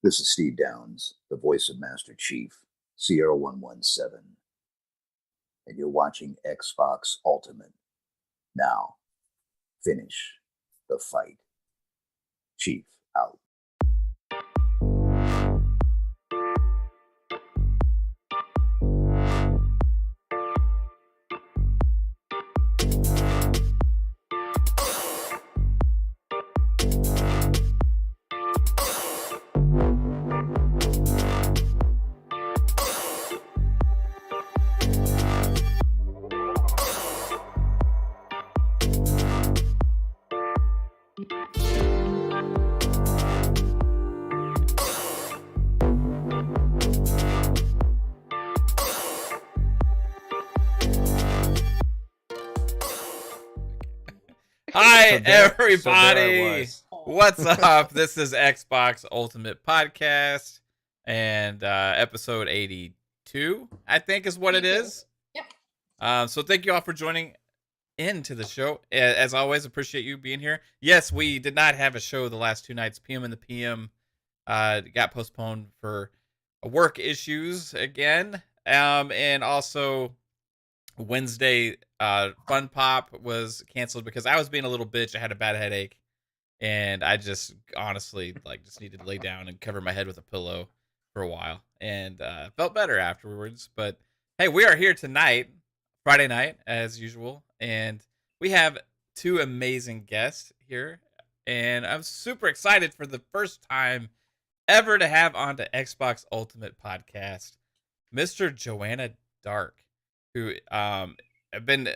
This is Steve Downs, the voice of Master Chief, Sierra 117, and you're watching Xbox Ultimate. Now, finish the fight. Chief out. Hi, everybody. What's up? This is Xbox Ultimate Podcast and episode 82, I think is what it is. Yep. So thank you all for joining into the show. As always, appreciate you being here. Yes, we did not have a show the last two nights. PM and the PM got postponed for work issues again. And also Wednesday Fun Pop was canceled because I was being a little bitch. I had a bad headache and I just honestly just needed to lay down and cover my head with a pillow for a while, and felt better afterwards. But hey, we are here tonight, Friday night as usual, and we have two amazing guests here, and I'm super excited for the first time ever to have on to Xbox Ultimate Podcast Mr. Joanna Dark, who I've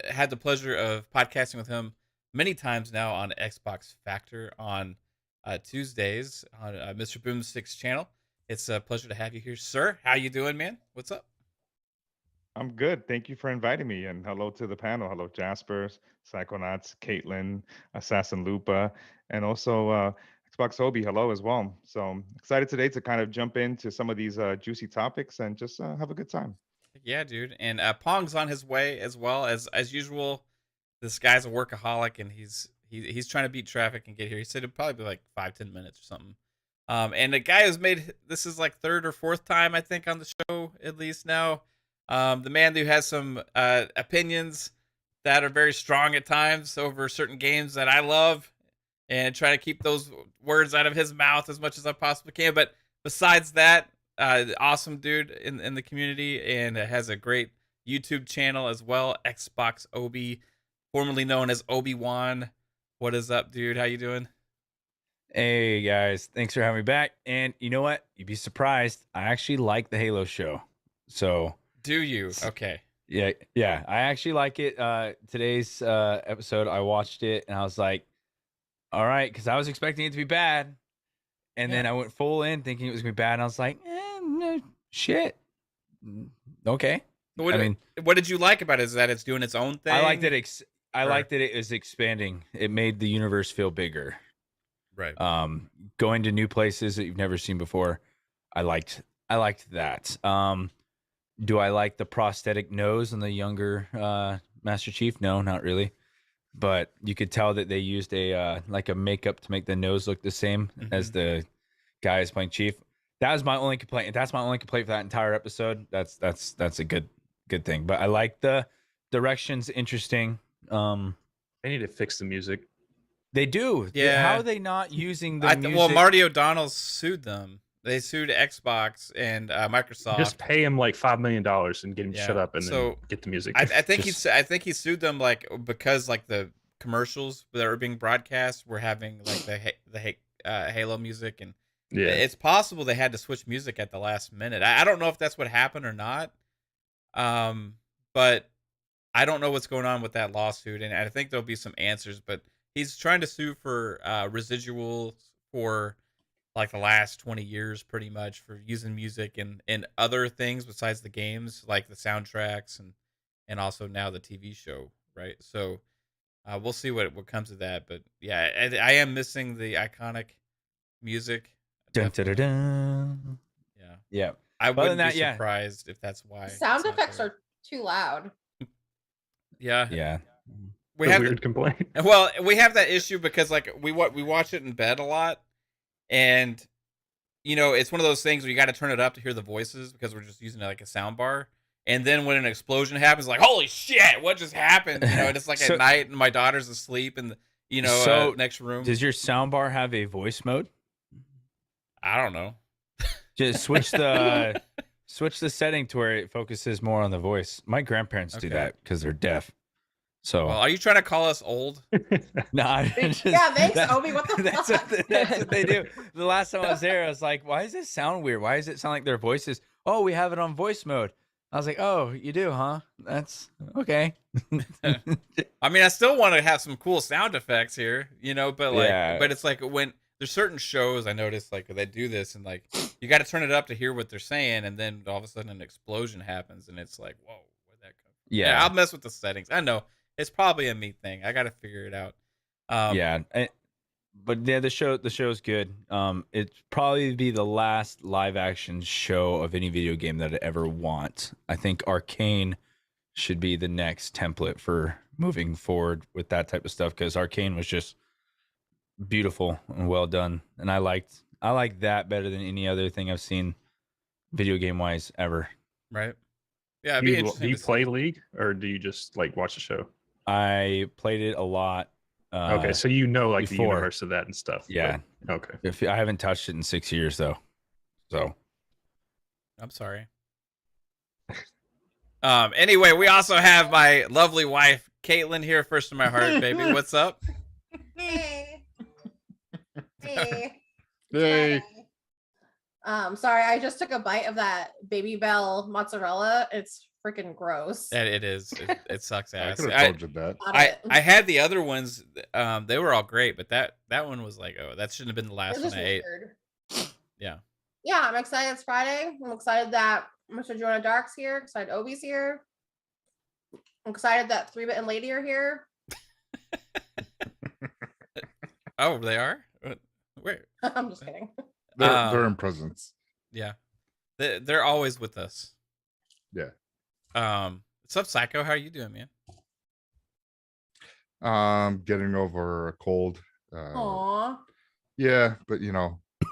had the pleasure of podcasting with him many times now on Xbox Factor on Tuesdays on Mr. Boomstick's channel. It's a pleasure to have you here, sir. How you doing, man? What's up? I'm good. Thank you for inviting me, and hello to the panel. Hello, Jasper, Psychonauts, Caitlin, AssassinLupa, and also Xbox Obi. Hello as well. So I'm excited today to kind of jump into some of these juicy topics and just have a good time. Yeah, dude. And Pong's on his way as well as usual. This guy's a workaholic, and he's trying to beat traffic and get here. He said it'd probably be like 5-10 minutes or something. And the guy who's made this is like third or fourth time I think on the show at least now. The man who has some opinions that are very strong at times over certain games that I love, and try to keep those words out of his mouth as much as I possibly can. But besides that, awesome dude in the community, and has a great YouTube channel as well, Xbox Obi, formerly known as Obi-Wan. What is up, dude? How you doing? Hey guys, thanks for having me back. And you know what? You'd be surprised. I actually like the Halo show. So do you? Okay. Yeah. I actually like it. Today's episode, I watched it and I was like, all right, because I was expecting it to be bad. And then I went full in thinking it was gonna be bad, and I was like, no, shit. Okay. What did you like about it? Is that it's doing its own thing? I liked it. I liked that it was expanding. It made the universe feel bigger. Right. Going to new places that you've never seen before. I liked that. Do I like the prosthetic nose on the younger Master Chief? No, not really. But you could tell that they used a makeup to make the nose look the same as the guy who's playing Chief. That was my only complaint. That's my only complaint for that entire episode. That's a good thing. But I like the direction's interesting. They need to fix the music. They do. Yeah. How are they not using the music? Well, Marty O'Donnell sued them. They sued Xbox and Microsoft. Just pay him like $5 million and get him to shut up and then get the music. I think he sued them because the commercials that were being broadcast were having the Halo music, and it's possible they had to switch music at the last minute. I don't know if that's what happened or not. But I don't know what's going on with that lawsuit, and I think there'll be some answers. But he's trying to sue for residuals for the last 20 years, pretty much, for using music and other things besides the games, like the soundtracks and also now the TV show, right? So we'll see what comes of that. But yeah, I am missing the iconic music. Dun, dun, dun, dun. Yeah. I wouldn't be surprised if that's why. Sound effects are too loud. Yeah. We have weird complaint. Well, we have that issue because we watch it in bed a lot, and it's one of those things where you got to turn it up to hear the voices because we're just using it like a sound bar. And then when an explosion happens, like, holy shit, what just happened? And it's like at night and my daughter's asleep in the, next room. Does your soundbar have a voice mode? I don't know. Just switch the setting to where it focuses more on the voice. My grandparents do that because they're deaf. So, well, are you trying to call us old? No, yeah, thanks, Obi. What the fuck? That's what they do. The last time I was there, I was like, why does this sound weird? Why does it sound like their voices? Oh, we have it on voice mode. I was like, oh, you do, huh? That's okay. I mean, I still want to have some cool sound effects here, but but it's like when there's certain shows I notice like they do this and like you got to turn it up to hear what they're saying, and then all of a sudden an explosion happens, and it's like, whoa, where'd that come from? Yeah, I'll mess with the settings. I know it's probably a me thing. I got to figure it out. But the show's good. It'd probably be the last live action show of any video game that I ever want. I think Arcane should be the next template for moving forward with that type of stuff, because Arcane was just beautiful and well done, and I liked that better than any other thing I've seen video game wise ever. Right. Yeah. Do you play League, or do you just like watch the show? I played it a lot. Okay, so like before. the universe of that and stuff. Yeah. But, okay. I haven't touched it in 6 years though. So I'm sorry. Anyway, we also have my lovely wife, Caitlin, here, first in my heart, baby. What's up? Hey. Hey. Sorry, I just took a bite of that Baby Bell mozzarella. It's freaking gross. It is. It sucks ass. I could have told you that. I had the other ones. They were all great, but that one was like, oh, that shouldn't have been the last one I ate. Yeah. Yeah, I'm excited it's Friday. I'm excited that Mr. Jonah Dark's here. Excited Obi's here. I'm excited that 3-Bit and Lady are here. Oh, they are? Where? I'm just kidding. They're in presence. Yeah. They're always with us. Yeah. What's up, Psycho? How are you doing, man? Getting over a cold. Aww. Yeah, but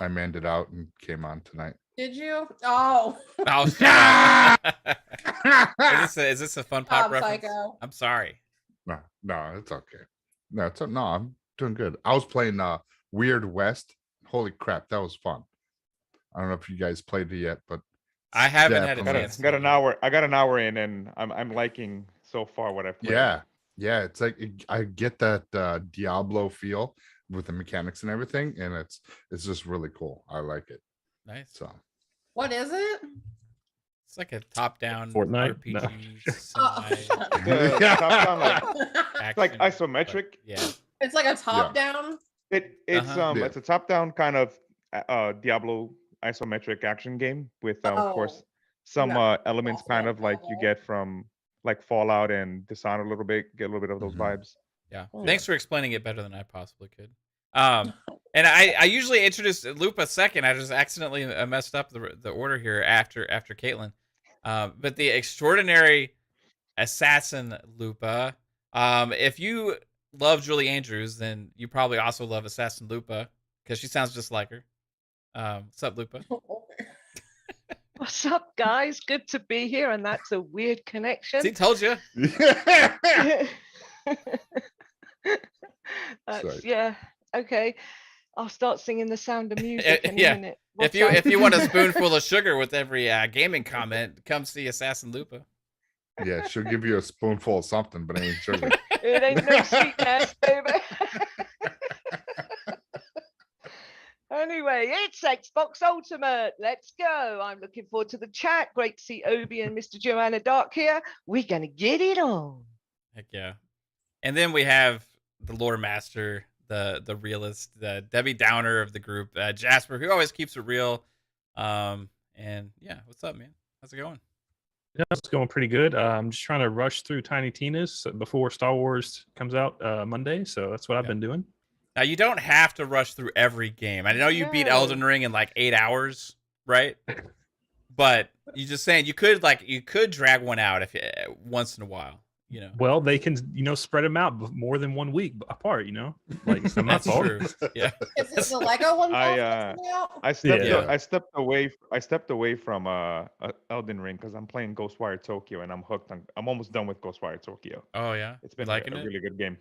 I manned it out and came on tonight. Did you? Oh. Oh, is this a fun pop reference? Psycho. I'm sorry. No, it's okay. No, I'm doing good. I was playing Weird West. Holy crap, that was fun. I don't know if you guys played it yet, but I haven't had a chance. Got an hour. I got an hour in, and I'm liking so far what I've played. Yeah. It's like I get that Diablo feel with the mechanics and everything, and it's just really cool. I like it. Nice. So, what is it? It's like a top-down Fortnite? RPG. Top-down, like isometric. Yeah. It's like a top-down. It's a top-down kind of Diablo isometric action game with of course some elements kind of like you get from like Fallout and Dishonored a little bit, get a little bit of those vibes. Yeah. Thanks for explaining it better than I possibly could. And I usually introduce Lupa second. I just accidentally messed up the order here after Caitlin. But the extraordinary AssassinLupa. If you love Julie Andrews, then you probably also love AssassinLupa because she sounds just like her. What's up, Lupa? What's up, guys? Good to be here, and that's a weird connection. See, told you. Yeah. Okay. I'll start singing The Sound of Music in a minute. If you want a spoonful of sugar with every gaming comment, come see AssassinLupa. Yeah, she'll give you a spoonful of something, but it ain't sugar. It ain't no sweetness, baby. Anyway, it's Xbox Ultimate. Let's go. I'm looking forward to the chat. Great to see Obi and Mr. Joanna Dark here. We're going to get it on. Heck yeah. And then we have the lore master, the realist, the Debbie Downer of the group, Jasper, who always keeps it real. And yeah, what's up, man? How's it going? Yeah, it's going pretty good. I'm just trying to rush through Tiny Tina's before Star Wars comes out Monday. So that's what I've been doing. Now, you don't have to rush through every game. I know you beat Elden Ring in like 8 hours, right? But you're just saying you could drag one out once in a while. you know. Well, they can, spread them out more than 1 week apart, Like, it's not my That's fault. true. Yeah. Is it the Lego one? I stepped Yeah. I stepped away from Elden Ring because I'm playing Ghostwire Tokyo and I'm hooked on. I'm almost done with Ghostwire Tokyo. Oh yeah. It's been liking a it? really good game.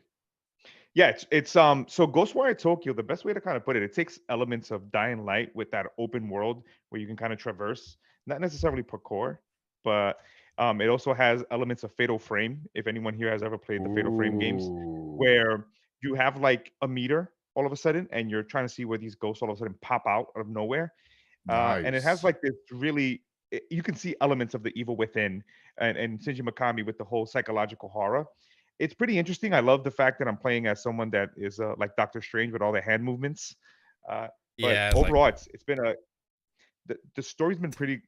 Yeah, it's so Ghostwire Tokyo, the best way to kind of put it, it takes elements of Dying Light with that open world where you can kind of traverse, not necessarily parkour, but it also has elements of Fatal Frame. If anyone here has ever played the Fatal Frame games, Ooh. where you have like a meter all of a sudden and you're trying to see where these ghosts all of a sudden pop out of nowhere. And it has Nice. like this really, you can see elements of the evil within, and Shinji Mikami with the whole psychological horror. It's pretty interesting. I love the fact that I'm playing as someone that is like Doctor Strange with all the hand movements. But Yeah, it's like- overall, it's been the story's been pretty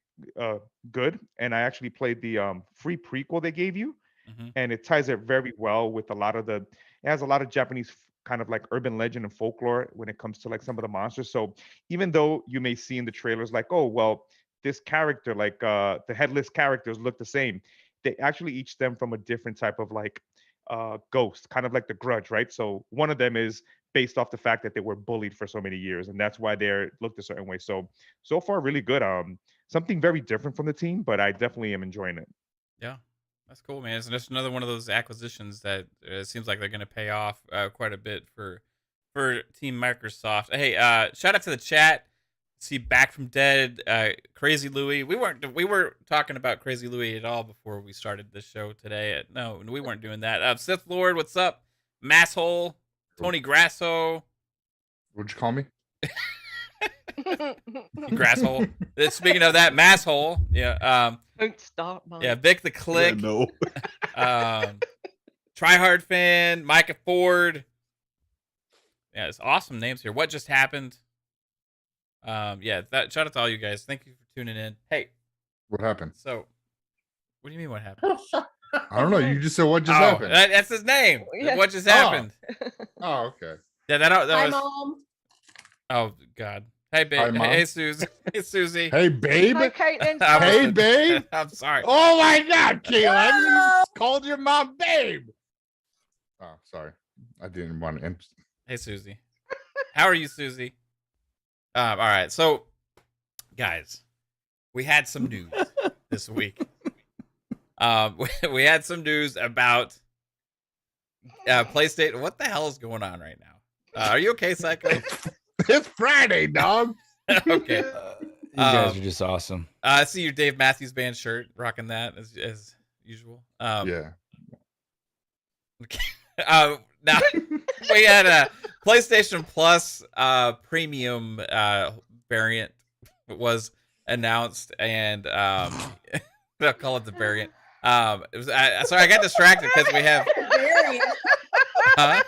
good, and I actually played the free prequel they gave you, Mhm. and it ties it very well with a lot of it has a lot of Japanese kind of like urban legend and folklore when it comes to like some of the monsters. So even though you may see in the trailers like, oh well, this character like the headless characters look the same, they actually each stem from a different type of like ghost, kind of like the Grudge, right? So one of them is based off the fact that they were bullied for so many years, and that's why they're looked a certain way. So far really good. Something very different from the team, but I definitely am enjoying it. Yeah, that's cool, man. It's just another one of those acquisitions that it seems like they're going to pay off quite a bit for Team Microsoft. Hey, shout out to the chat. See Back from Dead, Crazy Louie. We weren't talking about Crazy Louie at all before we started the show today. No, we weren't doing that. Sith Lord, what's up? Masshole, Tony Grasso, What'd you call me? Grasshole. Speaking of that, Masshole. Yeah. Don't start, Mike. Yeah, Vic the Click. no. Tryhard Fan, Micah Ford. Yeah, it's awesome names here. What just happened? Yeah, shout out to all you guys. Thank you for tuning in. Hey, What happened? so what do you mean what happened? I don't know. You just said what just Oh, happened. that's his name. Yeah. What just Oh. happened? Oh, okay. Yeah, that Hi, was. Mom. Oh God. Hey, Hi, babe. Mom. Hey, Susie. Hey, Susie. Hey, babe. Hi, Caitlin. I Hey, was- babe. I'm sorry. Oh my God, Kayla! You called your mom babe. Oh, sorry. I didn't want to. Hey, Susie. How are you, Susie? All right. So, guys, we had some news this week. We had some news about PlayStation. What the hell is going on right now? Are you okay, Psycho? It's Friday, dog. Okay. You guys Um, are just awesome. I see your Dave Matthews Band shirt, rocking that as usual. Yeah. Now we had a PlayStation Plus premium variant was announced, and they'll call it the variant. It was sorry, I got distracted because we have. Very. Huh?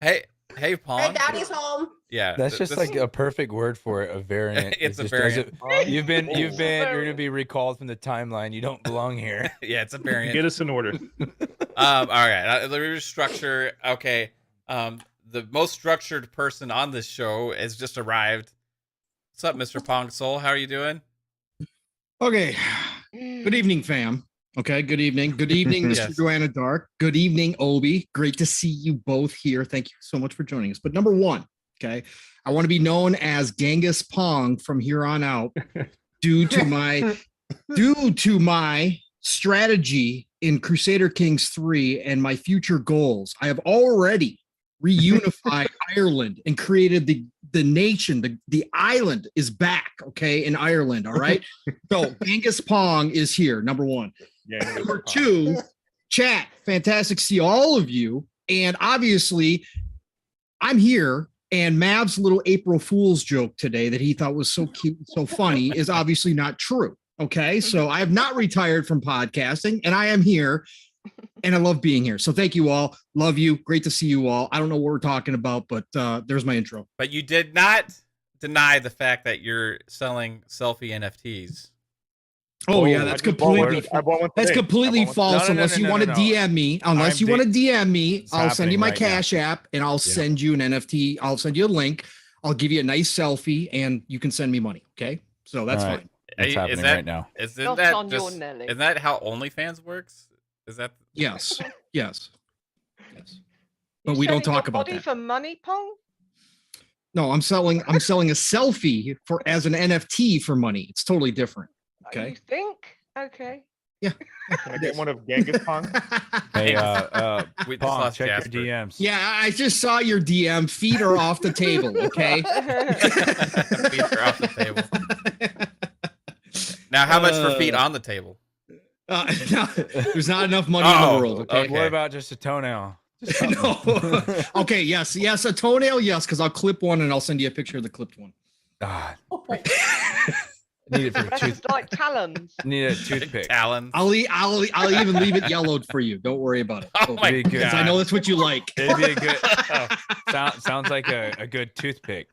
Hey, Pong. Hey, Daddy's home. Yeah, That's just this- like a perfect word for it. A variant. It's It a just doesn't- variant. You're gonna be recalled from the timeline. You don't belong here. yeah, it's a variant. Get us in order. All right, let me restructure. Okay, the most structured person on this show has just arrived. What's up, Mr. Pong Soul? How are you doing? Okay. Good evening, fam. Okay. Good evening. Good evening, Mr. Yes. Joanna Dark. Good evening, Obi. Great to see you both here. Thank you so much for joining us. But number one, okay, I want to be known as Genghis Pong from here on out due to my strategy in Crusader Kings 3 and my future goals. I have already reunified Ireland and created the nation. The island is back, okay, in Ireland. All right. So Genghis Pong is here, number one. Yeah. Number two, chat. Fantastic to see all of you. And obviously, I'm here. And Mav's little April Fool's joke today that he thought was so cute and so funny is obviously not true. Okay. So I have not retired from podcasting, and I am here. And I love being here. So thank you all. Love you. Great to see you all. I don't know what we're talking about, but there's my intro. But you did not deny the fact that you're selling selfie NFTs. Oh, yeah, that's completely I bought one that's today. completely I bought one false. No, no, Unless no, you no, want to no, no. DM me, unless I'm you want to di- DM me, It's I'll send you happening my right now. Cash App and I'll send you an NFT. I'll send you a link. I'll give you a nice selfie and you can send me money. Okay. So that's All right. fine. It's Is happening that- right now. Isn't Not that on your just, Nelly. isn't that how OnlyFans works? Is that? Yes. Yes. Yes. But You we don't selling your talk about body that. for money, Pong? No, I'm selling a selfie as an NFT for money. It's totally different. Okay. You think? Okay. Yeah. Can I get one of Genghis Khan? Hey, We just Pong, lost check Jasper. your DMs. Yeah, I just saw your DM. Feet are off the table. Okay. Feet are off the table. Now, how much for feet on the table? No, there's not enough money in the world. Okay. okay. What about just a toenail? Just No. something. Okay. Yes. Yes. A toenail. Yes. Because I'll clip one and I'll send you a picture of the clipped one. Ah, Oh my need it for Rest tooth. like talons. Need a toothpick. Talons. I'll even leave it yellowed for you. Don't worry about it. Oh my Be good. Because I know that's what you like. It'd be a good. Sounds like a good toothpick.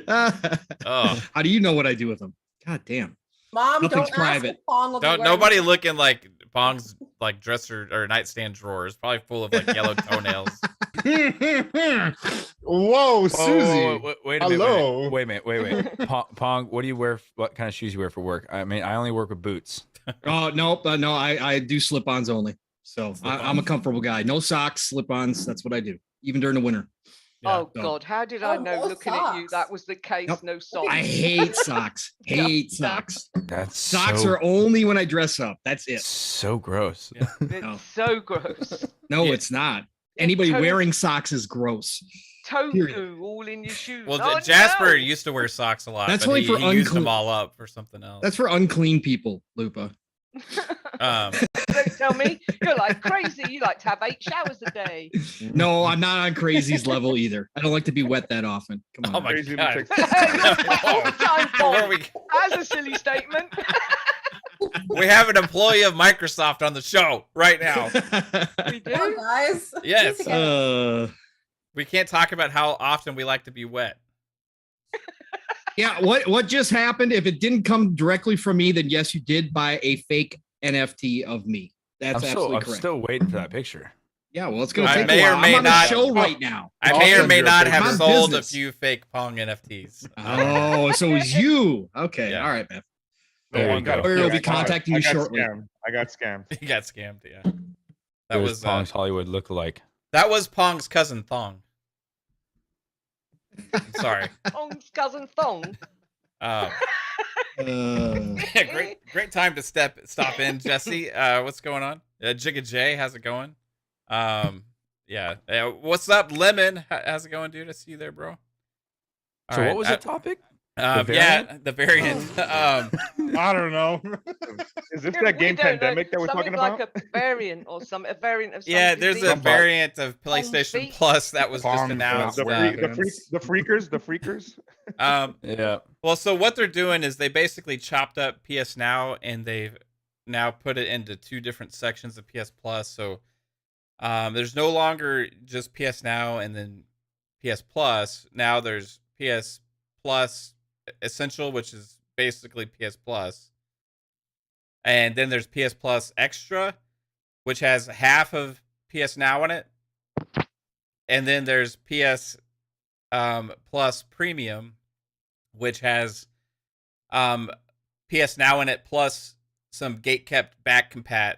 Oh. How do you know what I do with them? God damn. Mom, Nothing's don't private. ask if Pong will be Don't wearing- nobody looking like Pong's like dresser or nightstand drawer is probably full of like yellow toenails. Whoa, Susie. Wait a minute. Hello. Wait a minute. Pong, what do you wear? What kind of shoes you wear for work? I mean, I only work with boots. Oh no, no, I do slip-ons only. So I'm a comfortable guy. No socks, slip-ons. That's what I do, even during the winter. Yeah. Oh God, how did I Oh, know no looking at you socks. that was the case? Nope. No socks. I hate socks. Hate socks. That's Socks so, are only when I dress up. That's it. so gross. Yeah. It's No. so gross. No, Yeah. it's not. Anybody Toe- wearing socks is gross. Toe Period. goo all in your shoes. Well, Oh, Jasper no. used to wear socks a lot. That's but only he, for he used them unclean- all up for something else. That's for unclean people, Lupa. Don't tell me you're like crazy. You like to have 8 showers a day. No, I'm not on crazy's level either. I don't like to be wet that often. Come on. Oh my Crazy god. looks All-time Where bomb. we, That's a silly statement. we have an employee of Microsoft on the show right now. We Come on, do. guys. Yes. Please again. We can't talk about how often we like to be wet. Yeah, what just happened? If it didn't come directly from me, then yes, you did buy a fake NFT of me. That's absolutely I'm correct. still waiting for that picture. Yeah, well, it's gonna I take may a or while. may I'm on not- a show right now. I may or Awesome, may you're not a have big sold business. a few fake Pong NFTs. Oh, so it's you. Okay, Yeah. all right, man. There you one go. got- We'll be I got- contacting I you got shortly. scammed. I got scammed. He got scammed. Yeah, that There's was Pong's Hollywood lookalike. that was Pong's cousin Thong. I'm sorry. Pong's cousin Thong. Uh, great time to stop in, Jesse. What's going on? Jigga J, how's it going? Yeah. What's up, Lemon? How's it going, dude? I see you there, bro. So what was the topic? Yeah, variant? the variant. I don't know. Is this Yeah, that we game don't know. pandemic that we're Something talking like about? a variant or a variant of Yeah, something there's a different. variant of PlayStation feet. Plus that was just Pong announced. Soul. The freakers. Yeah. Well, so what they're doing is they basically chopped up PS Now and they've now put it into 2 different sections of PS Plus. So there's no longer just PS Now and then PS Plus. Now there's PS Plus Essential, which is basically PS Plus. And then there's PS Plus Extra, which has half of PS Now in it. And then there's PS Plus Premium, which has PS Now in it, plus some gate-kept back compat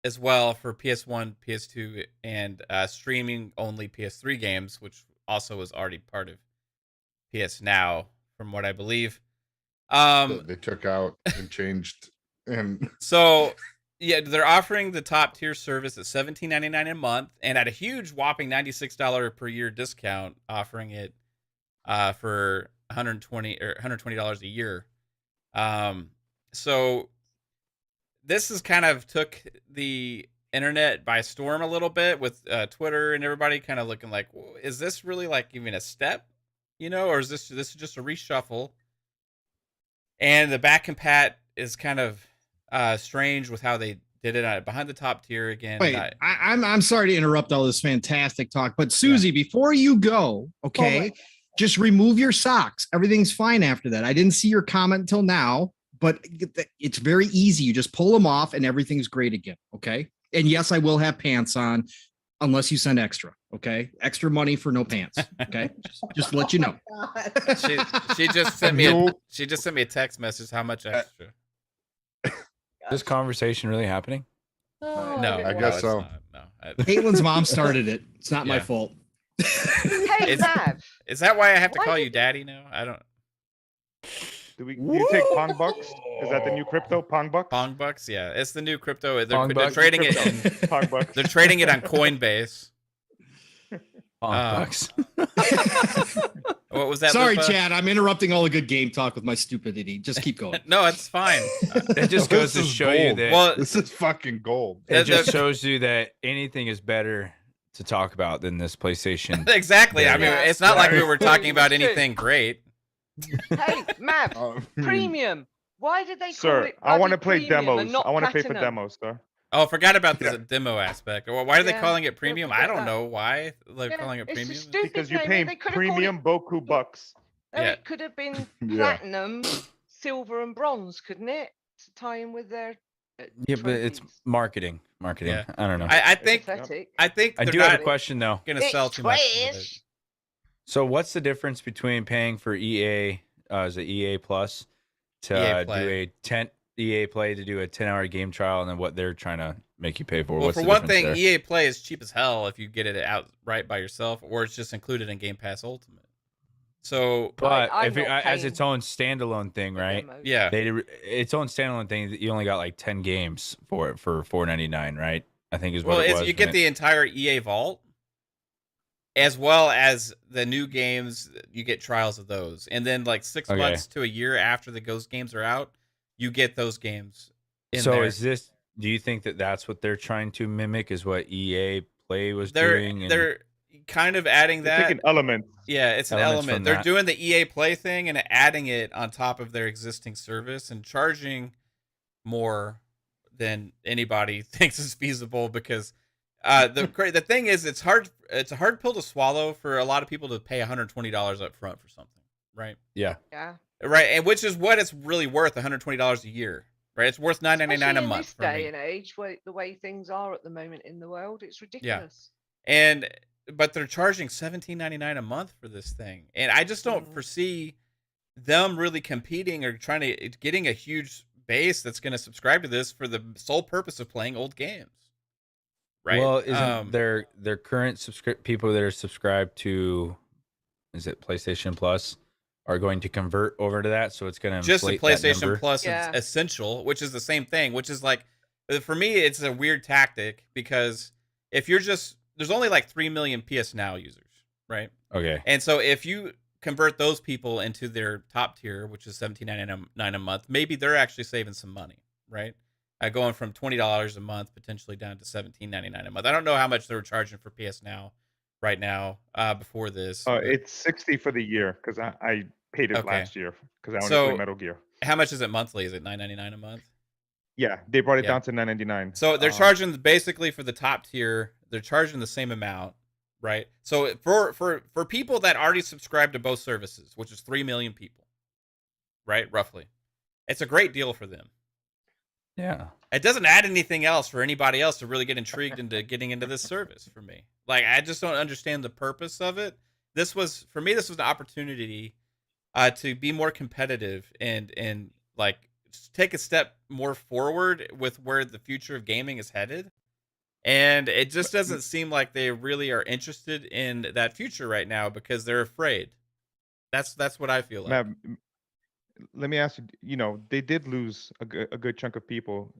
as well for PS1, PS2, and streaming-only PS3 games, which also was already part of PS Now, from what I believe. They took out and changed and So, yeah, they're offering the top tier service at $17.99 a month, and at a huge whopping $96 per year discount, offering it for $120 a year. So this is kind of took the internet by storm a little bit with Twitter and everybody kind of looking like, is this really like even a step, or is this just a reshuffle? And the back compat is kind of strange with how they did it behind the top tier again. wait, I'm sorry to interrupt all this fantastic talk, but Susie, before you go, okay, just remove your socks. Everything's fine after that. I didn't see your comment until now, but it's very easy. You just pull them off and everything's great again. Okay. And yes, I will have pants on unless you send extra. Okay. Extra money for no pants. Okay. just to let you know. God. she just sent me a text message. How much extra? Is this conversation really happening? Oh, No, I no, guess it's so. not. No. Caitlin's mom started it. It's not my Yeah. fault. Hey, Is- Mav. Is that why I have to Why call did you you- daddy now? I don't. Do you take Pong Bucks? Is that the new crypto, Pong Bucks? Pong bucks, yeah, it's the new crypto. Pong They're bucks? trading it. Crypto. In, Pong Bucks. they're trading it on Coinbase. Bucks. What was that? Sorry, Lupa? Chad. I'm interrupting all the good game talk with my stupidity. Just keep going. No, it's fine. It just goes to This is show you gold. that Well, This is fucking gold. it just the- shows you that anything is better to talk about than this PlayStation. exactly. I mean, Yeah. it's not like we were talking about It's true. anything great. Hey, Mav. Um, Premium. Why did they call Sir, it I want to bloody play premium and demos. not I want to pay for platinum? demos, sir. Oh, I forgot about the Yeah. demo aspect. Well, why are they Yeah, calling it don't premium? forget I don't that. know why they're Yeah, calling it it's a premium. stupid Because you're name. paying They could have called premium it, Boku bucks. no, Yeah. it could have been Yeah. platinum, silver, and bronze, couldn't it? To tie in with their Yeah, but it's trophies. marketing. Yeah. I don't know. I think Pathetic. I think I they're do have not a question though. gonna It's sell too much. Of it. trash. So what's the difference between paying for EA, is it EA Plus, to EA do Play. a 10 EA Play to do a 10-hour game trial, and then what they're trying to make you pay for? Well, What's for the one difference thing, there? EA Play is cheap as hell if you get it outright by yourself, or it's just included in Game Pass Ultimate. So But I'm if it, not as paying its own standalone thing, for right? demos. yeah, Its own standalone thing. You only got like 10 games for it for $4.99, right? I think is what well, it it's, was. you get the entire EA Vault, as well as the new games. You get trials of those, and then like 6 Okay. months to a year after the Ghost games are out, you get those games. So there. is this? Do you think that that's what they're trying to mimic? Is what EA Play was they're doing? And they're kind of adding They're that. taking elements. Yeah, it's an elements element. from They're that. doing the EA Play thing and adding it on top of their existing service and charging more than anybody thinks is feasible because the thing is it's a hard pill to swallow for a lot of people to pay $120 up front for something, right? yeah. Yeah. Right, and which is what it's really worth, $120 a year, right? It's worth $9.99 Especially a in month this for day me. and age, the way things are at the moment in the world, it's ridiculous. But they're charging $17.99 a month for this thing, and I just don't Mhm. foresee them really competing or trying to getting a huge base that's going to subscribe to this for the sole purpose of playing old games. Right? Well, isn't their current people that are subscribed to, is it PlayStation Plus, are going to convert over to that? So it's going to just the inflate that PlayStation number? Plus Yeah. Essential, which is the same thing, which is like, for me, it's a weird tactic because if you're just, there's only like 3 million PS Now users, right? Okay. And so if you convert those people into their top tier, which is $17.99 a month, maybe they're actually saving some money, right? Going from $20 a month potentially down to $17.99 a month. I don't know how much they were charging for PS Now right now before this. but It's 60 for the year because I paid it Okay. last year because I only So- play Metal Gear. how much is it monthly? Is it $9.99 a month? Yeah, they brought it Yeah. down to $9.99. So they're charging basically for the top tier. They're charging the same amount, right? So for people that already subscribe to both services, which is 3 million people, right, roughly, it's a great deal for them. Yeah. It doesn't add anything else for anybody else to really get intrigued into getting into this service for me. Like, I just don't understand the purpose of it. For me, this was an opportunity to be more competitive and like take a step more forward with where the future of gaming is headed. And it just doesn't seem like they really are interested in that future right now because they're afraid. That's what I feel like. Matt, let me ask you. You know, they did lose a good chunk of people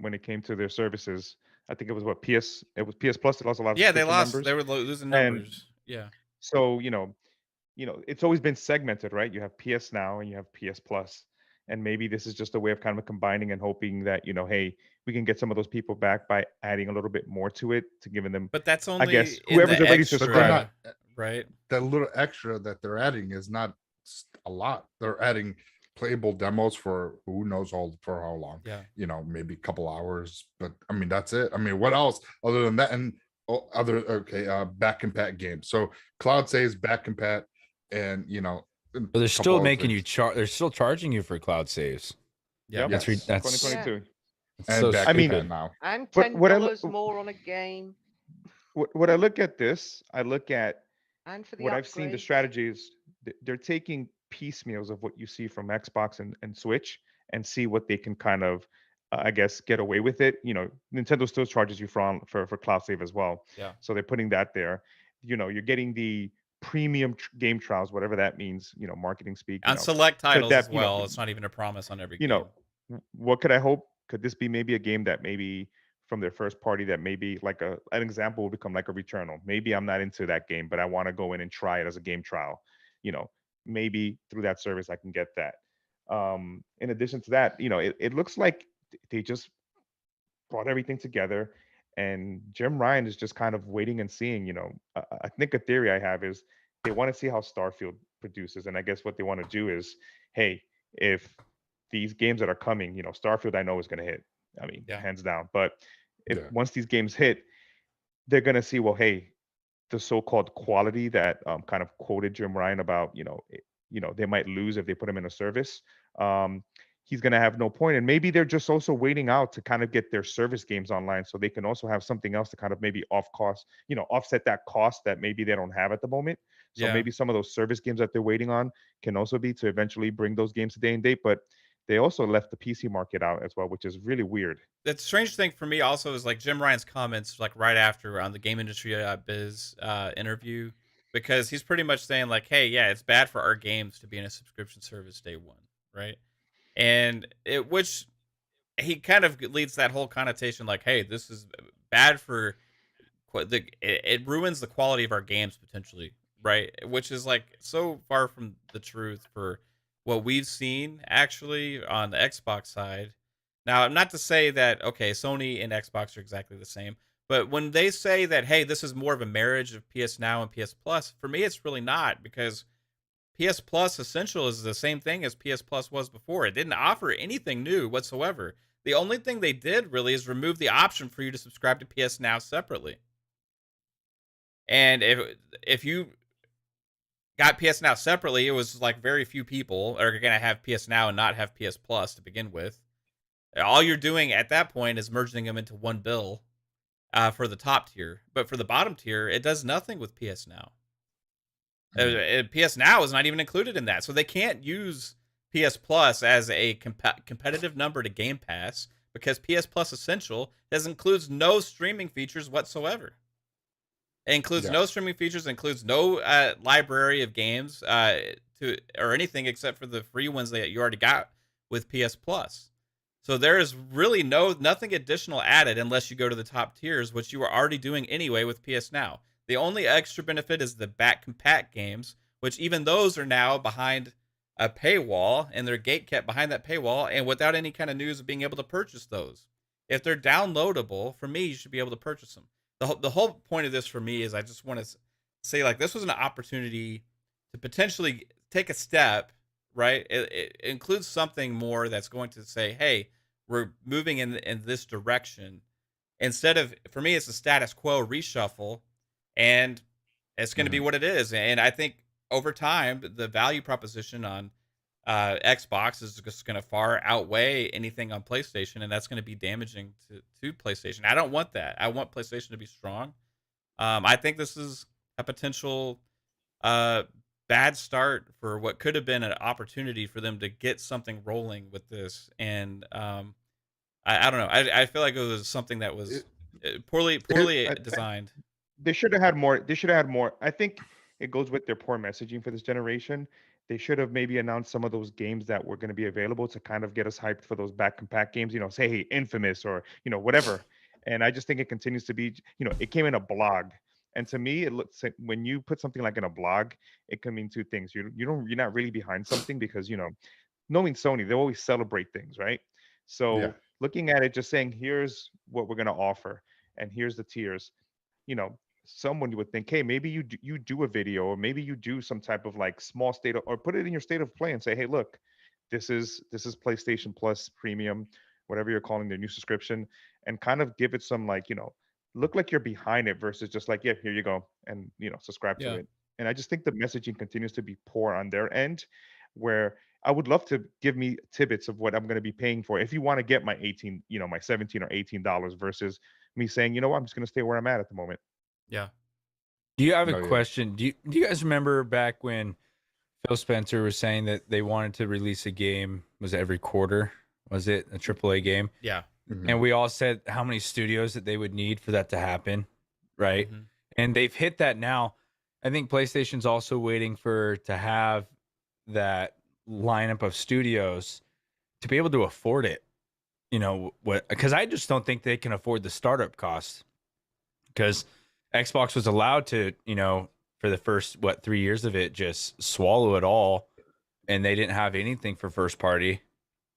when it came to their services. I think it was It was PS Plus. They lost a lot of Yeah, they subscription lost. numbers. They were losing And- numbers. Yeah. So it's always been segmented, right? You have PS Now and you have PS Plus, and maybe this is just a way of kind of combining and hoping that hey, we can get some of those people back by adding a little bit more to it to giving them. But that's only guess in whoever's the already extra, subscribed. right? That little extra that they're adding is not a lot. They're adding playable demos for who knows for how long. Yeah. Maybe a couple hours, but I mean that's it. I mean, what else other than that? And back compat games. So CLoWnZ is back compat, and But they're still making you they're still charging you for cloud saves. Yeah. That's Yes. that's 2022. it's and so back I mean- compat now. And But what I $10 look- more on a game. When I look at this, I look at And for the what I've seen, the upgrades. strategies, they're taking piecemeals of what you see from Xbox and Switch and see what they can kind of I guess, get away with it. Nintendo still charges you for cloud save as well. Yeah. So they're putting that there. You're getting the premium game trials, whatever that means, marketing speak. On select titles that, as well. It's not even a promise on every game. What could I hope? Could this be maybe a game that maybe from their first party that maybe like an example would become like a Returnal? Maybe I'm not into that game, but I want to go in and try it as a game trial. Maybe through that service I can get that. In addition to that, it looks like they just brought everything together, and Jim Ryan is just kind of waiting and seeing. I think a theory I have is they want to see how Starfield produces, and I guess what they want to do is, hey, if these games that are coming, Starfield I know is going to hit. I mean, hands down. But if once these games hit, they're going to see, well, hey, the so-called quality that kind of quoted Jim Ryan about, they might lose if they put him in a service. He's going to have no point. And maybe they're just also waiting out to kind of get their service games online so they can also have something else to kind of maybe offset that cost that maybe they don't have at the moment. So maybe some of those service games that they're waiting on can also be to eventually bring those games to day and date. But they also left the PC market out as well, which is really weird. The strange thing for me also is like Jim Ryan's comments, like right after on the Game Industry Biz interview, because he's pretty much saying like, hey, yeah, it's bad for our games to be in a subscription service day one, right? And which he kind of leads that whole connotation like, hey, this is bad for it ruins the quality of our games potentially, right? Which is like so far from the truth for what we've seen actually on the Xbox side. Now, not to say that, okay, Sony and Xbox are exactly the same, but when they say that, hey, this is more of a marriage of PS Now and PS Plus, for me, it's really not, because PS Plus Essential is the same thing as PS Plus was before. It didn't offer anything new whatsoever. The only thing they did really is remove the option for you to subscribe to PS Now separately. And if you got PS Now separately, it was like very few people are going to have PS Now and not have PS Plus to begin with. All you're doing at that point is merging them into one bill for the top tier. But for the bottom tier, it does nothing with PS Now. PS Now is not even included in that. So they can't use PS Plus as a competitive number to Game Pass, because PS Plus Essential includes no streaming features whatsoever. It includes no streaming features, includes no library of games or anything except for the free ones that you already got with PS Plus. So there is really nothing additional added unless you go to the top tiers, which you were already doing anyway with PS Now. The only extra benefit is the back compat games, which even those are now behind a paywall, and they're gate-kept behind that paywall, and without any kind of news of being able to purchase those. If they're downloadable, for me, you should be able to purchase them. The whole point of this for me is I just want to say, like, this was an opportunity to potentially take a step, right? It includes something more that's going to say, hey, we're moving in this direction. Instead of, for me, it's a status quo reshuffle, and it's going to be what it is. And I think over time, the value proposition on Xbox is just going to far outweigh anything on PlayStation, and that's going to be damaging to PlayStation. I don't want that. I want PlayStation to be strong. I think this is a potential bad start for what could have been an opportunity for them to get something rolling with this. And I don't know. I feel like it was something that was poorly designed. They should have had more. They should have had more. I think it goes with their poor messaging for this generation. They should have maybe announced some of those games that were going to be available to kind of get us hyped for those back compact games, say, hey, Infamous or, whatever. And I just think it continues to be, it came in a blog. And to me, it looks like when you put something like in a blog, it can mean two things. You're not really behind something because, knowing Sony, they always celebrate things, right? So looking at it, just saying, here's what we're going to offer and here's the tiers, someone you would think, hey, maybe you do a video, or maybe you do some type of like small or put it in your state of play and say, hey, look, this is PlayStation Plus Premium, whatever you're calling their new subscription, and kind of give it some like, look like you're behind it versus just like, yeah, here you go, and subscribe to it. And I just think the messaging continues to be poor on their end, where I would love to give me tidbits of what I'm going to be paying for if you want to get my $18, my $17 or $18 versus me saying, I'm just going to stay where I'm at the moment. Yeah. Do you have a question? Do you guys remember back when Phil Spencer was saying that they wanted to release a game, was it every quarter? was it a AAA game? Yeah. Mhm. And we all said how many studios that they would need for that to happen, right? Mhm. And they've hit that now. I think PlayStation's also waiting to have that lineup of studios to be able to afford it. You know what? Because I just don't think they can afford the startup costs. Because Xbox was allowed to, you know, for the first 3 years of it, just swallow it all, and they didn't have anything for first party.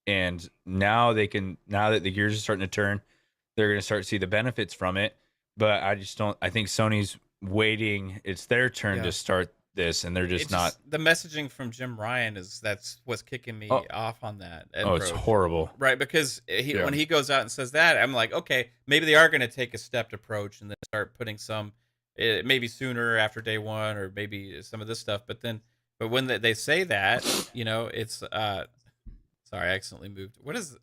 And now they can. Now that the gears are starting to turn, they're going to start to see the benefits from it. But I just don't. I think Sony's waiting. It's their turn Yeah. to start this, and they're just not. The messaging from Jim Ryan that's what's kicking me off on that. It's horrible. Right, because Yeah. when he goes out and says that, I'm like, okay, maybe they are going to take a stepped approach and then start putting some, maybe sooner after day one, or maybe some of this stuff. But when they say that, you know, it's sorry, I accidentally moved. What is?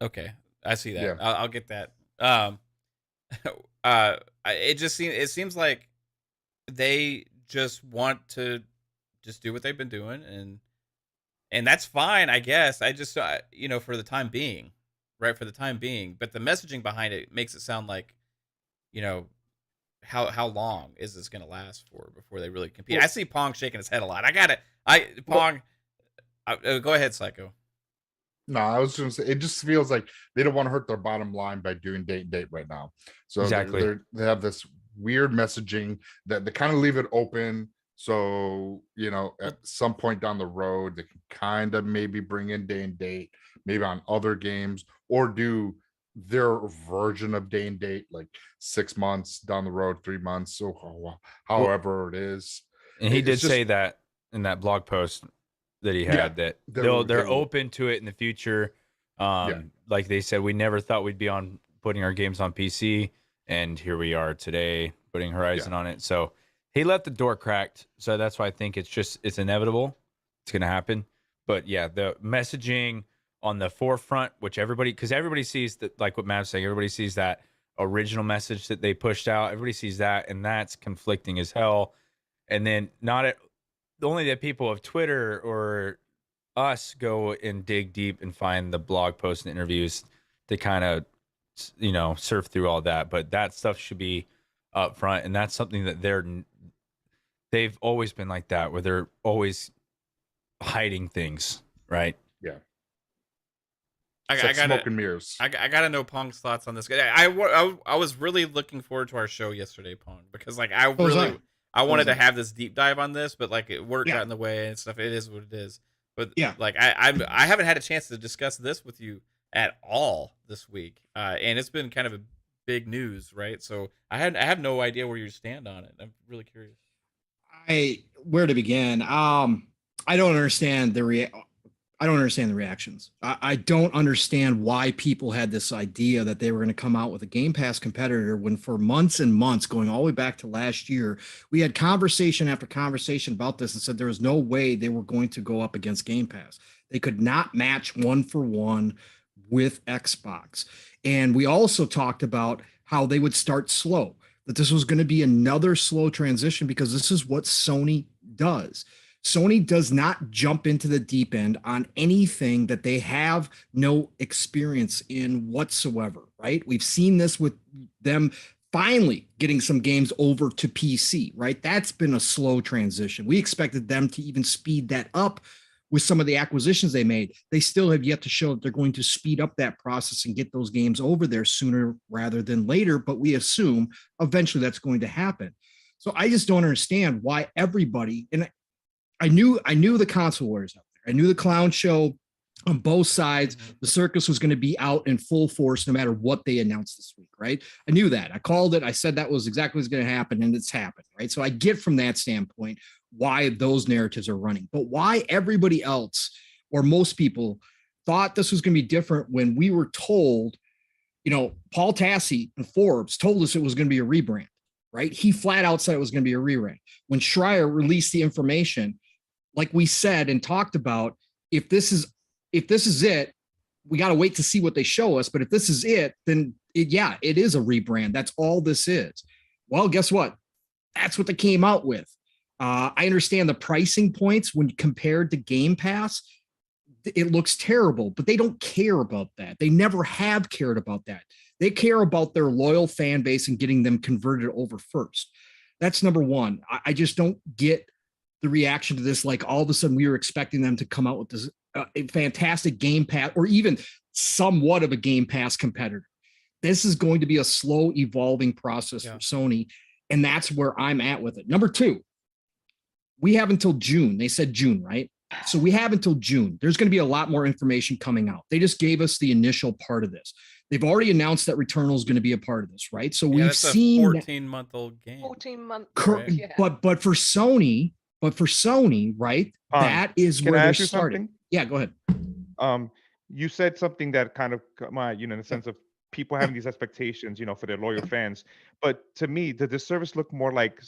Okay, I see that. Yeah. I'll get that. It seems like they just want to just do what they've been doing, and that's fine, I guess. I just you know, for the time being, right? For the time being, but the messaging behind it makes it sound like, you know, how long is this going to last for before they really compete? I see Pong shaking his head a lot. Pong. Go ahead, Psycho. No, I was just gonna say, it just feels like they don't want to hurt their bottom line by doing date right now. So Exactly. they have this weird messaging that they kind of leave it open. So, you know, at some point down the road, they can kind of maybe bring in day and date, maybe on other games, or do their version of day and date, like 6 months down the road, 3 months, so however it is. And he It's did just- say that in that blog post that he Yeah, had, that they're- they're open to it in the future. Like they said, we never thought we'd be on putting our games on PC, and here we are today putting Horizon on it. So he left the door cracked. So that's why I think it's inevitable. It's going to happen. But yeah, the messaging on the forefront, which because everybody sees that, like what Matt's saying, everybody sees that original message that they pushed out. Everybody sees that, and that's conflicting as hell. And then only the people of Twitter or us go and dig deep and find the blog posts and interviews to kind of, you know, surf through all that. But that stuff should be up front, and that's something that they've always been like that, where they're always hiding things, right? Yeah. I It's like gotta, smoke and mirrors. I gotta know Pong's thoughts on this. I was really looking forward to our show yesterday, Pong, because like I wanted to have this deep dive on this, but like work got in the way and stuff. It is what it is. But like I haven't had a chance to discuss this with you at all this week, and it's been kind of a big news, right? So I have no idea where you stand on it. I'm really curious. Where to begin? I don't understand the reactions. I don't understand why people had this idea that they were going to come out with a Game Pass competitor when for months and months, going all the way back to last year, we had conversation after conversation about this and said there was no way they were going to go up against Game Pass. They could not match 1-for-1 with Xbox. And we also talked about how they would start slow, that this was going to be another slow transition because this is what Sony does. Sony does not jump into the deep end on anything that they have no experience in whatsoever, right? We've seen this with them finally getting some games over to PC, right? That's been a slow transition. We expected them to even speed that up with some of the acquisitions they made. They still have yet to show that they're going to speed up that process and get those games over there sooner rather than later, but we assume eventually that's going to happen. So I just don't understand why everybody, and I knew the console wars out there. I knew the clown show on both sides. The circus was going to be out in full force no matter what they announced this week, right? I knew that. I called it. I said that was exactly what's going to happen, and it's happened, right? So I get from that standpoint why those narratives are running. But why everybody else or most people thought this was going to be different when we were told, you know, Paul Tassi and Forbes told us it was going to be a rebrand, right? He flat out said it was going to be a rebrand. When Schreier released the information, like we said and talked about, if this is it, we got to wait to see what they show us. But if this is it, then it is a rebrand. That's all this is. Well, guess what? That's what they came out with. I understand the pricing points when compared to Game Pass. it looks terrible, but they don't care about that. They never have cared about that. They care about their loyal fan base and getting them converted over first. That's number one. I just don't get the reaction to this. Like all of a sudden we were expecting them to come out with this a fantastic Game Pass or even somewhat of a Game Pass competitor. This is going to be a slow evolving process for Sony. And that's where I'm at with it. Number two, we have until June. They said June, right? So we have until June. There's going to be a lot more information coming out. They just gave us the initial part of this. They've already announced that Returnal is going to be a part of this, right? So we've seen a 14-month-old game. 14 months. Right? Yeah. But for Sony, right? That is where they're starting. Something? Yeah, go ahead. You said something that kind of, in the sense of people having these expectations, for their loyal fans. But to me, did the service look more like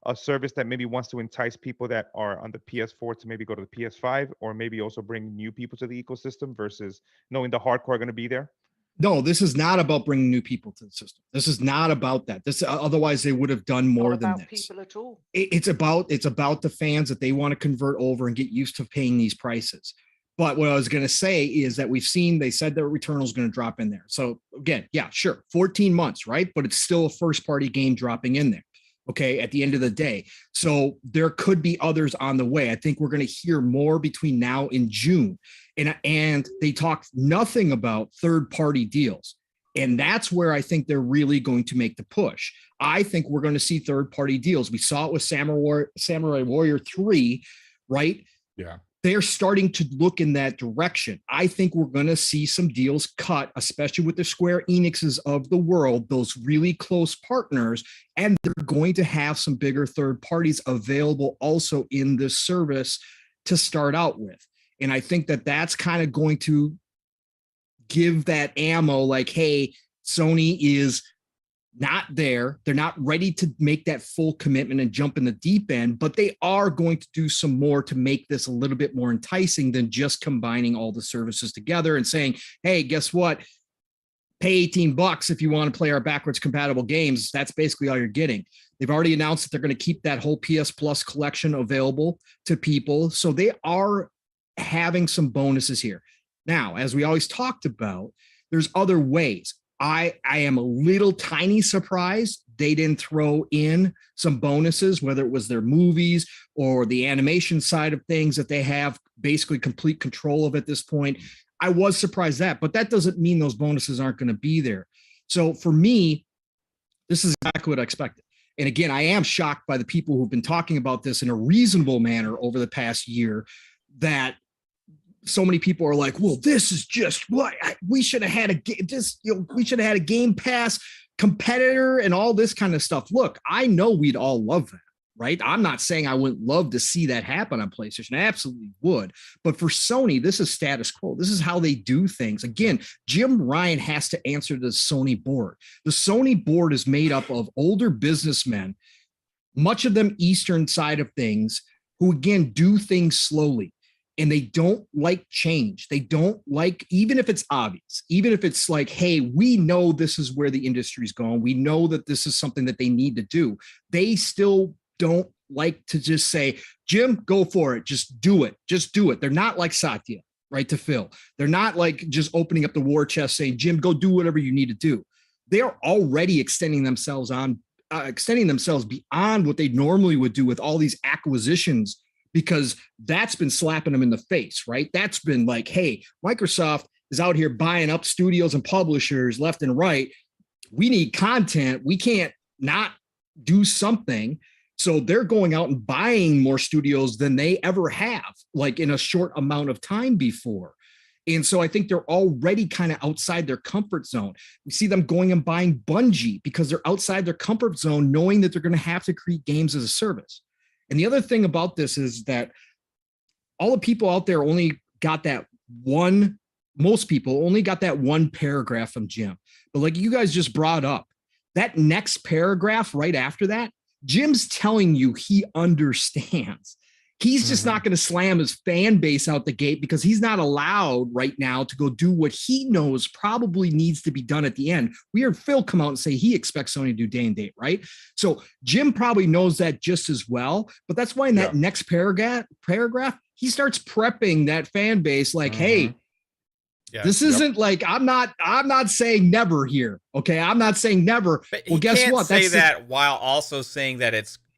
a service that maybe wants to entice people that are on the PS4 to maybe go to the PS5, or maybe also bring new people to the ecosystem versus knowing the hardcore are going to be there? No, this is not about bringing new people to the system. This is not about that. This otherwise they would have done more than this. People at all. It's about the fans that they want to convert over and get used to paying these prices. But what I was going to say is that they said that Returnal is going to drop in there. So again, yeah, sure, 14 months, right? But it's still a first party game dropping in there. Okay, at the end of the day. So there could be others on the way. I think we're going to hear more between now and June. And they talked nothing about third-party deals. And that's where I think they're really going to make the push. I think we're going to see third-party deals. We saw it with Samurai Warrior 3, right? Yeah. They're starting to look in that direction. I think we're going to see some deals cut, especially with the Square Enixes of the world, those really close partners, and they're going to have some bigger third parties available also in this service to start out with. And I think that that's kind of going to give that ammo like, hey, Sony is not there. They're not ready to make that full commitment and jump in the deep end, but they are going to do some more to make this a little bit more enticing than just combining all the services together and saying, hey, guess what? Pay $18 if you want to play our backwards compatible games. That's basically all you're getting. They've already announced that they're going to keep that whole PS Plus collection available to people. So they are having some bonuses here. Now, as we always talked about, there's other ways. I am a little tiny surprised they didn't throw in some bonuses, whether it was their movies or the animation side of things that they have basically complete control of at this point. I was surprised but that doesn't mean those bonuses aren't going to be there. So for me, this is exactly what I expected. And again, I am shocked by the people who've been talking about this in a reasonable manner over the past year, that so many people are like, well, this is just what we should have had we should have had a Game Pass competitor and all this kind of stuff. Look, I know we'd all love that, right? I'm not saying I wouldn't love to see that happen on PlayStation. I absolutely would. But for Sony, this is status quo. This is how they do things. Again, Jim Ryan has to answer to the Sony board. The Sony board is made up of older businessmen, much of them Eastern side of things, who again do things slowly. And they don't like change. They don't like, even if it's obvious, even if it's like, hey, we know this is where the industry's going. We know that this is something that they need to do. They still don't like to just say, Jim, go for it. Just do it. Just do it. They're not like Satya, right, to Phil. They're not like just opening up the war chest saying, Jim, go do whatever you need to do. They're already extending themselves beyond what they normally would do with all these acquisitions, because that's been slapping them in the face, right? That's been like, hey, Microsoft is out here buying up studios and publishers left and right. We need content. We can't not do something. So they're going out and buying more studios than they ever have, like in a short amount of time before. And so I think they're already kind of outside their comfort zone. We see them going and buying Bungie because they're outside their comfort zone, knowing that they're going to have to create games as a service. And the other thing about this is that all the people out there only got that one, most people only got that one paragraph from Jim. But like you guys just brought up, that next paragraph right after that, Jim's telling you he understands. He's just not going to slam his fan base out the gate because he's not allowed right now to go do what he knows probably needs to be done at the end. We heard Phil come out and say he expects Sony to do day and date, right? So Jim probably knows that just as well. But that's why in that next paragraph, he starts prepping that fan base like, hey, this isn't like I'm not saying never here. Okay. I'm not saying never. But well, guess can't what? Say that while also saying that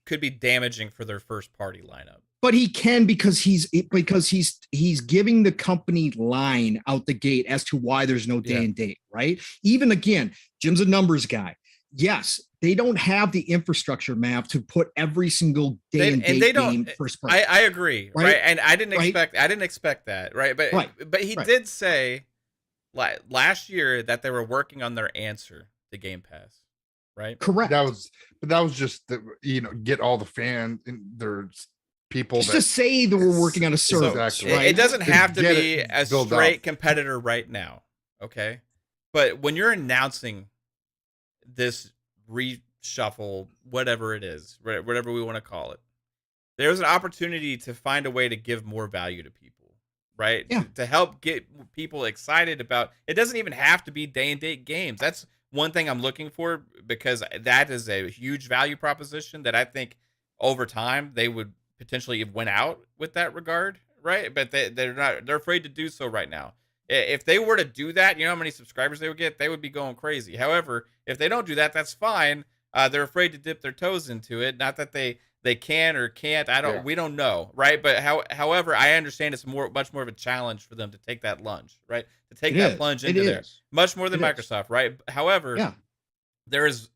could be damaging for their first party lineup. But he can because he's giving the company line out the gate as to why there's no day and date, right? Even again, Jim's a numbers guy. Yes, they don't have the infrastructure map to put every single day and date game first party. I agree, right? And I didn't expect that, right? But he did say last year that they were working on their answer to Game Pass, right? Correct. That was just get all the fans and there's people just to say that we're working on a service. Exactly. Right? It doesn't have to be a straight competitor right now, okay? But when you're announcing this reshuffle, whatever it is, whatever we want to call it, there's an opportunity to find a way to give more value to people, right? Yeah. To help get people excited about. It doesn't even have to be day and date games. That's one thing I'm looking for because that is a huge value proposition that I think over time they would potentially went out with that regard, right? But they're afraid to do so right now. If they were to do that, you know how many subscribers they would get? They would be going crazy. However, if they don't do that, that's fine. They're afraid to dip their toes into it. Not that they can or can't. We don't know, right? But however, I understand it's much more of a challenge for them to take that lunge, right? To take that plunge into there. Much more than Microsoft, right? However, there is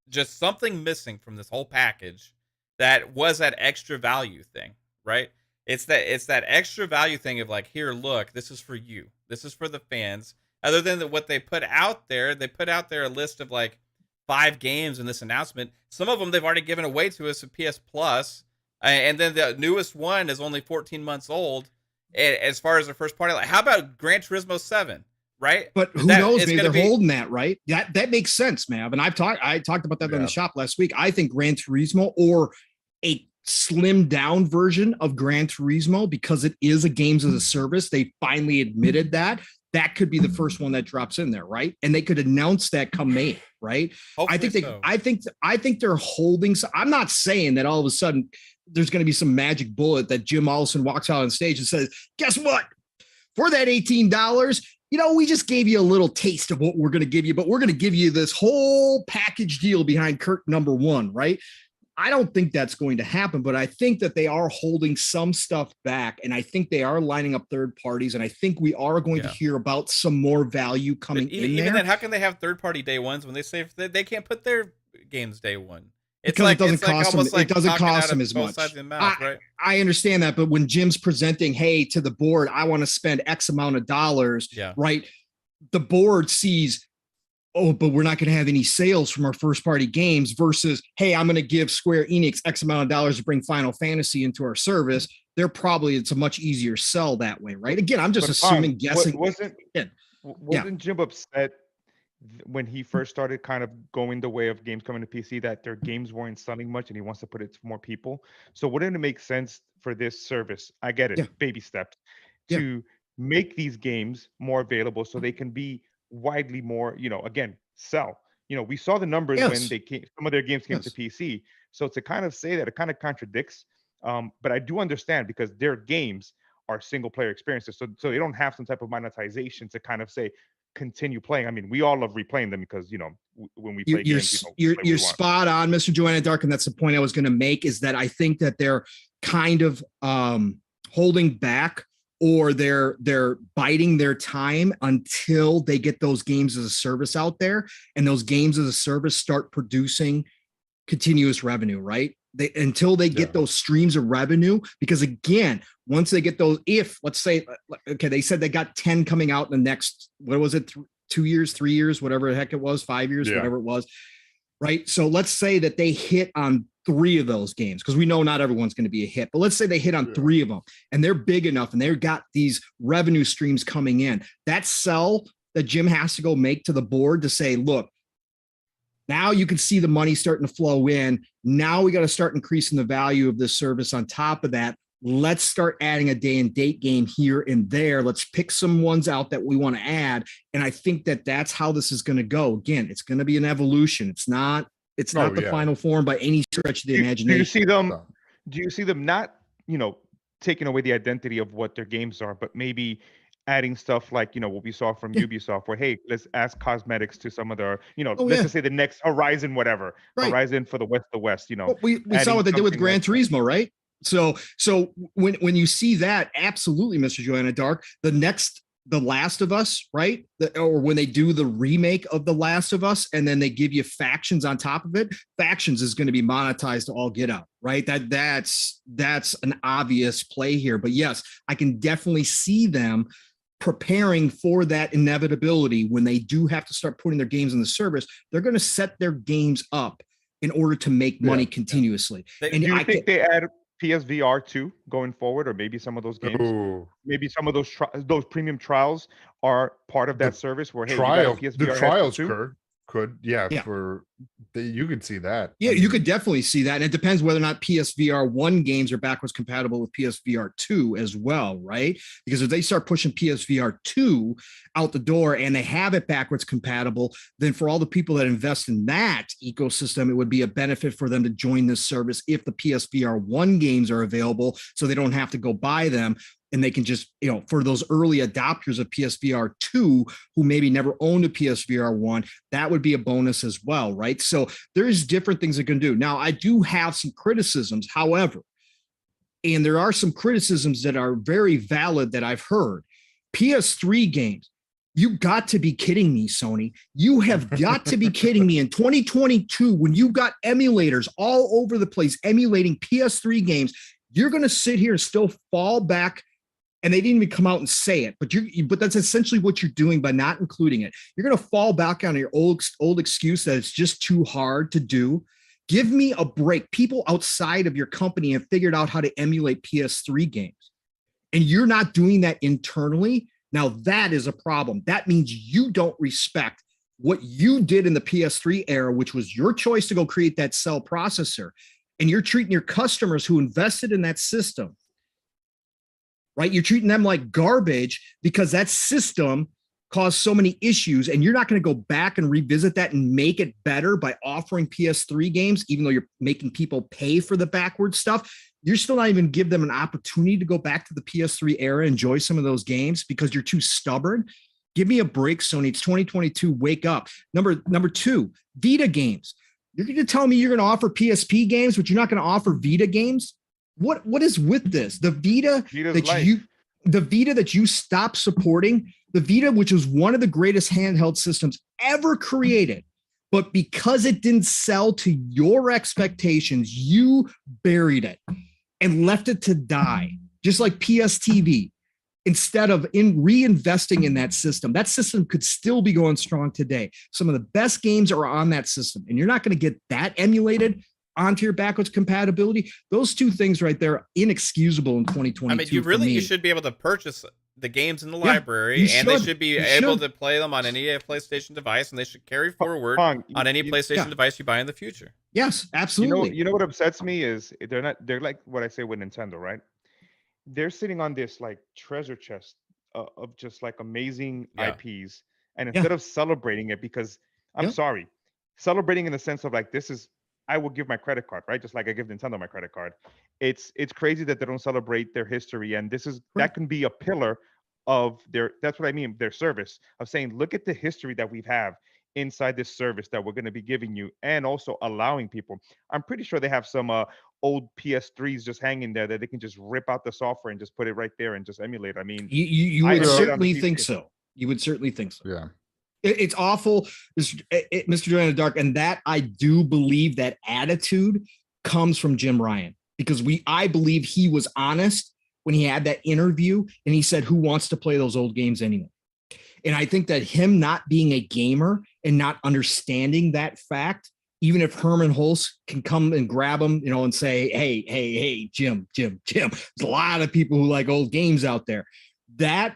just something missing from this whole package that was that extra value thing, right? It's that extra value thing of like, here, look, this is for you. This is for the fans. Other than what they put out there a list of like 5 games in this announcement. Some of them they've already given away to us at PS Plus. And then the newest one is only 14 months old as far as the first party. Like, how about Gran Turismo 7? Right? But who knows? Maybe they're holding that, right? That makes sense, Mav. And I talked about that on the shop last week. I think Gran Turismo or a slimmed down version of Gran Turismo, because it is a games as a service. They finally admitted that could be the first one that drops in there, right? And they could announce that come May, right? I think they're holding. I'm not saying that all of a sudden there's going to be some magic bullet that Jim Allison walks out on stage and says, guess what? For that $18, we just gave you a little taste of what we're going to give you, but we're going to give you this whole package deal behind Kurt number 1, right? I don't think that's going to happen, but I think that they are holding some stuff back, and I think they are lining up third parties, and I think we are going to hear about some more value coming in there. Even then, how can they have third-party day ones when they say they can't put their games day one? It doesn't cost them as much. I understand that, but when Jim's presenting, hey, to the board, I want to spend X amount of dollars, right? The board sees, oh, but we're not going to have any sales from our first party games versus, hey, I'm going to give Square Enix X amount of dollars to bring Final Fantasy into our service. It's a much easier sell that way, right? Again, I'm just guessing. Wasn't Jim upset when he first started kind of going the way of games coming to PC that their games weren't selling much and he wants to put it to more people? So wouldn't it make sense for this service? I get it, baby steps, to make these games more available so they can be widely more, again, sell. We saw the numbers when some of their games came to PC. So to kind of say that, it kind of contradicts. But I do understand because their games are single player experiences. So they don't have some type of monetization to kind of say, continue playing. I mean, we all love replaying them because, when we play games, you're spot on, Mr. Joanna Dark. And that's the point I was going to make, is that I think that they're kind of holding back, or they're biding their time until they get those games as a service out there, and those games as a service start producing continuous revenue, right? Until they get those streams of revenue, because again, once they get those, if let's say, okay, they said they got 10 coming out in the next, what was it, 2 years, 3 years, whatever the heck it was, 5 years, whatever it was, right? So let's say that they hit on 3 of those games, because we know not everyone's going to be a hit, but let's say they hit on 3 of them and they're big enough and they've got these revenue streams coming in. That sell that Jim has to go make to the board to say, look, now you can see the money starting to flow in. Now we got to start increasing the value of this service on top of that. let's start adding a day and date game here and there. Let's pick some ones out that we want to add. And I think that that's how this is going to go. Again, it's going to be an evolution. It's not the final form by any stretch of the imagination. Do you see them not, taking away the identity of what their games are, but maybe adding stuff like, what we saw from Ubisoft, where, hey, let's add cosmetics to some of their, let's just say the next Horizon, whatever, Horizon for the West. We saw what they did with Gran Turismo, right? So when you see that, absolutely, Mr. Joanna Dark, The Last of Us, right? Or when they do the remake of The Last of Us and then they give you factions on top of it, factions is going to be monetized to all get out, right? That's an obvious play here. But yes, I can definitely see them preparing for that inevitability when they do have to start putting their games in the service. They're going to set their games up in order to make money continuously. Do you think they add PSVR 2 going forward, or maybe some of those games, maybe some of those premium trials are part of that service where, hey, the trials could you could see that. Yeah, you could definitely see that. And it depends whether or not PSVR 1 games are backwards compatible with PSVR 2 as well, right? Because if they start pushing PSVR 2 out the door and they have it backwards compatible, then for all the people that invest in that ecosystem, it would be a benefit for them to join this service if the PSVR 1 games are available, so they don't have to go buy them. And they can just, for those early adopters of PSVR 2 who maybe never owned a PSVR 1, that would be a bonus as well, right? So there's different things it can do. Now, I do have some criticisms, however, and there are some criticisms that are very valid that I've heard. PS3 games, you got to be kidding me, Sony. You have got to be kidding me. In 2022, when you got emulators all over the place emulating PS3 games, you're going to sit here and still fall back. And they didn't even come out and say it, but that's essentially what you're doing by not including it. You're going to fall back on your old excuse that it's just too hard to do. Give me a break. People outside of your company have figured out how to emulate PS3 games, and you're not doing that internally. Now that is a problem. That means you don't respect what you did in the PS3 era, which was your choice to go create that cell processor, and you're treating your customers who invested in that system, right? You're treating them like garbage because that system caused so many issues, and you're not going to go back and revisit that and make it better by offering PS3 games, even though you're making people pay for the backward stuff. You're still not even give them an opportunity to go back to the PS3 era, enjoy some of those games because you're too stubborn. Give me a break, Sony. It's 2022. Wake up. Number 2, Vita games. You're going to tell me you're going to offer PSP games, but you're not going to offer Vita games? What is with this? The Vita that you stopped supporting, the Vita, which was one of the greatest handheld systems ever created, but because it didn't sell to your expectations, you buried it and left it to die, just like PSTV. Instead of reinvesting in that system could still be going strong today. Some of the best games are on that system, and you're not going to get that emulated onto your backwards compatibility. Those two things right there are inexcusable in 2022. I mean, you should be able to purchase the games in the library, and they should be able to play them on any PlayStation device, and they should carry forward on any PlayStation device you buy in the future. Yes, absolutely. You know what upsets me is they're like what I say with Nintendo, right? They're sitting on this like treasure chest of just like amazing IPs, and instead of celebrating it, because I'm sorry, celebrating in the sense of like, this is, I will give my credit card, right? Just like I give Nintendo my credit card. It's crazy that they don't celebrate their history, and that can be a pillar of that's what I mean, their service, of saying, look at the history that we have inside this service that we're going to be giving you, and also allowing people. I'm pretty sure they have some old PS3s just hanging there that they can just rip out the software and just put it right there and just emulate. I mean, you would certainly think so. You would certainly think so. Yeah. It's awful, Mr. Joanna Dark, and that I do believe that attitude comes from Jim Ryan, because I believe he was honest when he had that interview and he said, who wants to play those old games anyway? And I think that him not being a gamer and not understanding that fact, even if Herman Hulse can come and grab him, and say, hey, Jim, there's a lot of people who like old games out there. That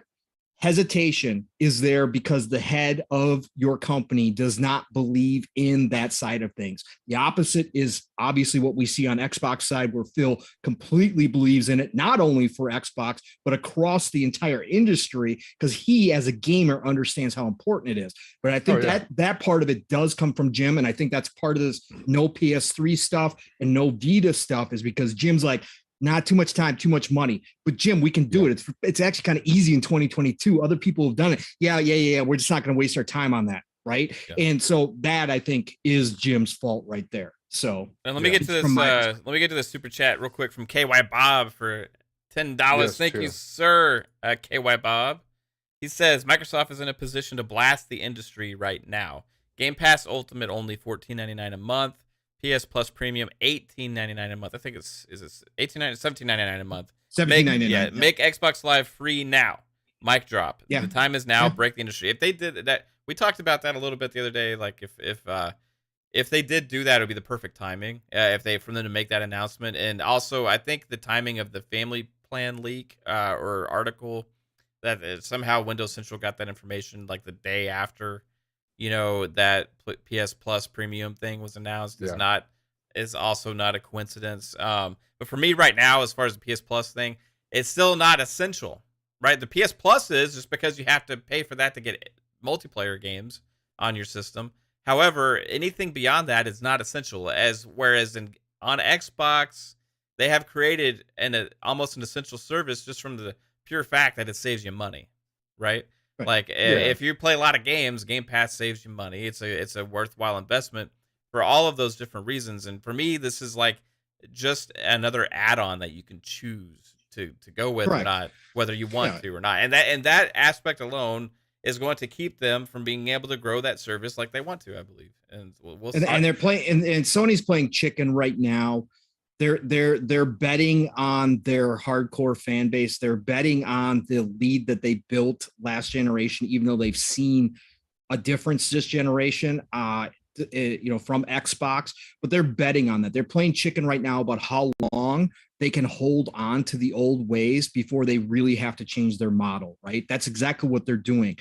hesitation is there because the head of your company does not believe in that side of things. The opposite is obviously what we see on Xbox side, where Phil completely believes in it, not only for Xbox, but across the entire industry, because he, as a gamer, understands how important it is. But I think that part of it does come from Jim. And I think that's part of this no PS3 stuff and no Vita stuff, is because Jim's like, not too much time, too much money. But Jim, we can do it. It's actually kind of easy in 2022. Other people have done it. Yeah. We're just not going to waste our time on that. Right. Yeah. And so that, I think, is Jim's fault right there. So and let me get to this. Let me get to the super chat real quick from KY Bob for $10. Yes, Thank you, sir. KY Bob. He says Microsoft is in a position to blast the industry right now. Game Pass Ultimate only $14.99 a month. PS Plus Premium $18.99 a month. I think it's $17.99 a month. $17.99. Make Xbox Live free now. Mic drop. Yeah. The time is now. Break the industry. If they did that, we talked about that a little bit the other day. Like if they did do that, it would be the perfect timing. For them to make that announcement. And also, I think the timing of the family plan leak or article that somehow Windows Central got that information like the day after, that PS Plus Premium thing was announced is also not a coincidence. But for me right now, as far as the PS Plus thing, it's still not essential, right? The PS Plus is just because you have to pay for that to get multiplayer games on your system. However, anything beyond that is not essential. Whereas on Xbox, they have created almost an essential service just from the pure fact that it saves you money, right? Right. Like if you play a lot of games, Game Pass saves you money. It's a worthwhile investment for all of those different reasons. And for me, this is like just another add-on that you can choose to go with or not, whether you want to or not. And that aspect alone is going to keep them from being able to grow that service like they want to, I believe. And we'll see. And they're playing, and Sony's playing chicken right now. They're betting on their hardcore fan base. They're betting on the lead that they built last generation, even though they've seen a difference this generation, from Xbox, but they're betting on that. They're playing chicken right now about how long they can hold on to the old ways before they really have to change their model, right? That's exactly what they're doing.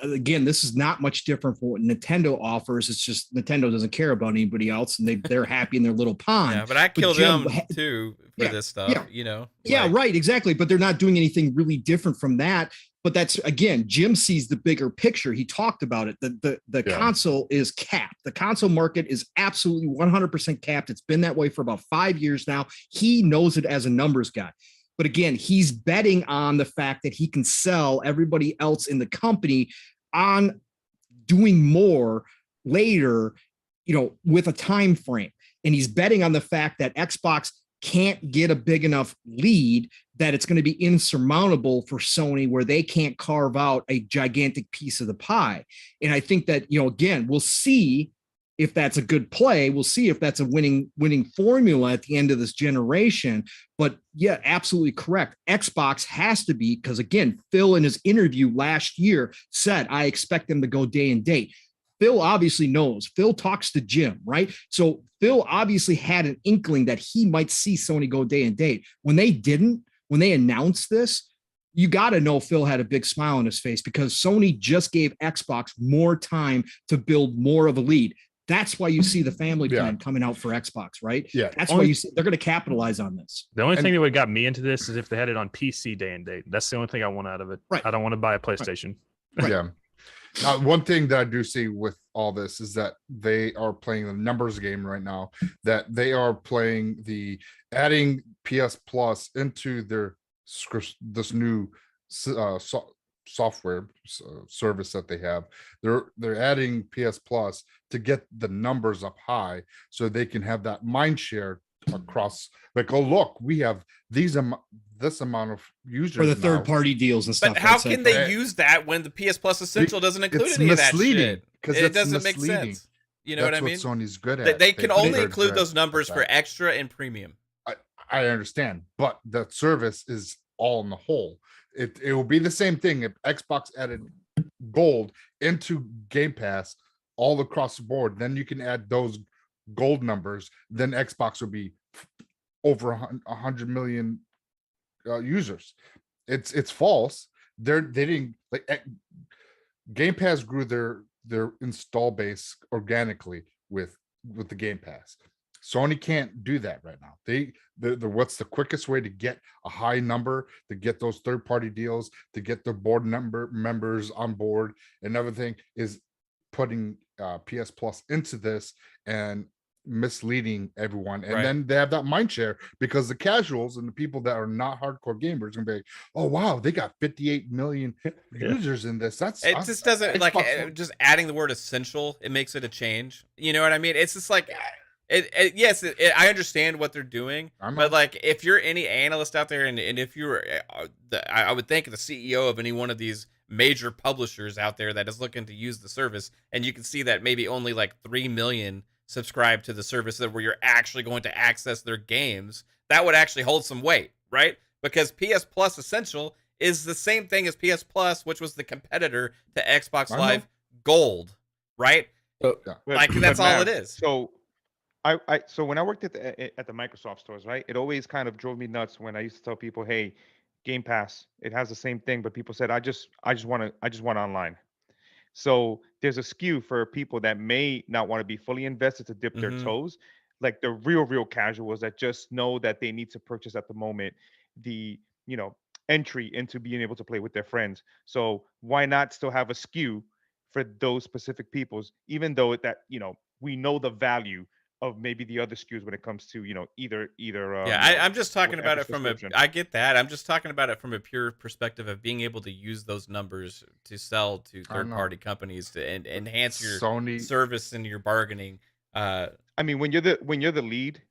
Again, this is not much different from what Nintendo offers. It's just Nintendo doesn't care about anybody else, and they're happy in their little pond. Yeah, but I killed them too for this stuff, right, exactly. But they're not doing anything really different from that. But that's, again, Jim sees the bigger picture. He talked about it. The console is capped. The console market is absolutely 100% capped. It's been that way for about 5 years now. He knows it as a numbers guy. But again, he's betting on the fact that he can sell everybody else in the company on doing more later, with a time frame. And he's betting on the fact that Xbox can't get a big enough lead that it's going to be insurmountable for Sony, where they can't carve out a gigantic piece of the pie. And I think that, again, we'll see if that's a good play. We'll see if that's a winning formula at the end of this generation. But yeah, absolutely correct. Xbox has to be, because again, Phil in his interview last year said, I expect them to go day and date. Phil obviously knows. Phil talks to Jim, right? So Phil obviously had an inkling that he might see Sony go day and date. When they announced this, you got to know Phil had a big smile on his face, because Sony just gave Xbox more time to build more of a lead. That's why you see the family plan coming out for Xbox, right? Yeah. That's why you see they're going to capitalize on this. The only thing that would got me into this is if they had it on PC day and date. That's the only thing I want out of it. Right. I don't want to buy a PlayStation. Right. Yeah. One thing that I do see with all this is that they are playing the numbers game right now, that they are playing adding PS Plus into this new software service that they have. They're adding PS Plus to get the numbers up high so they can have that mind share across, like, oh look, we have this amount of users for the third party deals and stuff. But how can they use that when the PS Plus Essential doesn't include any of that shit? Because it doesn't make sense. You know what I mean? That's what Sony's good at. They can only include those numbers for extra and premium. I understand, but the service is all in the whole. It will be the same thing if Xbox added gold into Game Pass all across the board. Then you can add those gold numbers. Then Xbox will be over 100 million users. It's false. they didn't like Game Pass grew their install base organically with the Game Pass. Sony can't do that right now. The what's the quickest way to get a high number, to get those third-party deals, to get the board members on board and everything, is putting PS Plus into this and misleading everyone. And then they have that mind share, because the casuals and the people that are not hardcore gamers are gonna be like, oh wow, they got 58 million users in this. It just doesn't like just adding the word essential. It makes it a change. You know what I mean? It's just like yes, I understand what they're doing, but like if you're any analyst out there, and if you're, I would think the CEO of any one of these major publishers out there that is looking to use the service, and you can see that maybe only like 3 million subscribe to the service that where you're actually going to access their games, that would actually hold some weight, right? Because PS Plus Essential is the same thing as PS Plus, which was the competitor to Xbox Live Gold, right? Like that's all it is. So so when I worked at the Microsoft stores, right, it always kind of drove me nuts when I used to tell people, hey, Game Pass, it has the same thing, but people said, I just want online. So there's a skew for people that may not want to be fully invested to dip their toes, like the real casuals that just know that they need to purchase at the moment the entry into being able to play with their friends. So why not still have a skew for those specific peoples, even though that we know the value of maybe the other SKUs when it comes to either I'm just talking about it from I get that. I'm just talking about it from a pure perspective of being able to use those numbers to sell to third-party companies to enhance your Sony service and your bargaining. I mean, when you're the lead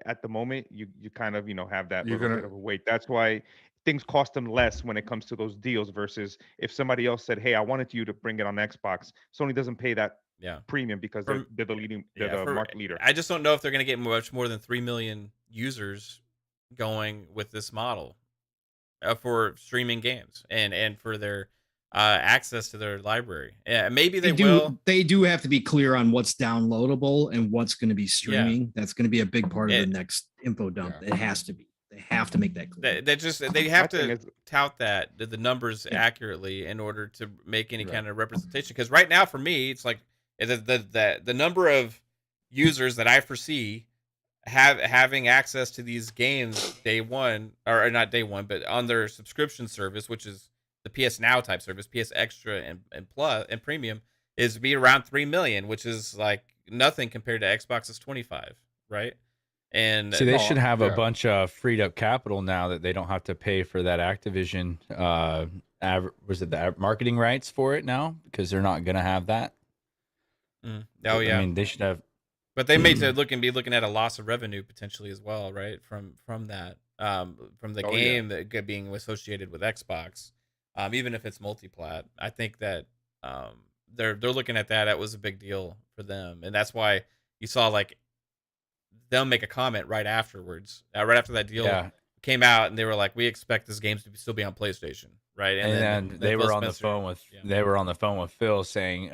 at the moment, you kind of have that little bit of a weight. That's why things cost them less when it comes to those deals versus if somebody else said, hey, I wanted you to bring it on Xbox. Sony doesn't pay that premium because they're the market leader. I just don't know if they're going to get much more than 3 million users going with this model for streaming games and for their access to their library. Yeah, maybe they will. They do have to be clear on what's downloadable and what's going to be streaming. That's going to be a big part of the next info dump. It has to be. They have to make that clear. They have to tout the numbers accurately in order to make any kind of representation. Because right now, for me, it's like the number of users that I foresee having access to these games day one, or not day one, but on their subscription service, which is the PS Now type service, PS Extra and Plus and Premium, is be around 3 million, which is like nothing compared to Xbox's 25, right? And see, they should have a bunch of freed up capital now that they don't have to pay for that Activision was it the marketing rights for it now, because they're not going to have that. Oh yeah, I mean they should have, but they may be looking at a loss of revenue potentially as well, right? From that, from the game that being associated with Xbox, even if it's multiplat. I think that they're looking at that. That was a big deal for them, and that's why you saw like they'll make a comment right afterwards, right after that deal came out, and they were like, "We expect this game to still be on PlayStation." Right, and then they were on the phone with Phil saying,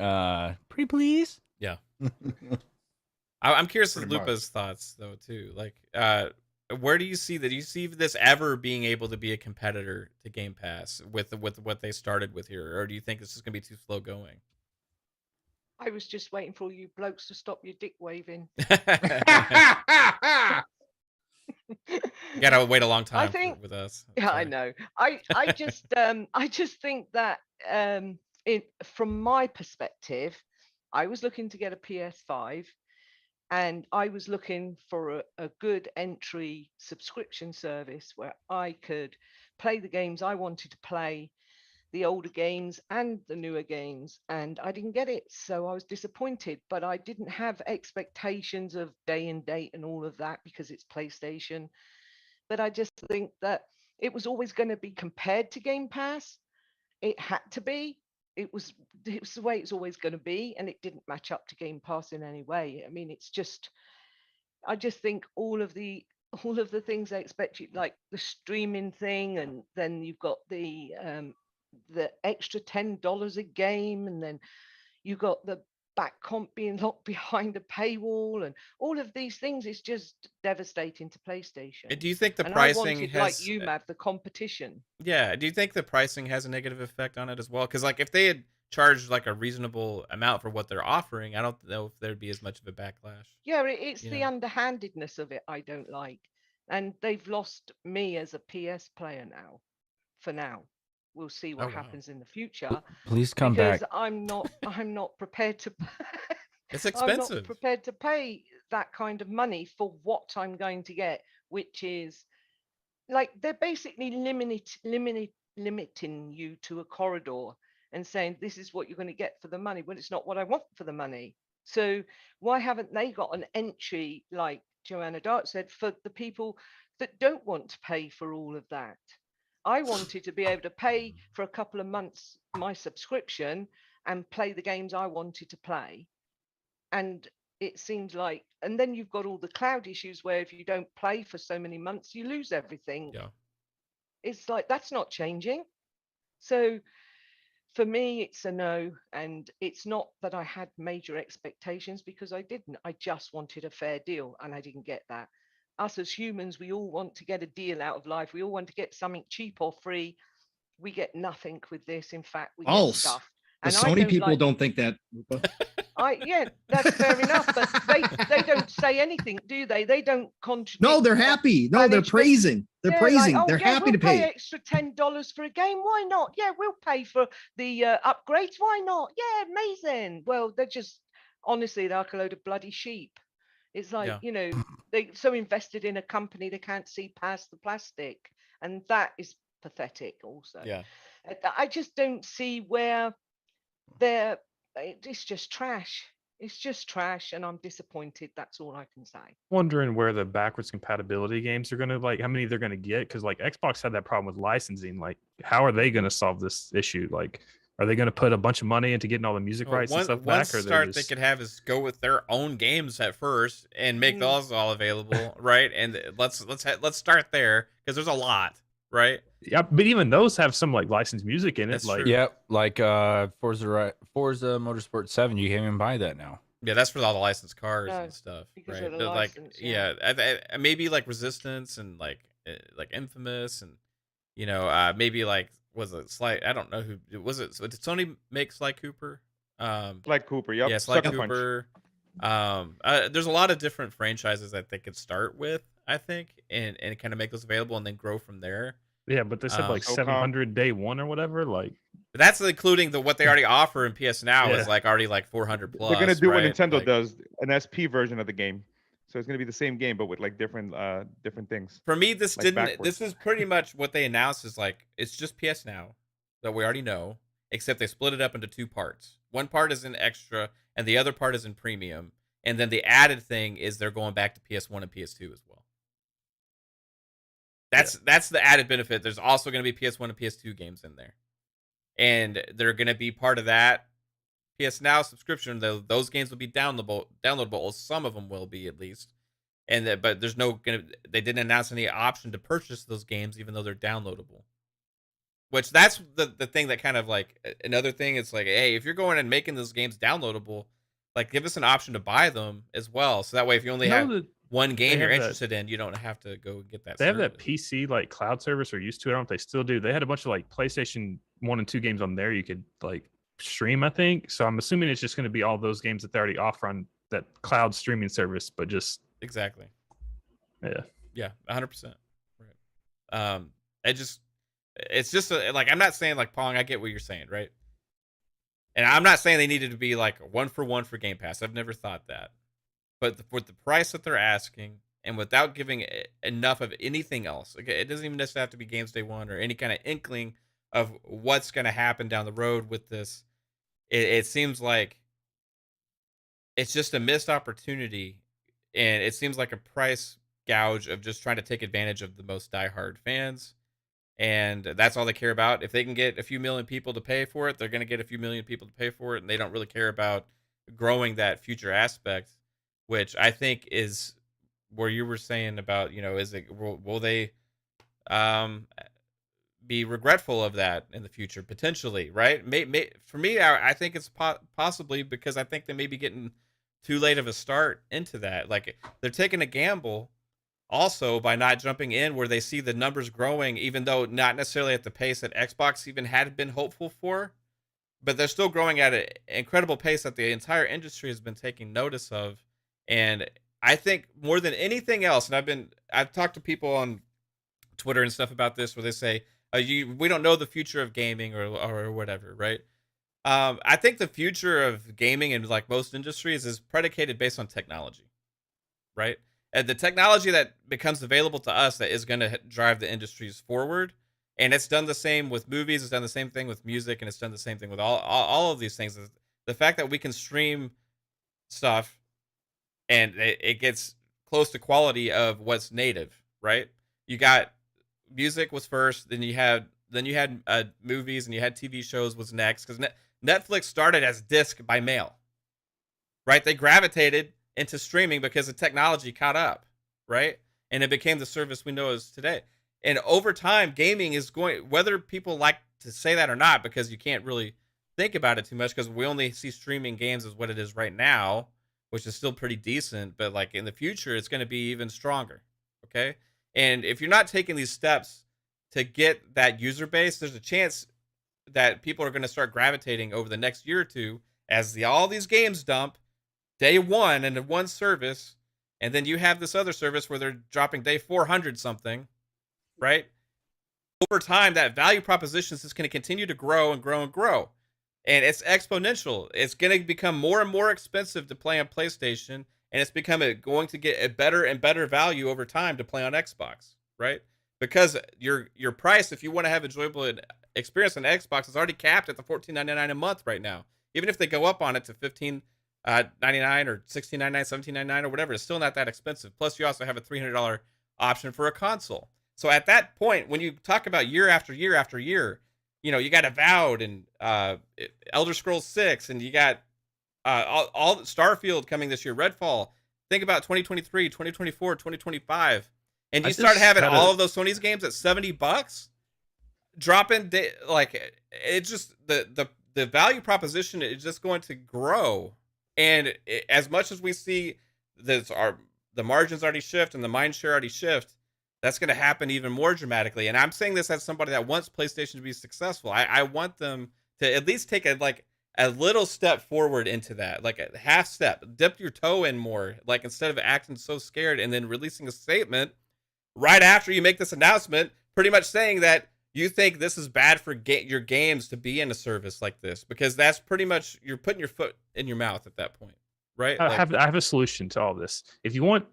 "Pretty please." Yeah, I'm curious of Lupa's thoughts though too. Like, where do you see that? Do you see this ever being able to be a competitor to Game Pass with what they started with here, or do you think this is going to be too slow going? I was just waiting for you blokes to stop your dick waving. You gotta wait a long time with us. Yeah, I know. I just think that from my perspective, I was looking to get a PS5, and I was looking for a good entry subscription service where I could play the games I wanted to play, the older games and the newer games, and I didn't get it, so I was disappointed. But I didn't have expectations of day and date and all of that because it's PlayStation. But I just think that it was always going to be compared to Game Pass. It had to be. It was the way it's always going to be, and it didn't match up to Game Pass in any way. I mean, I just think all of the things they expect you, like the streaming thing, and then you've got the extra $10 a game, and then you got the back comp being locked behind a paywall and all of these things is just devastating to PlayStation. And do you think the And pricing I wanted, has like you, Mav, the competition. Yeah, do you think the pricing has a negative effect on it as well? Because like if they had charged like a reasonable amount for what they're offering, I don't know if there'd be as much of a backlash. Yeah, it's You the know. underhandedness of it I don't like. And they've lost me as a PS player now, for now. We'll see what Oh, wow. happens in the future. Please come because back. I'm not prepared to It's I'm not expensive. prepared to pay that kind of money for what I'm going to get, which is like they're basically limiting you to a corridor and saying this is what you're going to get for the money when it's not what I want for the money. So why haven't they got an entry, like Joanna Dart said, for the people that don't want to pay for all of that? I wanted to be able to pay for a couple of months my subscription and play the games I wanted to play. And it seems like, and then you've got all the cloud issues where if you don't play for so many months, you lose everything. Yeah. It's like, that's not changing. So for me, it's a no. And it's not that I had major expectations, because I didn't. I just wanted a fair deal and I didn't get that. Us as humans, we all want to get a deal out of life. We all want to get something cheap or free. We get nothing with this. In fact, we get stuff. The Sony people don't think that. Yeah, that's fair enough. But they don't say anything, do they? They don't contradict. No, they're happy. No, they're praising. They're praising. Like, they're happy we'll to pay. Extra $10 for a game. Why not? Yeah, we'll pay for the upgrades. Why not? Yeah, amazing. Well, they're just, honestly, they're like a load of bloody sheep. It's like, you know, they're so invested in a company they can't see past the plastic, and that is pathetic. Also, I just don't see where it's just trash. It's just trash, and I'm disappointed. That's all I can say. Wondering where the backwards compatibility games are going to, like, how many they're going to get, because like Xbox had that problem with licensing. Like, how are they going to solve this issue? Like, are they going to put a bunch of money into getting all the music rights and stuff back? Or they could have is go with their own games at first and make those all available, right? And let's start there, because there's a lot, right? Yeah, but even those have some like licensed music in it. That's like, true. Yep, like Forza Motorsport 7. You can't even buy that now. Yeah, that's for all the licensed cars No, and stuff, because right? of the But like, license, maybe like Resistance and like Infamous, and you know, maybe like was it Sly? I don't know who was it. So did Sony make Sly Cooper? Sly Cooper, yep. Yeah, Sly Sucker Punch. Cooper. There's a lot of different franchises that they could start with, I think, and kind of make those available and then grow from there. Yeah, but they said like SOCOM. 700 day one or whatever. Like, that's including what they already offer in PS Now is like already like 400 plus. They're gonna do right? what Nintendo like, does, an SP version of the game. So it's gonna be the same game, but with like different things. For me, this like didn't. backwards. This is pretty much what they announced. Is like it's just PS Now that we already know, except they split it up into two parts. One part is in extra, and the other part is in premium. And then the added thing is they're going back to PS1 and PS2 as well. That's the added benefit. There's also going to be PS1 and PS2 games in there, and they're going to be part of that PS Now subscription. Those games will be downloadable. Some of them will be, at least. And but there's they didn't announce any option to purchase those games, even though they're downloadable. Which that's the thing that kind of like another thing. It's like, hey, if you're going and making those games downloadable, like give us an option to buy them as well. So that way, if you only have one game you're interested in, you don't have to go get that. They have that PC like cloud service, or used to. I don't know if they still do. They had a bunch of like PlayStation 1 and 2 games on there you could like stream, I think. So I'm assuming it's just going to be all those games that they already offer on that cloud streaming service, but just exactly. Yeah, 100%. Right. It's just like, I'm not saying like Pong. I get what you're saying, right? And I'm not saying they needed to be like 1-for-1 for Game Pass. I've never thought that. But for the price that they're asking, and without giving enough of anything else, it doesn't even necessarily have to be Games Day One or any kind of inkling of what's going to happen down the road with this. It seems like it's just a missed opportunity, and it seems like a price gouge of just trying to take advantage of the most diehard fans. And that's all they care about. If they can get a few million people to pay for it, they're going to get a few million people to pay for it, and they don't really care about growing that future aspect, which I think is where you were saying about, is it will they be regretful of that in the future potentially, right? For me, I think it's possibly because I think they may be getting too late of a start into that. Like they're taking a gamble also by not jumping in where they see the numbers growing, even though not necessarily at the pace that Xbox even had been hopeful for, but they're still growing at an incredible pace that the entire industry has been taking notice of. And I think more than anything else, and I've talked to people on Twitter and stuff about this where they say, we don't know the future of gaming or whatever, right? I think the future of gaming in like most industries is predicated based on technology, right? And the technology that becomes available to us that is going to drive the industries forward. And it's done the same with movies. It's done the same thing with music, and it's done the same thing with all of these things. The fact that we can stream stuff and it gets close to quality of what's native, right? You got music was first, then you had movies, and you had TV shows was next, because Netflix started as disc by mail, right? They gravitated into streaming because the technology caught up, right? And it became the service we know as today. And over time, gaming is going, whether people like to say that or not, because you can't really think about it too much, because we only see streaming games as what it is right now, which is still pretty decent. But like in the future, it's going to be even stronger. Okay. And if you're not taking these steps to get that user base, there's a chance that people are going to start gravitating over the next year or two as all these games dump day one into one service. And then you have this other service where they're dropping day 400 something, right? Over time, that value proposition is just going to continue to grow and grow and grow. And it's exponential. It's going to become more and more expensive to play on PlayStation. And it's going to get a better and better value over time to play on Xbox, right? Because your price, if you want to have enjoyable experience on Xbox, is already capped at the $14.99 a month right now. Even if they go up on it to $15.99 or $16.99, $17.99 or whatever, it's still not that expensive. Plus, you also have a $300 option for a console. So at that point, when you talk about year after year after year, you know, you got Avowed and Elder Scrolls 6, and you got all Starfield coming this year, Redfall. Think about 2023, 2024, 2025. And you start having all of those Sony's games at $70, dropping, like, it's just the value proposition is just going to grow. And as much as we see the margins already shift and the mind share already shift, that's going to happen even more dramatically. And I'm saying this as somebody that wants PlayStation to be successful. I want them to at least take a little step forward into that, like a half step, dip your toe in more, like instead of acting so scared and then releasing a statement right after you make this announcement, pretty much saying that you think this is bad for your games to be in a service like this, because that's pretty much, you're putting your foot in your mouth at that point, right? I have a solution to all this. If you want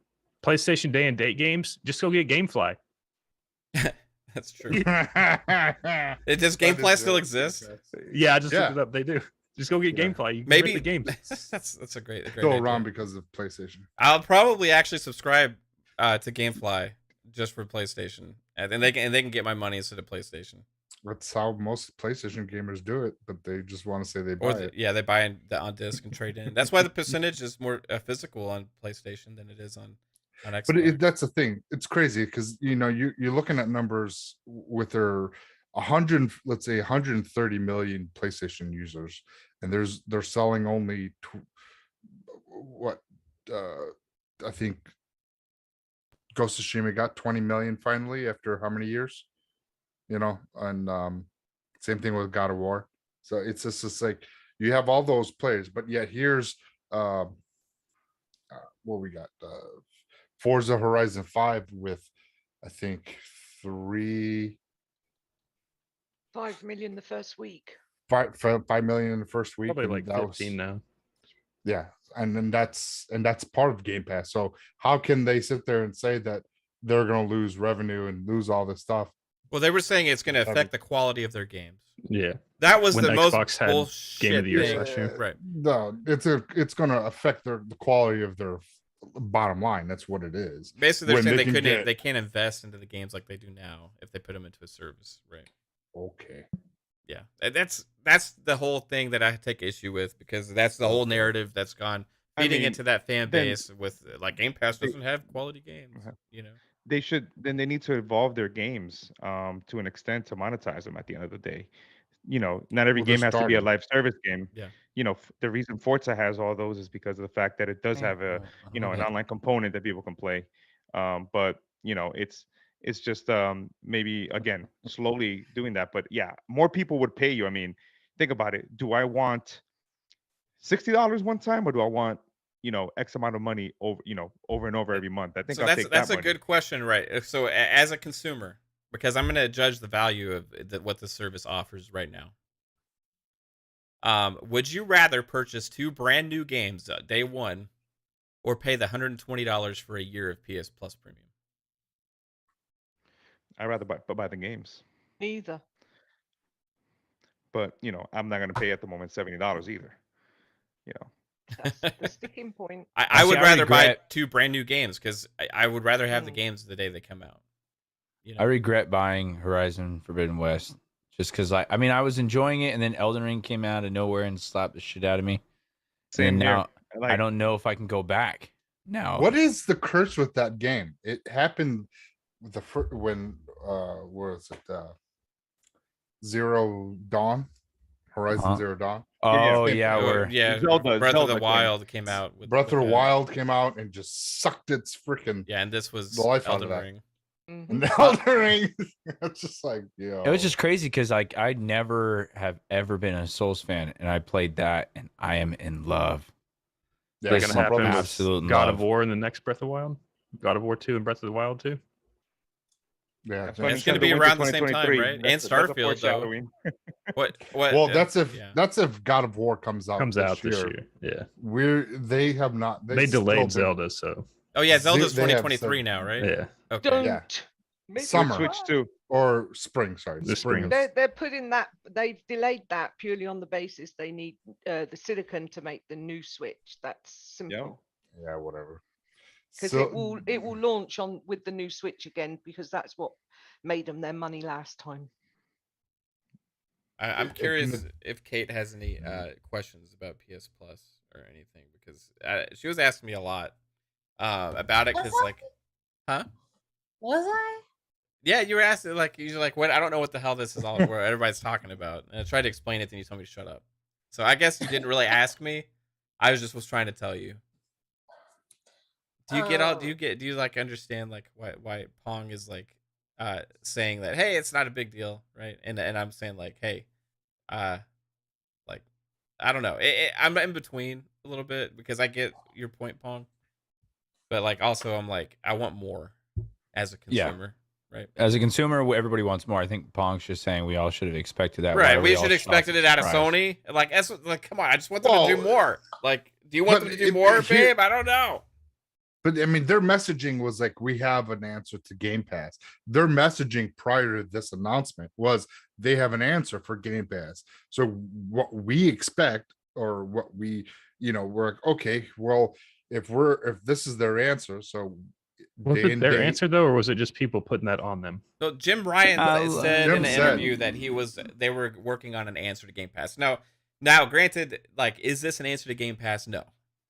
PlayStation day and date games, just go get GameFly. That's true. Does GameFly still exist? Yeah, I just looked it up. They do. Just go get GameFly. You can maybe the games. That's a great go idea. around because of PlayStation. I'll probably actually subscribe to GameFly just for PlayStation, and then they can get my money instead of PlayStation. That's how most PlayStation gamers do it, but they just want to say they buy it. Yeah, they buy it on disc and trade in. That's why the percentage is more physical on PlayStation than it is on Xbox. But that's the thing. It's crazy because you're looking at numbers with their 130 million PlayStation users, and they're selling only I think Ghost of Tsushima got 20 million finally after how many years? And same thing with God of War. So it's just like you have all those players, but yet here's what we got. Forza Horizon 5 with I think 5 million the first week. 5 million in the first week. Probably like 15 now. Yeah, and then that's part of Game Pass. So how can they sit there and say that they're going to lose revenue and lose all this stuff? Well, they were saying it's going to affect the quality of their games. Yeah, that was when the Xbox most bullshit Game of the Year last year. Right? No, it's going to affect the quality of their bottom line. That's what it is. Basically, they're saying they can't invest into the games like they do now if they put them into a service, right? Okay. Yeah, that's the whole thing that I take issue with, because that's the whole narrative that's gone feeding into that fan base with like Game Pass doesn't have quality games, they should then they need to evolve their games to an extent to monetize them at the end of the day. Not every Well, they're game has to be a starting. live service game. Yeah. The reason Forza has all those is because of the fact that it does have a an online component that people can play. But it's just maybe again slowly doing that. But yeah, more people would pay you. I mean, think about it. Do I want $60 one time, or do I want X amount of money over and over every month? I think So I'll take that's that a money. good question, right? So as a consumer, because I'm going to judge the value of what the service offers right now. Would you rather purchase 2 brand new games day one, or pay the $120 for a year of PS Plus Premium? I'd rather buy the games, Neither. but I'm not going to pay at the moment $70 either. That's the sticking point. I would I rather buy regret- 2 brand new games because I would rather have the games the day they come out. I regret buying Horizon Forbidden West just because I was enjoying it, and then Elden Ring came out of nowhere and slapped the shit out of me. Same and here. now I don't know if I can go back now. What is the curse with that game? It happened the first when was it Zero Dawn, Horizon Uh-huh. Zero Dawn. Oh Yeah, yeah, we're yeah. Zelda Breath of came. the Wild came out. With, Breath of the with Wild came out and just sucked its freaking Yeah, and this was the life out of Elden that. Ring. Mhm. and Elden Ring. It's just like It was just crazy because I never have ever been a Souls fan, and I played that, and I am in love. yeah, That's Listen, gonna happen brother with was- absolute God love. of War in the next Breath of the Wild. God of War 2 and Breath of the Wild 2. Yeah, That's I why think It's gonna so. be Nintendo went around to the same time, 2023. right? And That's a Starfield, though. foreshadowing. What? Well, that's if yeah. that's if God of War comes out. Comes out this year. Yeah. They have not. They still delayed been- Zelda, so Oh yeah, Zelda's They have 2023 said- now, right? yeah. Okay. Don't Yeah. make me Summer. cry. Switch 2. or spring. Sorry, The spring. They're putting that. They've delayed that purely on the basis they need the silicon to make the new Switch. That's simple. Yeah, whatever. Because So- it will launch on with the new Switch again, because that's what made them their money last time. I'm If- curious if Kate has any questions about PS Plus or anything, because she was asking me a lot about it. Because like, huh? Was I? Yeah, you were asking like you're like, what? I don't know what the hell this is all what everybody's talking about. And I tried to explain it, and you told me to shut up. So I guess you didn't really ask me. I was trying to tell you. Do you get all? Do you like understand like why Pong is like saying that, hey, it's not a big deal, right? And I'm saying like, hey, like I don't know. I'm in between a little bit because I get your point, Pong, but like also I'm like I want more as a Yeah. consumer, right? As a consumer, everybody wants more. I think Pong's just saying we all should have expected that. Why Right, are we all should have shocked expected and it out of surprised? Sony. Like, that's like, come on, I just want them to do Well, more. Like, do you want but them to do if- more, if you- babe? I don't know. But I mean, their messaging was like, we have an answer to Game Pass. Their messaging prior to this announcement was they have an answer for Game Pass. So what we expect, or what we, we're like, okay, well, if this is their answer, so Was day it and their date- answer though, or was it just people putting that on them? So Jim Ryan said Jim in an said- interview that they were working on an answer to Game Pass. Now, granted, like, is this an answer to Game Pass? No.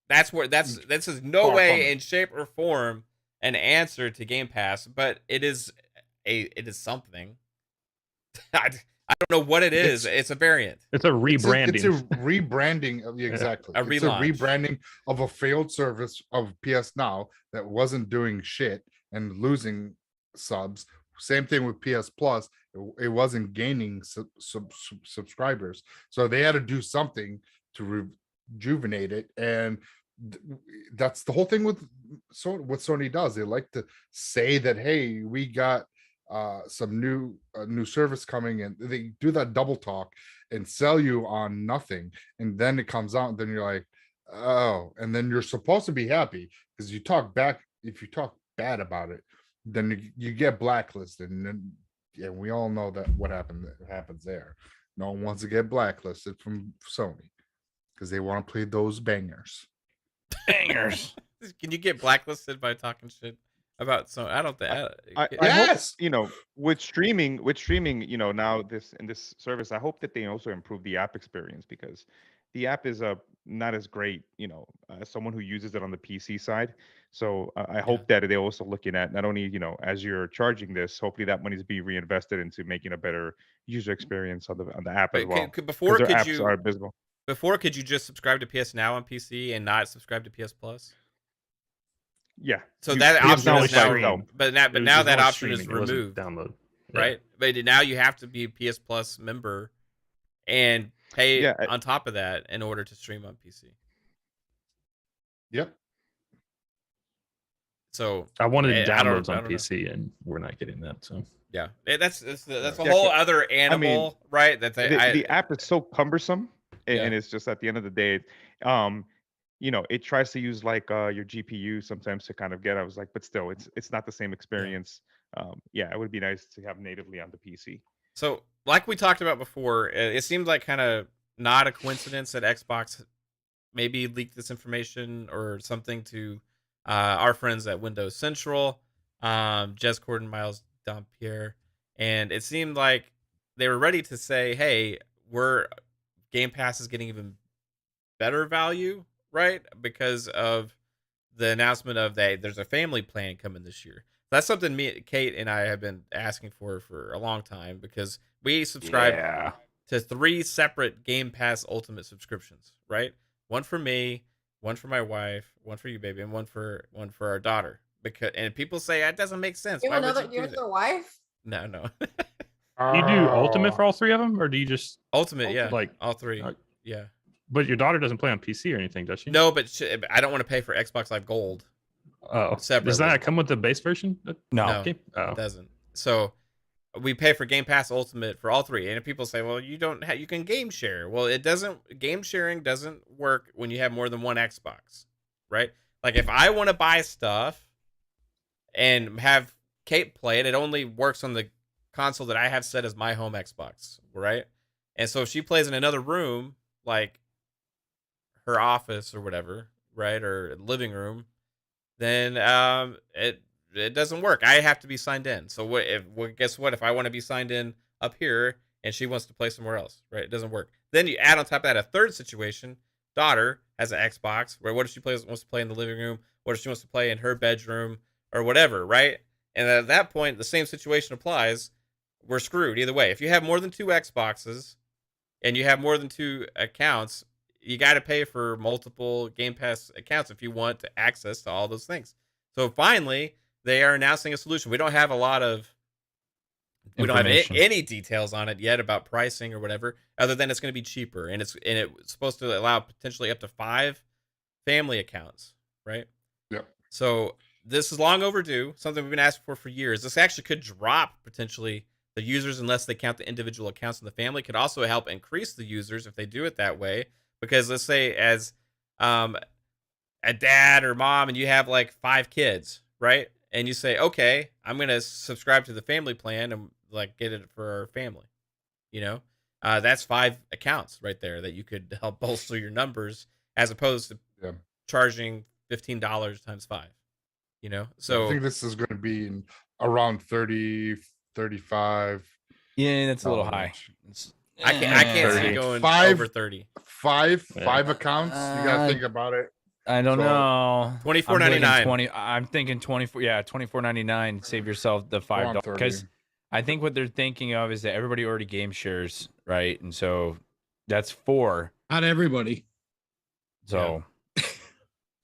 This is no Far from way it. in shape or form an answer to Game Pass, but it is something. I don't know what it is. It's a variant. It's a rebranding. It's a rebranding of exactly. A It's a relaunch. rebranding of a failed service of PS Now that wasn't doing shit and losing subs. Same thing with PS Plus. It wasn't gaining subscribers, so they had to do something to rejuvenate it. And that's the whole thing with what Sony does. They like to say that, hey, we got some new service coming, and they do that double talk and sell you on nothing, and then it comes out and then you're like, oh, and then you're supposed to be happy because you talk back. If you talk bad about it, then you get blacklisted, and then we all know that what happens there. No one wants to get blacklisted from Sony because they want to play those bangers. Bangers. Can you get blacklisted by talking shit about some? I don't think. I Yes! hope, with streaming, now in this service, I hope that they also improve the app experience, because the app is not as great, as someone who uses it on the PC side. So I hope that they're also looking at not only, as you're charging this, hopefully that money is being reinvested into making a better user experience on the app as But well. before, Their could apps you are abysmal. before could you just subscribe to PS Now on PC and not subscribe to PS Plus? Yeah. So you- that PS option Now is is by now, itself. but now It was that only option is streaming, it wasn't removed, download. Yeah. right? But now you have to be a PS Plus member and pay Yeah, on top of that in order to stream on PC. Yep. So I wanted I don't downloads on know. PC, and we're not getting that. So Yeah, that's a Yeah, whole okay. other animal, right? That The app is so cumbersome, Yeah. and it's just at the end of the day, it tries to use like your GPU sometimes to kind of get. I was like, but still, it's not the same experience. It would be nice to have natively on the PC. So, like we talked about before, it seemed like kind of not a coincidence that Xbox maybe leaked this information or something to our friends at Windows Central, Jez Corden, Miles Dompierre, and it seemed like they were ready to say, "Hey, Game Pass is getting even better value, right? Because of the announcement of there's a family plan coming this year." That's something Kate and I have been asking for a long time because we subscribe to 3 separate Game Pass Ultimate subscriptions, right? One for me, one for my wife, one for you, baby, and one for our daughter. And people say that doesn't make sense. You Why have would you do that? another wife? No. do you do Ultimate for all 3 of them, or do you just Ultimate, yeah, like all 3, uh, yeah. But your daughter doesn't play on PC or anything, does she? No, but I don't want to pay for Xbox Live Gold. Oh, does separately. that come with the base version? No, Okay. Oh. it doesn't. So we pay for Game Pass Ultimate for all 3. And if people say, "Well, you can game share." Well, it doesn't. Game sharing doesn't work when you have more than one Xbox, right? Like if I want to buy stuff and have Kate play it, it only works on the console that I have set as my home Xbox, right? And so if she plays in another room, like her office or whatever, right, or living room, then it doesn't work. I have to be signed in. So guess what? If I want to be signed in up here and she wants to play somewhere else, right? It doesn't work. Then you add on top of that a third situation. Daughter has an Xbox. Where what if she wants to play in the living room? What if she wants to play in her bedroom or whatever, right? And at that point, the same situation applies. We're screwed either way. If you have more than 2 Xboxes and you have more than 2 accounts, you got to pay for multiple Game Pass accounts if you want access to all those things. So finally, they are announcing a solution. We don't have any details on it yet about pricing or whatever, other than it's going to be cheaper, and it's supposed to allow potentially up to 5 family accounts, right? Yep. So this is long overdue. Something we've been asking for years. This actually could drop potentially the users unless they count the individual accounts in the family. Could also help increase the users if they do it that way. Because let's say as a dad or mom and you have like 5 kids, right? And you say, okay, I'm going to subscribe to the family plan and like get it for our family. That's 5 accounts right there that you could help bolster your numbers as opposed to charging $15 times 5, So I think this is going to be in around 30, 35. Yeah, that's a little high. I can't see 30. going 5 over 30. 5 accounts. You got to think about it. I don't know. $24.99. I'm thinking 24. Yeah, $24.99. Save yourself the $5 because I think what they're thinking of is that everybody already game shares, right? And so that's 4. Not everybody. So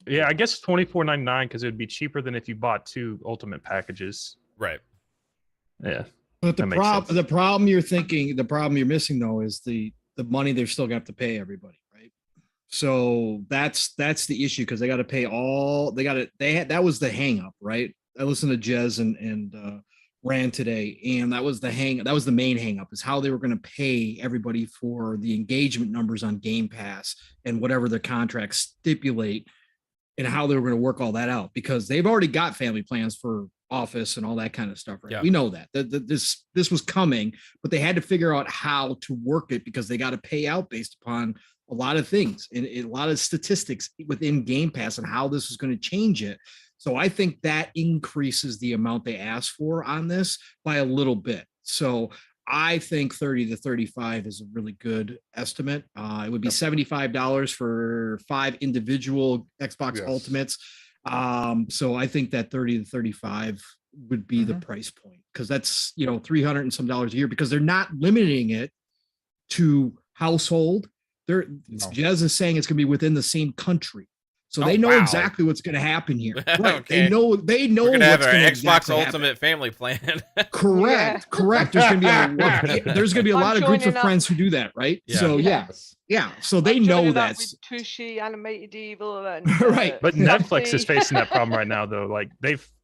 Yeah, I guess $24.99 because it would be cheaper than if you bought 2 ultimate packages. Right. Yeah. But That makes sense. the problem you're missing though is the money they're still gonna have to pay everybody, right? So that's the issue because they got to pay that was the hang up, right? I listened to Jez and Rand today, and that was the main hang up is how they were going to pay everybody for the engagement numbers on Game Pass and whatever the contracts stipulate, and how they were going to work all that out because they've already got family plans for Office and all that kind of stuff, right? Yeah. We know that this was coming, but they had to figure out how to work it because they got to pay out based upon a lot of things and a lot of statistics within Game Pass and how this is going to change it. So I think that increases the amount they ask for on this by a little bit. So I think 30 to 35 is a really good estimate. It would be $75 for 5 individual Xbox Yes. Ultimates. So I think that 30 to 35 would be the price point, because that's, you know, $300 and some dollars a year, because they're not limiting it to household. They're Jez is saying it's going to be within the same country. So they know exactly what's going to happen here. Right. Okay. They know We're gonna have what's our going to Xbox exactly Ultimate happen. family plan. Correct. Correct. There's going to be a I'm lot of groups of joining up. friends who do that, right? Yeah. So yeah. So they I'm know joining up that. with Tushy, Animated Evil, and Right. But Netflix is Sassy. facing that problem right now, though. Like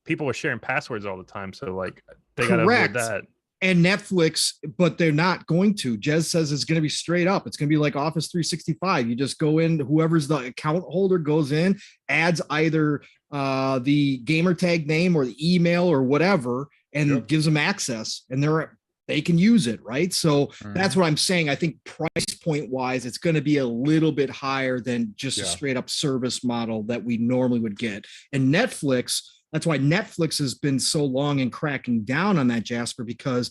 people are sharing passwords all the time, so like they gotta avoid Correct. that. And Netflix, but they're not going to. Jez says it's going to be straight up. It's going to be like Office 365. You just go in, whoever's the account holder goes in, adds either the gamer tag name or the email or whatever, and gives them access, and they can use it, right? So that's what I'm saying. I think price point wise, it's going to be a little bit higher than just a straight up service model that we normally would get. And Netflix, that's why Netflix has been so long in cracking down on that, Jasper, because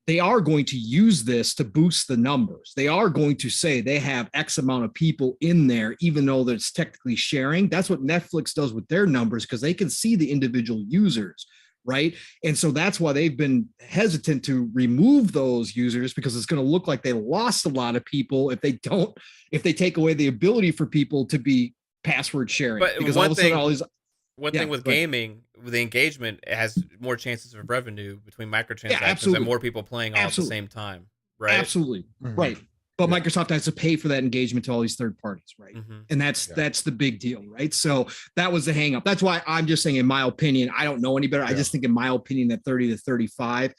they are going to use this to boost the numbers. They are going to say they have X amount of people in there, even though that's technically sharing. That's what Netflix does with their numbers, because they can see the individual users, right? And so that's why they've been hesitant to remove those users, because it's going to look like they lost a lot of people if they take away the ability for people to be password sharing. But because all of a sudden all these one thing with gaming, with the engagement, it has more chances of revenue between microtransactions absolutely. and more people playing all at the same time, right? Absolutely. Right. But Microsoft has to pay for that engagement to all these third parties, right? And that's the big deal, right? So that was the hang up. That's why I'm just saying, in my opinion, I don't know any better. I just think, in my opinion, that 30 to 35,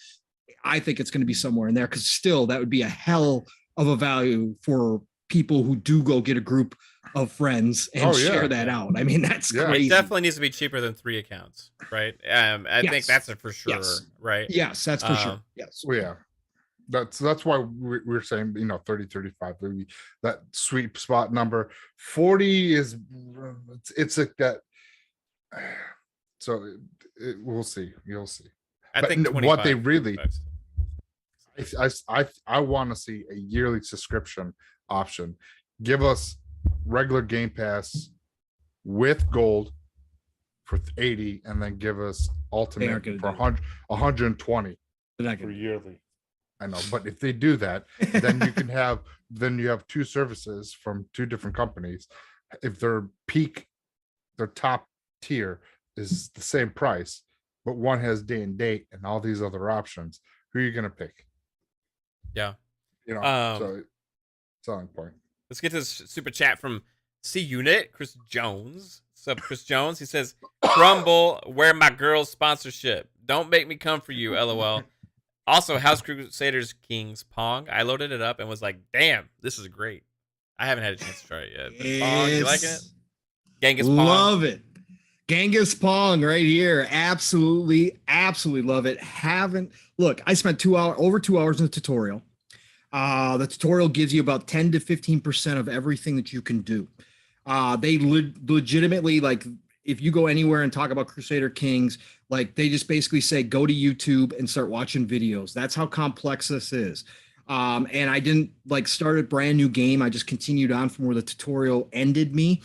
I think it's going to be somewhere in there, because still that would be a hell of a value for people who do go get a group of friends and share that out. I mean, that's crazy. It definitely needs to be cheaper than 3 accounts, right? I think that's for sure, right? Yes, that's for sure. Yes. Well, yeah. That's why we're saying, 30, 35, maybe that sweet spot number. 40 is, it's like that. So we'll see. You'll see. I think what they really, I want to see a yearly subscription option. Give us regular Game Pass with gold for 80, and then give us ultimate for 120 for yearly. I know, but if they do that, then you have 2 services from 2 different companies. If their top tier is the same price, but one has day and date and all these other options, who are you going to pick? Yeah. So selling point. Let's get to this super chat from C-Unit, Chris Jones. What's up, Chris Jones? He says, Crumble, where my girl's sponsorship? Don't make me come for you, LOL. Also, House Crusaders Kings Pong. I loaded it up and was like, damn, this is great. I haven't had a chance to try it yet. But Pong, you liking it? Genghis Pong. Love it. Genghis Pong right here. Absolutely love it. Look, I spent over 2 hours in the tutorial. The tutorial gives you about 10 to 15% of everything that you can do. They legitimately, like, if you go anywhere and talk about Crusader Kings, like, they just basically say, go to YouTube and start watching videos. That's how complex this is. And I didn't start a brand new game. I just continued on from where the tutorial ended me,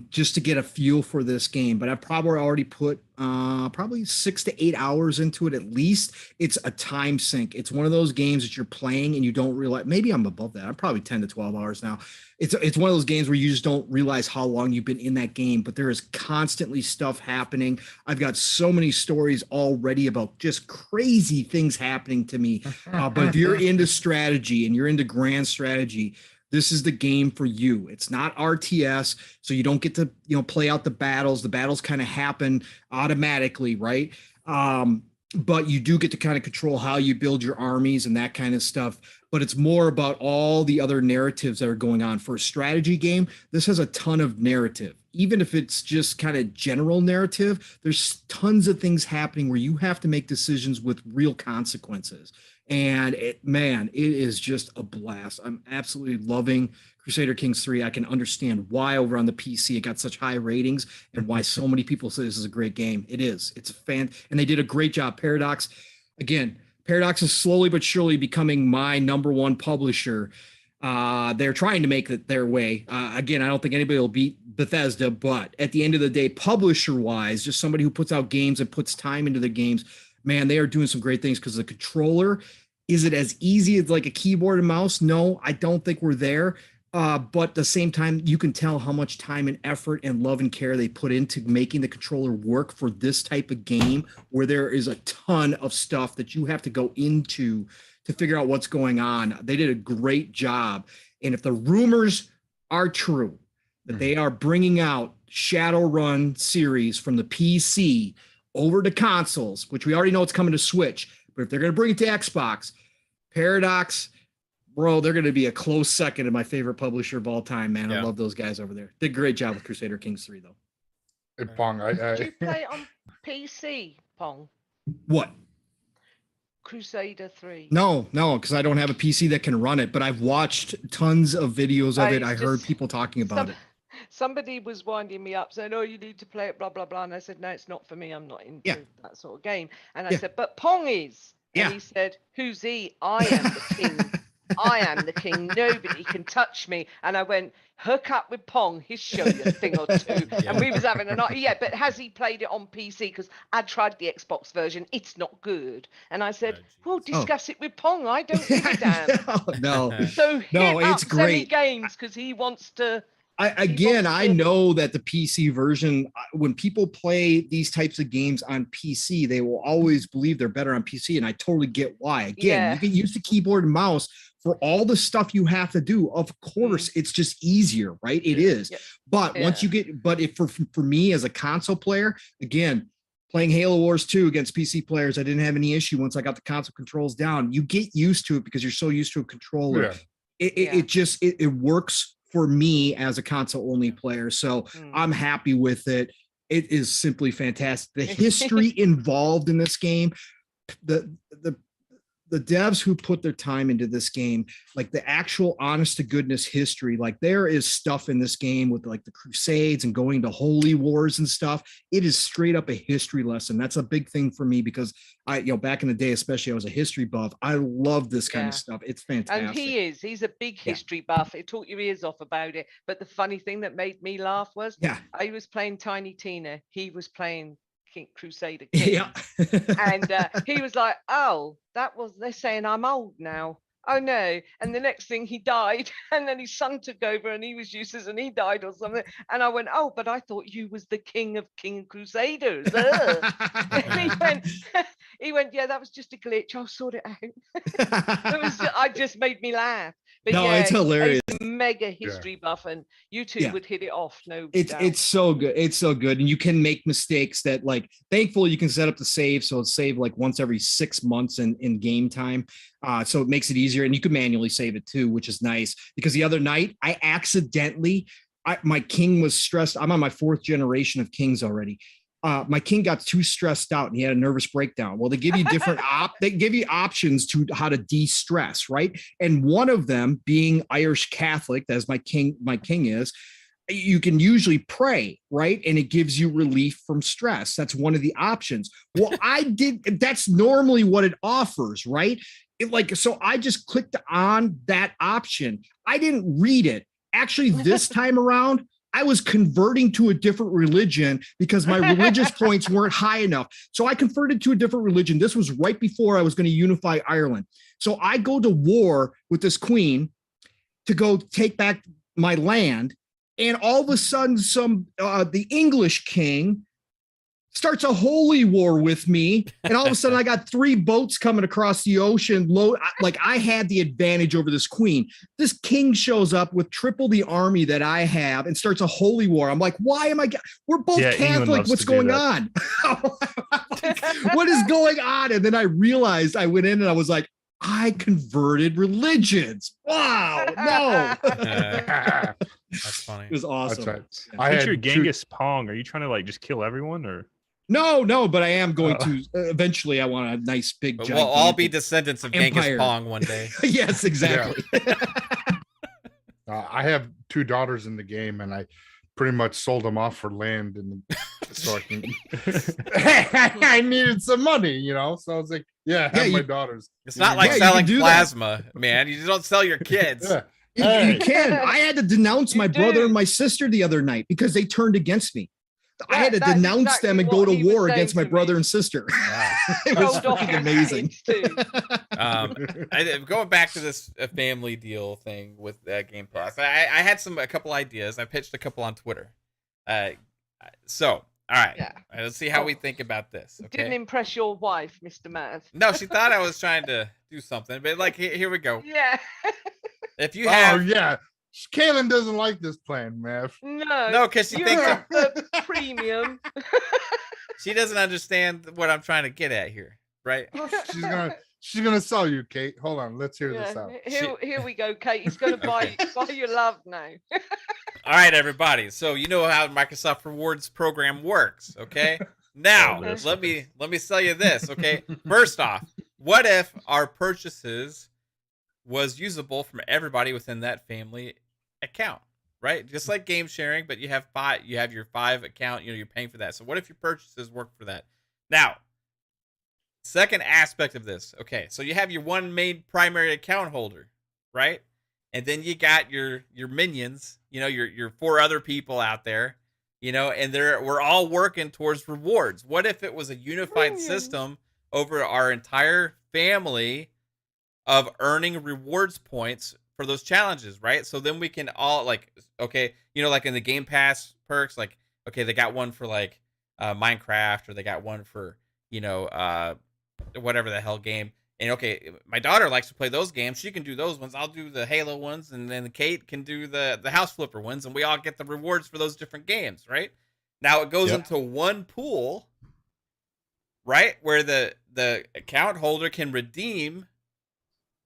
just to get a feel for this game. But I've probably already put probably 6 to 8 hours into it at least. It's a time sink. It's one of those games that you're playing and you don't realize. Maybe I'm above that. I'm probably 10 to 12 hours now. It's one of those games where you just don't realize how long you've been in that game, but there is constantly stuff happening. I've got so many stories already about just crazy things happening to me. But if you're into strategy and you're into grand strategy, this is the game for you. It's not RTS, so you don't get to, play out the battles. The battles kind of happen automatically, right? But you do get to kind of control how you build your armies and that kind of stuff. But it's more about all the other narratives that are going on. For a strategy game, this has a ton of narrative. Even if it's just kind of general narrative, there's tons of things happening where you have to make decisions with real consequences. And it is just a blast. I'm absolutely loving Crusader Kings 3. I can understand why over on the PC it got such high ratings and why so many people say this is a great game. It is. It's a fan, and they did a great job. Paradox Paradox is slowly but surely becoming my number one publisher. They're trying to make it their way. Again, I don't think anybody will beat Bethesda, but at the end of the day, publisher-wise, just somebody who puts out games and puts time into the games, man, they are doing some great things because the controller, is it as easy as like a keyboard and mouse? No, I don't think we're there. But at the same time, you can tell how much time and effort and love and care they put into making the controller work for this type of game, where there is a ton of stuff that you have to go into to figure out what's going on. They did a great job. And if the rumors are true, that they are bringing out Shadowrun series from the PC over to consoles, which we already know it's coming to Switch, but if they're going to bring it to Xbox, Paradox, bro, they're going to be a close second to my favorite publisher of all time, man. I love those guys over there. Did a great job with Crusader Kings 3, though. Hey, Pong, Do you play it on PC, Pong? What? Crusader 3. No, because I don't have a PC that can run it, but I've watched tons of videos of it. I heard people talking about it. Somebody was winding me up saying, oh, you need to play it, blah, blah, blah. And I said, no, it's not for me. I'm not into that sort of game. And I said, but Pong is. And he said, who's he? I am the king. I am the king. Nobody can touch me. And I went, hook up with Pong. He'll show you a thing or two. And we was having a night. Yeah, but has he played it on PC? Because I tried the Xbox version. It's not good. And I said, well, discuss it with Pong. I don't give a damn. No. So it's great. Games because he wants to. I know that the PC version, when people play these types of games on PC, they will always believe they're better on PC. And I totally get why. Again, you get used to keyboard and mouse for all the stuff you have to do. Of course, it's just easier, right? It is. But once you get, if for me as a console player, again, playing Halo Wars 2 against PC players, I didn't have any issue once I got the console controls down. You get used to it because you're so used to a controller. It works for me as a console only player. So I'm happy with it. It is simply fantastic. The history involved in this game, the devs who put their time into this game, like the actual honest to goodness history, like there is stuff in this game with like the Crusades and going to holy wars and stuff. It is straight up a history lesson. That's a big thing for me because back in the day, especially I was a history buff. I love this kind of stuff. It's fantastic. And he's a big history buff. It taught your ears off about it. But the funny thing that made me laugh was I was playing Tiny Tina. He was playing Crusader King. And he was like, oh, they're saying I'm old now. Oh no. And the next thing he died, and then his son took over and he was useless and he died or something. And I went, oh, but I thought you was the king of Crusaders. And he went, yeah, that was just a glitch. I'll sort it out. I just made me laugh. But it's hilarious. He's a mega history buff, and you two would hit it off. No, it's so good. It's so good, and you can make mistakes that, like, thankfully you can set up the save, so it's saved like once every 6 months in game time. So it makes it easier, and you can manually save it too, which is nice. Because the other night I accidentally, my king was stressed. I'm on my 4th generation of kings already. My king got too stressed out and he had a nervous breakdown. Well, they give you different they give you options to how to de-stress, right? And one of them being Irish Catholic, as my king is, you can usually pray, right? And it gives you relief from stress. That's one of the options. Well, that's normally what it offers, right? So I just clicked on that option. I didn't read it. Actually, this time around, I was converting to a different religion because my religious points weren't high enough. So I converted to a different religion. This was right before I was going to unify Ireland. So I go to war with this queen to go take back my land. And all of a sudden, the English king starts a holy war with me. And all of a sudden I got 3 boats coming across the ocean. Like I had the advantage over this queen. This king shows up with triple the army that I have and starts a holy war. I'm like, why am I? We're both Catholic. What's going on? What is going on? And then I realized I went in and I was like, I converted religions. Wow. No. That's funny. It was awesome. That's right. I picture Genghis Pong. Are you trying to like just kill everyone or? No, but I am going to eventually. I want a nice big. We'll all be descendants of empire. Genghis Pong one day. Yes, exactly. I have 2 daughters in the game, and I pretty much sold them off for land, and so I can. I needed some money, So I was like, Yeah, Yeah, have my you- daughters. It's You not can- like Yeah, you can selling do that. plasma, man. You just don't sell your kids. Yeah. You Hey. can. I had to denounce You my brother do. and my sister the other night because they turned against me. I had to That's denounce exactly them and go what to he was war saying against my to brother me. and sister. Wow. It was Sold off freaking his amazing. kids too. Going back to this family deal thing with Game Pass, I had a couple ideas. I pitched a couple on Twitter. So, all right. Yeah. All right, let's see how we think about this. Didn't Okay. impress your wife, Mr. Mav. No, she thought I was trying to do something, but like, here we go. Yeah. If you Oh have, yeah, Kaylin doesn't like this plan, Mav. no, because she You're thinks at the premium. she doesn't understand what I'm trying to get at here, right? She's gonna sell you, Kate. Hold on, let's hear this Yeah. out. Here we go, Kate. He's going to buy your love now. All right, everybody. So you know how Microsoft Rewards program works, okay? Now, Oh, let me sell you this, okay? First off, what if our purchases was usable from everybody within that family account, right? Just like game sharing, but you have your 5 account, you're paying for that. So what if your purchases work for that? Now, second aspect of this, okay, so you have your one main primary account holder, right? And then you got your minions, your 4 other people out there, and we're all working towards rewards. What if it was a unified system over our entire family of earning rewards points for those challenges, right? So then we can all like in the Game Pass perks, like, okay, they got one for like Minecraft, or they got one for, whatever the hell game. And okay, my daughter likes to play those games. She can do those ones. I'll do the Halo ones, and then Kate can do the House Flipper ones, and we all get the rewards for those different games, right? Now it goes into one pool, right? Where the account holder can redeem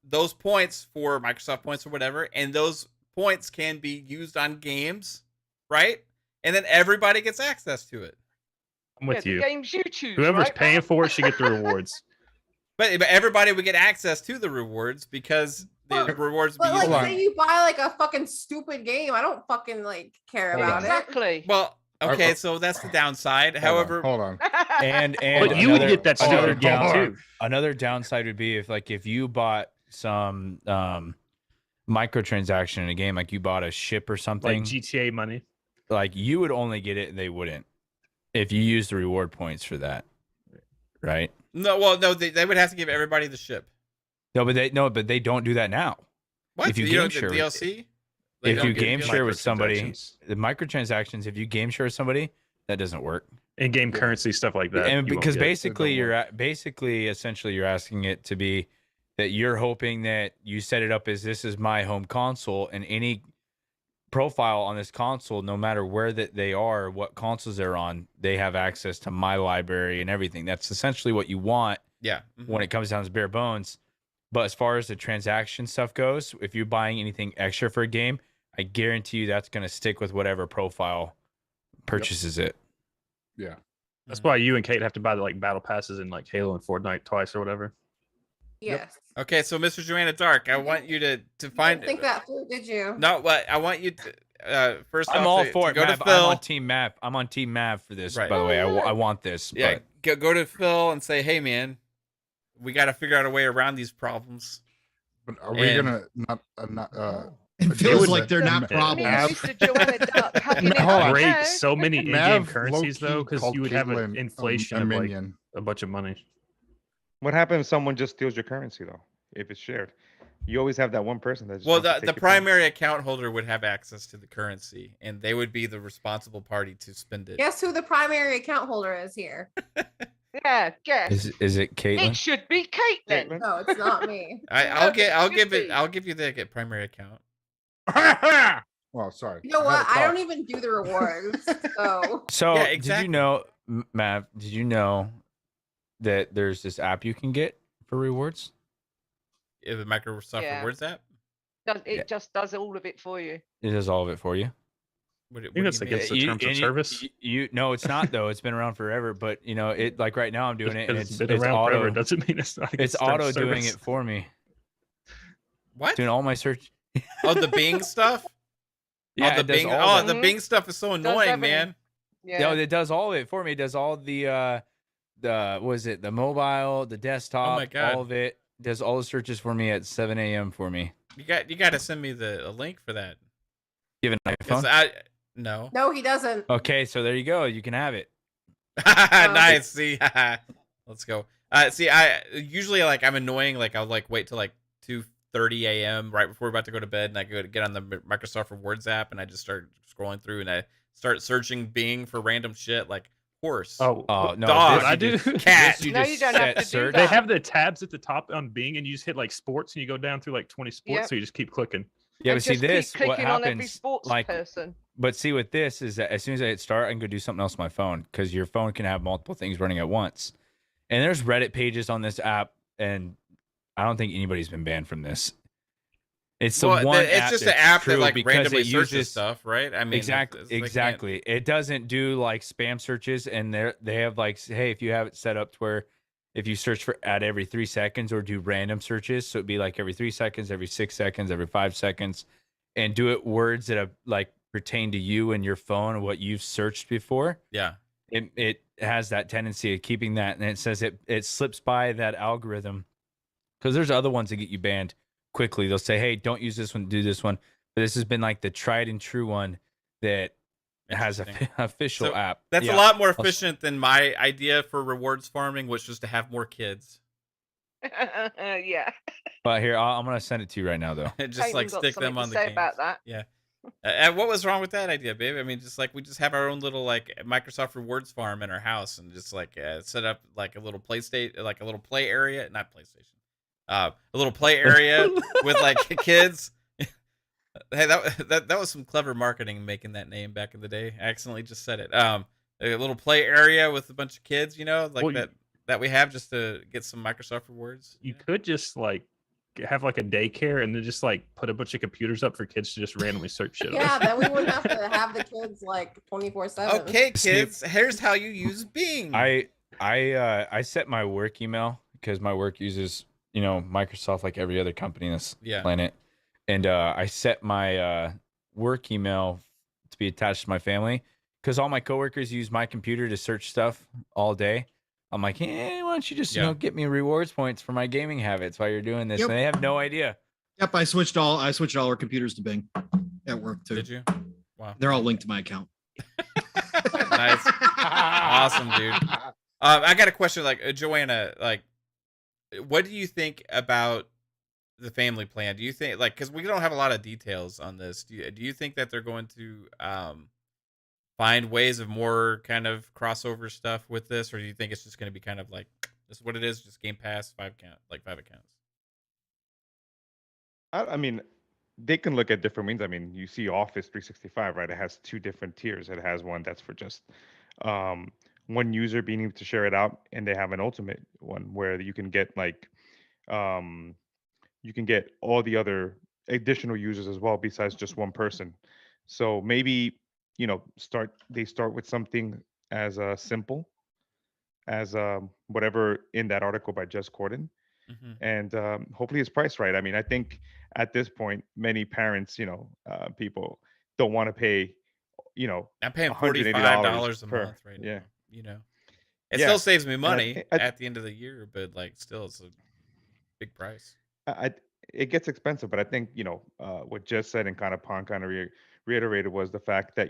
those points for Microsoft points or whatever, and those points can be used on games, right? And then everybody gets access to it. I'm with The you. games you choose. Whoever's right, paying Mav? for it should get the rewards. But everybody would get access to the rewards because the But- rewards would But be like, used on. say you buy like a fucking stupid game, I don't fucking like care Hold about on. it. Exactly. Well, okay, so that's the downside. However, hold on. And But you would another- get that another stupid game hold on. too. Another downside would be if you bought some microtransaction in a game, like you bought a ship or something, Like GTA money. like you would only get it and they wouldn't if you use the reward points for that, right? no, they would have to give everybody the ship. No, but they don't do that now. What? If you don't game get share with- DLC? They If don't you give game DLC? share with somebody, Microtransactions. the microtransactions, if you game share with somebody, that doesn't work. In-game currency, stuff like that. And you won't because get. basically It essentially you're asking it to be that you're hoping that you set it up as this is my home console, and any profile on this console, no matter where that they are, what consoles they're on, they have access to my library and everything. That's essentially what you want Yeah. when it comes down to bare bones. But as far as the transaction stuff goes, if you're buying anything extra for a game, I guarantee you that's going to stick with whatever profile purchases it. Yeah. That's why you and Kate have to buy the like battle passes in like Halo and Fortnite twice or whatever. Yes. Okay, so Mr. Joanna Dark, I want you to Didn't find. think that through, did you? No, what I want you to first. I'm off, all to for it, go to Mav. Phil. I'm on Team Mav. I'm on Team Mav for this, Right. by the way. Oh, I yeah. want this. Yeah, But go to Phil and say, "Hey, man, we got to figure out a way around these problems." But are we And- gonna not It deal feels with like it? they're not Yeah. problems. Mav- Mr. Joanna Duck, hugging it Hold up on. Break there. so many in-game Mav currencies though, low-key because called you would have Caitlyn an inflation a of like minion. a bunch of money. What happens if someone just steals your currency though? If it's shared, you always have that one person that's Well, the primary account holder would have access to the currency, and they would be the responsible party to spend it. Guess who the primary account holder is here? Yeah, guess. is it It Caitlin? should be Caitlin. No, it's not me. I'll Should give be. you the primary account. Well, sorry. You know I had what? a I cough. don't even do the rewards. So So Yeah, did exactly. you know, Mav, did you know that there's this app you can get for rewards? If the Microsoft Yeah. Rewards app. It Yeah. just does all of it for you. It does all of it for you. What, I think that's do you mean? against the terms of service. No, it's not though. It's been around forever, but you know, it like right now I'm doing it and Because it's been it's around auto. forever doesn't mean it's not. It's against terms auto of doing service. it for me. What? Doing all my search. Oh, the Bing stuff. Yeah, oh, the it does Bing. all Oh, of the Mhm. Bing stuff is so annoying, everything. man. Yeah. No, it does all of it for me. It does all the the mobile, the desktop, God. all of it. Does all the searches for me at 7 a.m. for me. You got to send me a link for that. You have an 'Cause iPhone? No. No, he doesn't. Okay, so there you go. You can have it. Nice. See, let's go. See, I usually like I'm annoying. Like I'll like wait till like 2:30 a.m. right before we're about to go to bed, and I go to get on the Microsoft Rewards app, and I just start scrolling through, and I start searching Bing for random shit like horse. Oh, no, dog, this I you do. just- cat. this you No, just you don't have set to do search. that. They have the tabs at the top on Bing, and you just hit like sports, and you go down through like 20 sports. Yep. So you just keep clicking. Yeah, And but see just keep this, what clicking on every happens, sports like, person. but see with this is that as soon as I hit start, I can go do something else on my phone because your phone can have multiple things running at once. And there's Reddit pages on this app, and I don't think anybody's been banned from this. It's the Well, one. it's just an that's app that true like because randomly it searches uses stuff, right? I mean, exactly, they can't- exactly. It doesn't do like spam searches, and they have like, hey, if you have it set up to where if you search for at every 3 seconds or do random searches, so it'd be like every 3 seconds, every 6 seconds, every 5 seconds, and do it words that have like pertain to you and your phone and what you've searched before. Yeah. It has that tendency of keeping that, and it says it slips by that algorithm because there's other ones that get you banned quickly. They'll say, hey, don't use this one, do this one. But this has been like the tried and true one that has a Interesting. official So, app. That's Yeah. a lot more efficient than my idea for rewards farming, which was to have more kids. Yeah. But here, I'm gonna send it to you right now, though. Just like Caitlin's got stick them something to on the say games. about that. Yeah. And what was wrong with that idea, babe? I mean, just like we just have our own little like Microsoft Rewards farm in our house, and just like set up like a little like a little play area, not PlayStation, a little play area with like kids. Hey, that was some clever marketing making that name back in the day. I accidentally just said it. A little play area with a bunch of kids, you know, like Well, that we have just to get some Microsoft rewards. You could just like have like a daycare and then just like put a bunch of computers up for kids to just randomly search shit. Yeah, then we wouldn't have to have the kids like 24/7. Okay, kids, here's how you use Bing. I set my work email because my work uses Microsoft like every other company on this planet, and I set my work email to be attached to my family because all my coworkers use my computer to search stuff all day. I'm like, hey, why don't you just get me rewards points for my gaming habits while you're doing this? Yep. And they have no idea. Yep, I switched all our computers to Bing at work too. Did you? Wow. They're all linked to my account. Nice. Awesome, dude. I got a question, like Joanna, like, what do you think about the family plan? Do you think, like, because we don't have a lot of details on this, do you think that they're going to find ways of more kind of crossover stuff with this, or do you think it's just going to be kind of like this is what it is, just Game Pass, 5 accounts? I mean, they can look at different means. I mean, you see Office 365, right? It has 2 different tiers. It has one that's for just one user being able to share it out, and they have an ultimate one where you can get like you can get all the other additional users as well besides just one person. So maybe they start with something as simple as whatever in that article by Jess Corden, and hopefully it's priced right. I mean, I think at this point, many parents, people don't want to pay, I'm paying $180 $45 a per- month right yeah. now. It Yeah. still saves me And money I- at the end of the year, but like still it's a big price. It gets expensive, but I think what Jess said and kind of Pong kind of reiterated was the fact that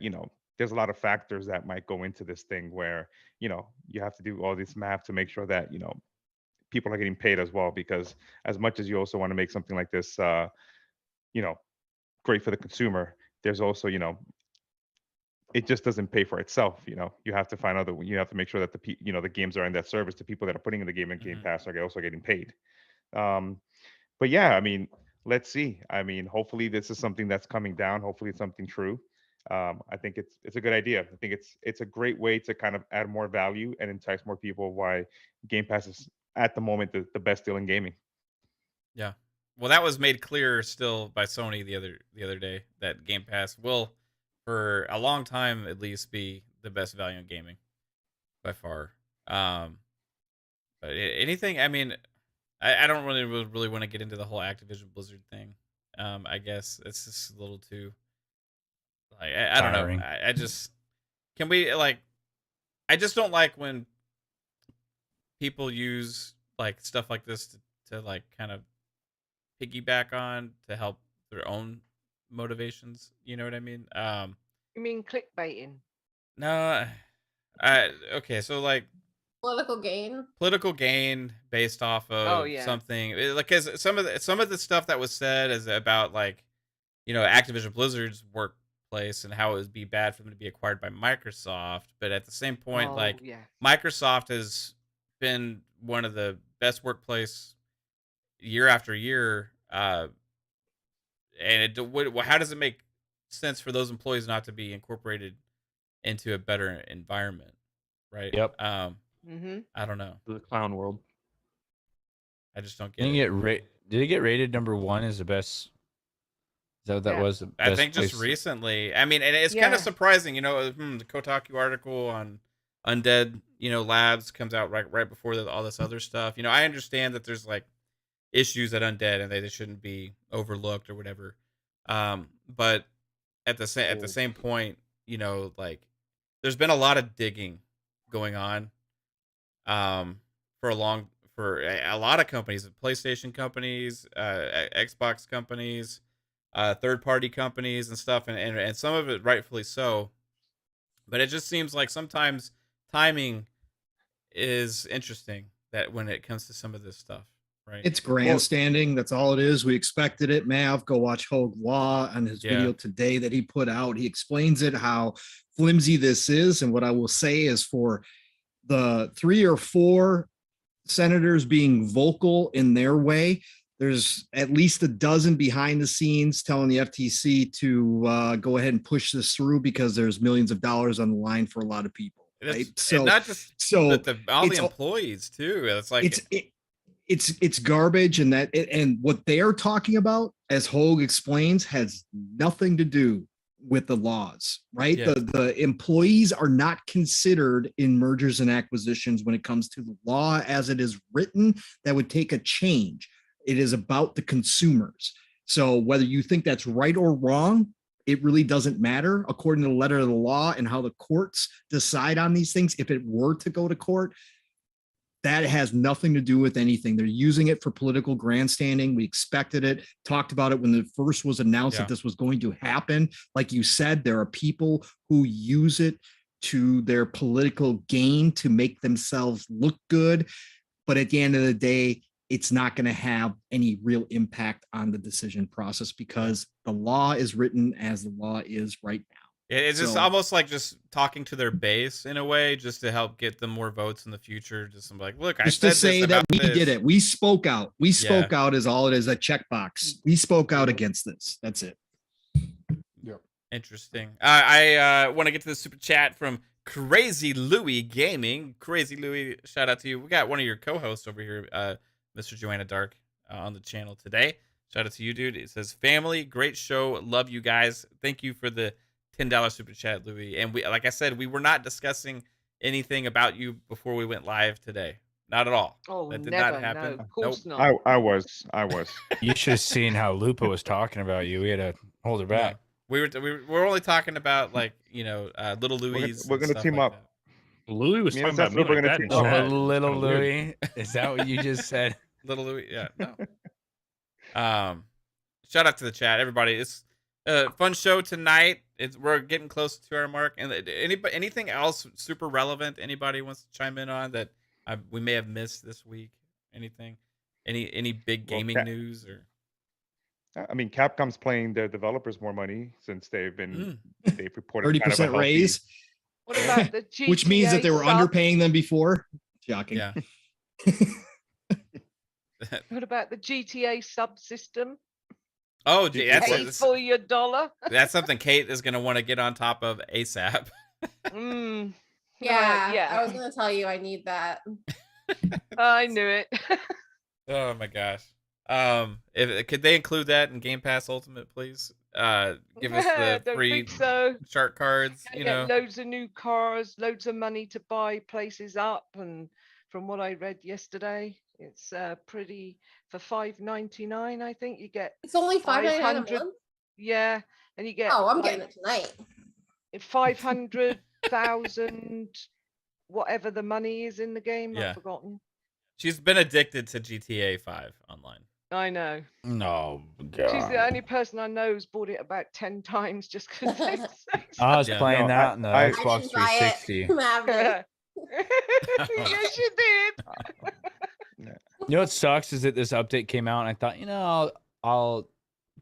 there's a lot of factors that might go into this thing where you have to do all this math to make sure that people are getting paid as well, because as much as you also want to make something like this great for the consumer, there's also it just doesn't pay for itself. You have to find you have to make sure that the games are in that service, the people that are putting in the game and Game Pass are also getting paid. But yeah, I mean, let's see. I mean, hopefully this is something that's coming down. Hopefully it's something true. I think it's a good idea. I think it's a great way to kind of add more value and entice more people. Why Game Pass is at the moment the best deal in gaming. Yeah. Well, that was made clear still by Sony the other day that Game Pass will, for a long time at least, be the best value in gaming by far. But anything, I mean, I don't really want to get into the whole Activision Blizzard thing. I guess it's just a little too like I don't know. I just can we like I just don't like when people use like stuff like this to like kind of piggyback on to help their own motivations. You know what I mean? You mean clickbaiting? No, okay, so like Political gain. political gain based off of yeah. something like, cause some of the stuff that was said is about like, you know, Activision Blizzard's workplace and how it would be bad for them to be acquired by Microsoft. But at the same point, like yeah. Microsoft has been one of the best workplace year after year. And how does it make sense for those employees not to be incorporated into a better environment? Right. Yep. Mm-hmm. I don't know. The clown world. I just don't get Did it. did it get rated #1 as the best? Is that what that Yeah. was? The I best think just place? recently. I mean, and it's kind Yeah. of surprising, you know. The Kotaku article on Undead, you know, Labs comes out right before all this other stuff. You know, I understand that there's like issues at Undead and they shouldn't be overlooked or whatever. But at the same point, you know, like there's been a lot of digging going on for a lot of companies, PlayStation companies, Xbox companies, third-party companies and stuff, and some of it rightfully so. But it just seems like sometimes timing is interesting that when it comes to some of this stuff, right? It's grandstanding. That's all it is. We expected it. Mav, go watch Hogue Law on his video today that he put out. He explains it, how flimsy this is. And what I will say is, for the 3 or 4 senators being vocal in their way, there's at least a dozen behind the scenes telling the FTC to go ahead and push this through, because there's millions of dollars on the line for a lot of people. Right? And not just all the employees too. It's like it's garbage, and and what they're talking about, as Hogue explains, has nothing to do with the laws, right? Yeah. The employees are not considered in mergers and acquisitions when it comes to the law as it is written. That would take a change. It is about the consumers. So whether you think that's right or wrong, it really doesn't matter. According to the letter of the law and how the courts decide on these things, if it were to go to court, that has nothing to do with anything. They're using it for political grandstanding. We expected it, talked about it when it first was announced that this was going to happen. Like you said, there are people who use it to their political gain to make themselves look good. But at the end of the day, it's not going to have any real impact on the decision process, because the law is written as the law is right now. It's just almost like just talking to their base in a way, just to help get them more votes in the future. Just like, look, I said to say this that about we this. did it. We spoke out. We spoke out is all it is, a checkbox. We spoke out against this. That's it. Yep. Interesting. I want to get to the super chat from Crazy Lui Gaming. Crazy Lui, shout out to you. We got one of your co-hosts over here, Mr. Joanna Dark, on the channel today. Shout out to you, dude. It says, family, great show. Love you guys. Thank you for the $10 super chat, Louis. And we, like I said, we were not discussing anything about you before we went live today. Not at all. Oh, that did never, not happen. no, of course not. I was. You should have seen how Lupa was talking about you. We had to hold her back. No. We were only talking about, like, you know, little Louis. We're gonna team up. Louis was talking about me we're like gonna that. team in up. chat. Oh, little Kinda weird. Louis. Is that what you just said? Little Louis, yeah. No. Shout out to the chat, everybody. It's a fun show tonight. We're getting close to our mark. And anything else super relevant anybody wants to chime in on that we may have missed this week? Anything? Any big gaming news or? I mean, Capcom's paying their developers more money since they've reported 30% raise. What about the GTA Which means that they were sub? underpaying them before. Shocking. Yeah. What about the GTA subsystem? Oh, Pay for your dollar. That's something Kate is going to want to get on top of ASAP. Yeah, I was going to tell you I need that. I knew it. Oh my gosh. Could they include that in Game Pass Ultimate, please? Give us the Don't free think so. shark cards, You know, loads of new cars, loads of money to buy places up, and from what I read yesterday, it's pretty for $5.99. I think you get. It's only $5.99 a month. Yeah, and you get. Oh, I'm getting it tonight. 500,000, whatever the money is in the game. Yeah. I've forgotten. She's been addicted to GTA 5 online. I know. No, She's the God. only person I know who's bought it about 10 times just because I was Yeah. playing No, that on the I Xbox didn't buy it. 360. Mav did. Yes, you did. You know what sucks is that this update came out and I thought, I'll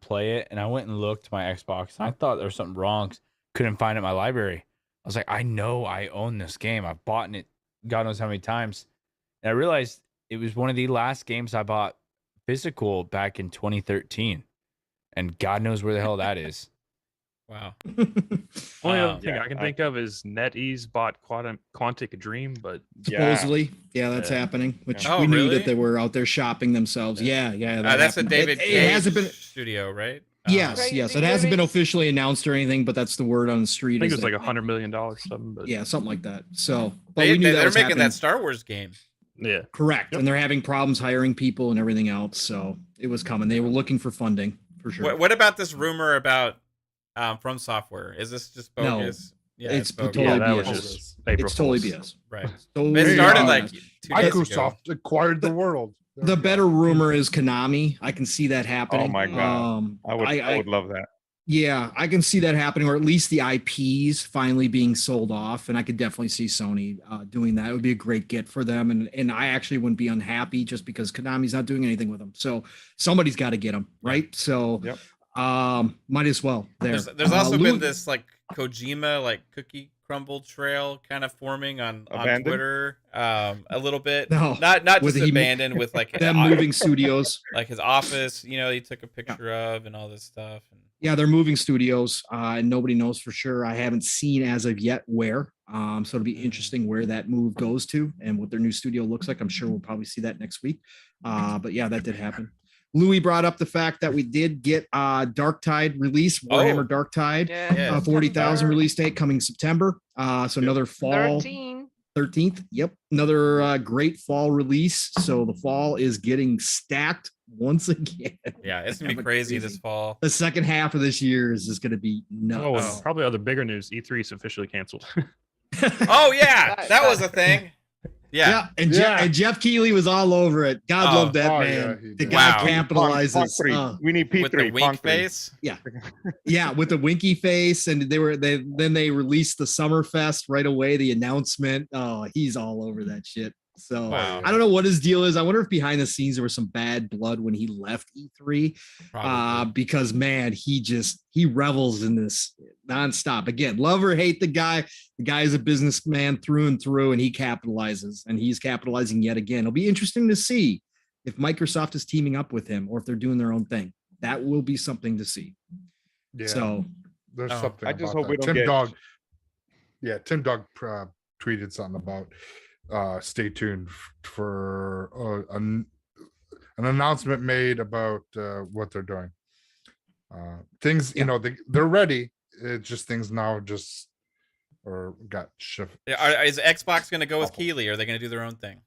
play it. And I went and looked my Xbox and I thought there was something wrong. Couldn't find it in my library. I was like, I know I own this game. I've bought it God knows how many times. And I realized it was one of the last games I bought physical back in 2013. And God knows where the hell that is. Wow. Only other thing Yeah, I can think of is NetEase bought Quantic Dream, but Supposedly, yeah, that's Yeah. happening. Which Oh, we knew really? that they were out there shopping themselves. Yeah, That's a happened. David It Cage hasn't been. studio, right? Yes, Crazy yes, it hasn't been movies. officially announced or anything, but that's the word on the I street. think it is was like that- $100 million or something. But Yeah, something like that. So, but They, we knew that they're was making happening. that Star Wars game. yeah. Correct, Yep. and they're having problems hiring people and everything else. So it was coming. They were looking for funding for sure. What about this rumor about From Software? Is this just No. bogus? Yeah, It's bogus. totally Yeah, that BS. was just April It's totally Fools. BS. Right. Totally It started BS. like 2 days ago. Microsoft acquired the world. There The we go. better rumor is Konami. I can see that happening. Oh my God. I would love that. Yeah, I can see that happening, or at least the IPs finally being sold off, and I could definitely see Sony doing that. It would be a great get for them, and I actually wouldn't be unhappy just because Konami's not doing anything with them. So somebody's got to get them, right? So, Yep. might as well. There's also Lui- been this like Kojima like cookie crumble trail kind of forming on Abandoned? Twitter a little bit. No, Not with just he- abandoned with like them moving studios. like his office, he took a picture of and all this stuff. And Yeah, they're moving studios, and nobody knows for sure. I haven't seen as of yet where. So it'll be interesting where that move goes to and what their new studio looks like. I'm sure we'll probably see that next week. But yeah, that did happen. Louis brought up the fact that we did get Dark Tide release, Warhammer Dark Tide, Yeah. Yeah. 40,000 release date coming September. So another fall 13. 13th. Yep, another great fall release. So the fall is getting stacked once again. yeah, it's gonna be But crazy this fall. The second half of this year is just going to be nuts. Oh, and probably other bigger news. E3 is officially canceled. Oh yeah, that was a thing. Yeah. And, Yeah. Jeff Keighley was all over it. God Oh. love that Oh, man. yeah, he the did. guy Wow. capitalizes. Pong 3. We need P3. With the wink Pong 3. face. Yeah, with the winky face, and they released the Summerfest right away. The announcement. Oh, he's all over that shit. So Wow. I don't know what his deal is. I wonder if behind the scenes there was some bad blood when he left E3. Probably. Because man, he revels in this nonstop. Again, love or hate the guy is a businessman through and through, and he capitalizes, and he's capitalizing yet again. It'll be interesting to see if Microsoft is teaming up with him or if they're doing their own thing. That will be something to see. Yeah, So there's Oh. something. I just about hope we that. don't Tim get- Dog. Yeah, Tim Dog tweeted something about stay tuned for an announcement made about what they're doing. Things, Yeah. they're ready. It's just things now got shifted. Is Xbox gonna go with Awful. Keighley? Or are they gonna do their own thing?